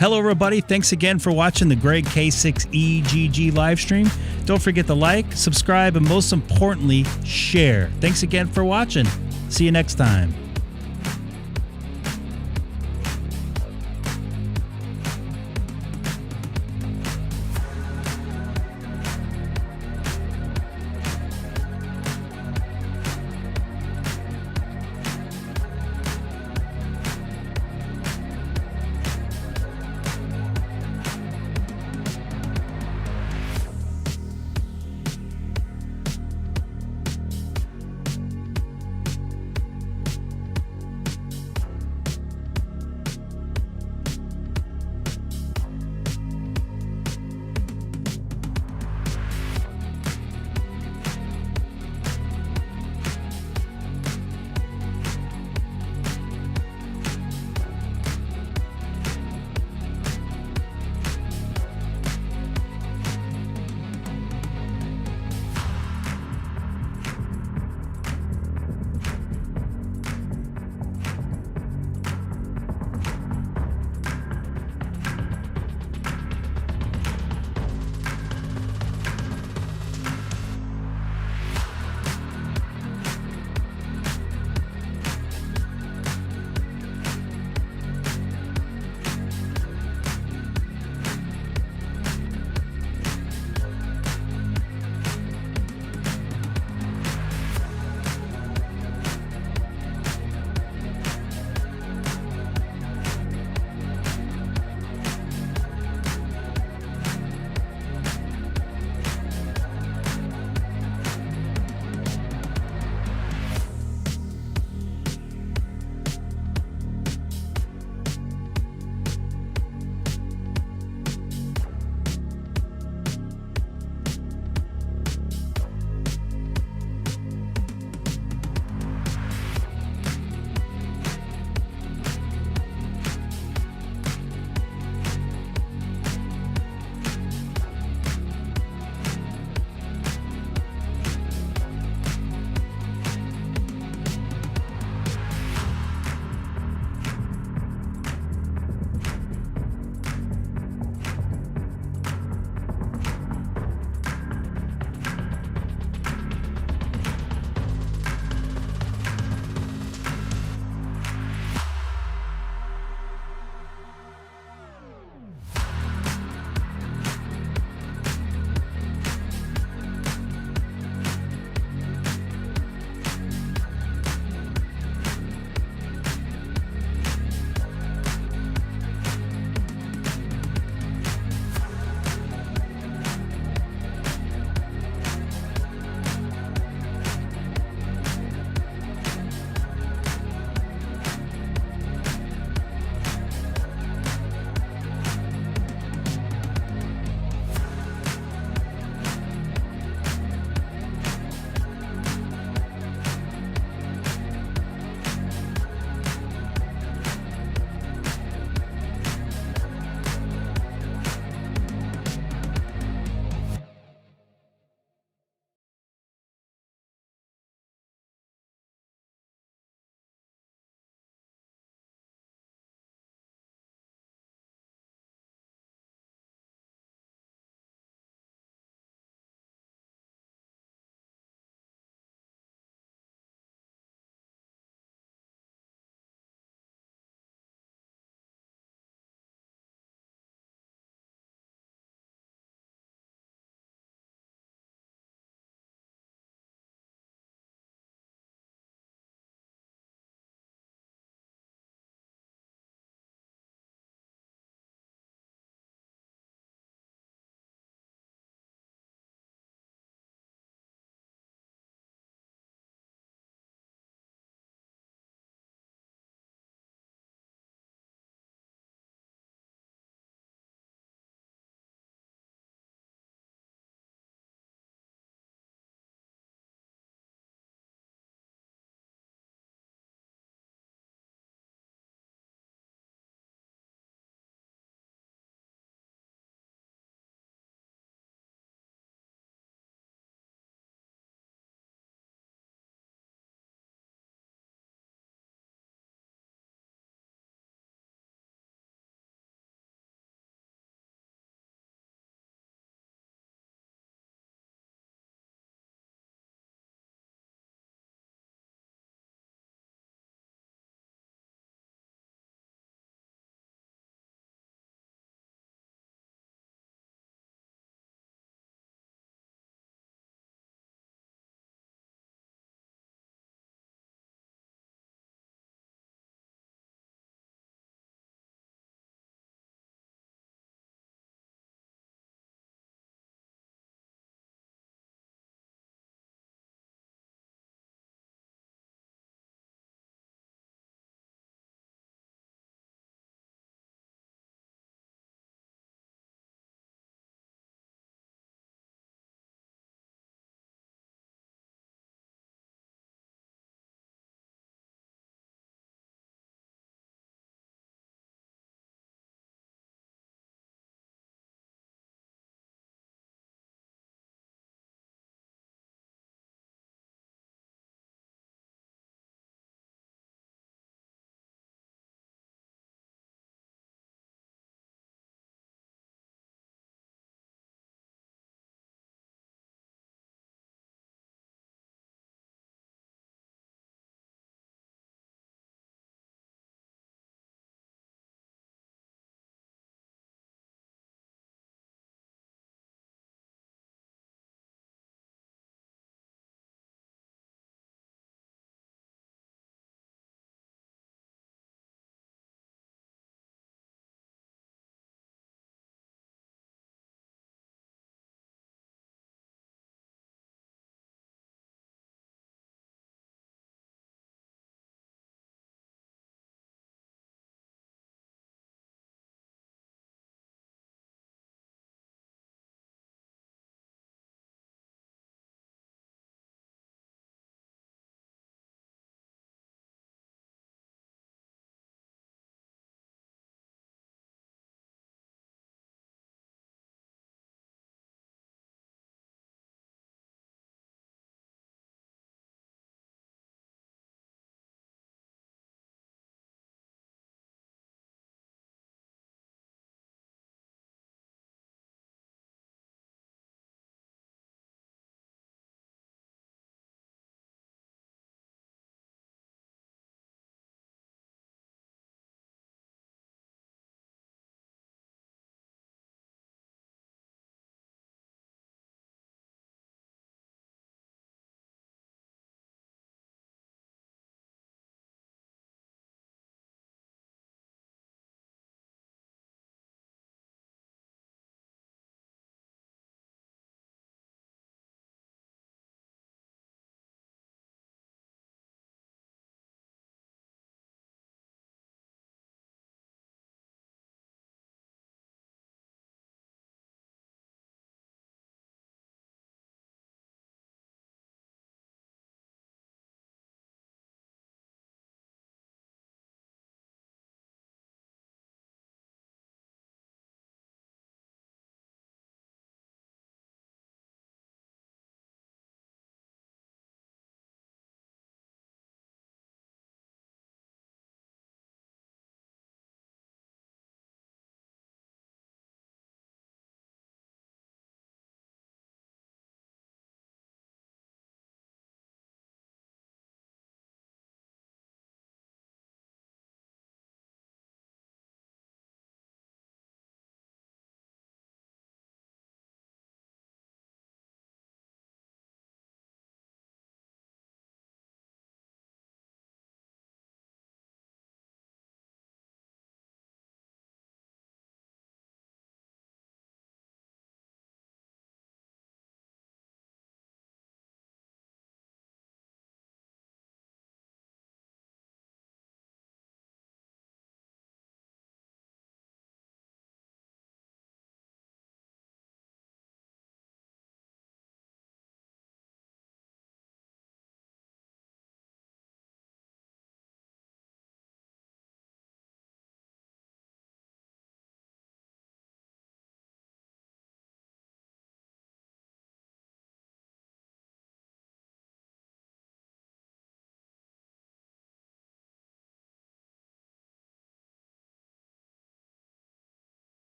Hello, everybody. Thanks again for watching the Greg K6EGG live stream. Don't forget to like, subscribe, and most importantly, share. Thanks again for watching. See you next time.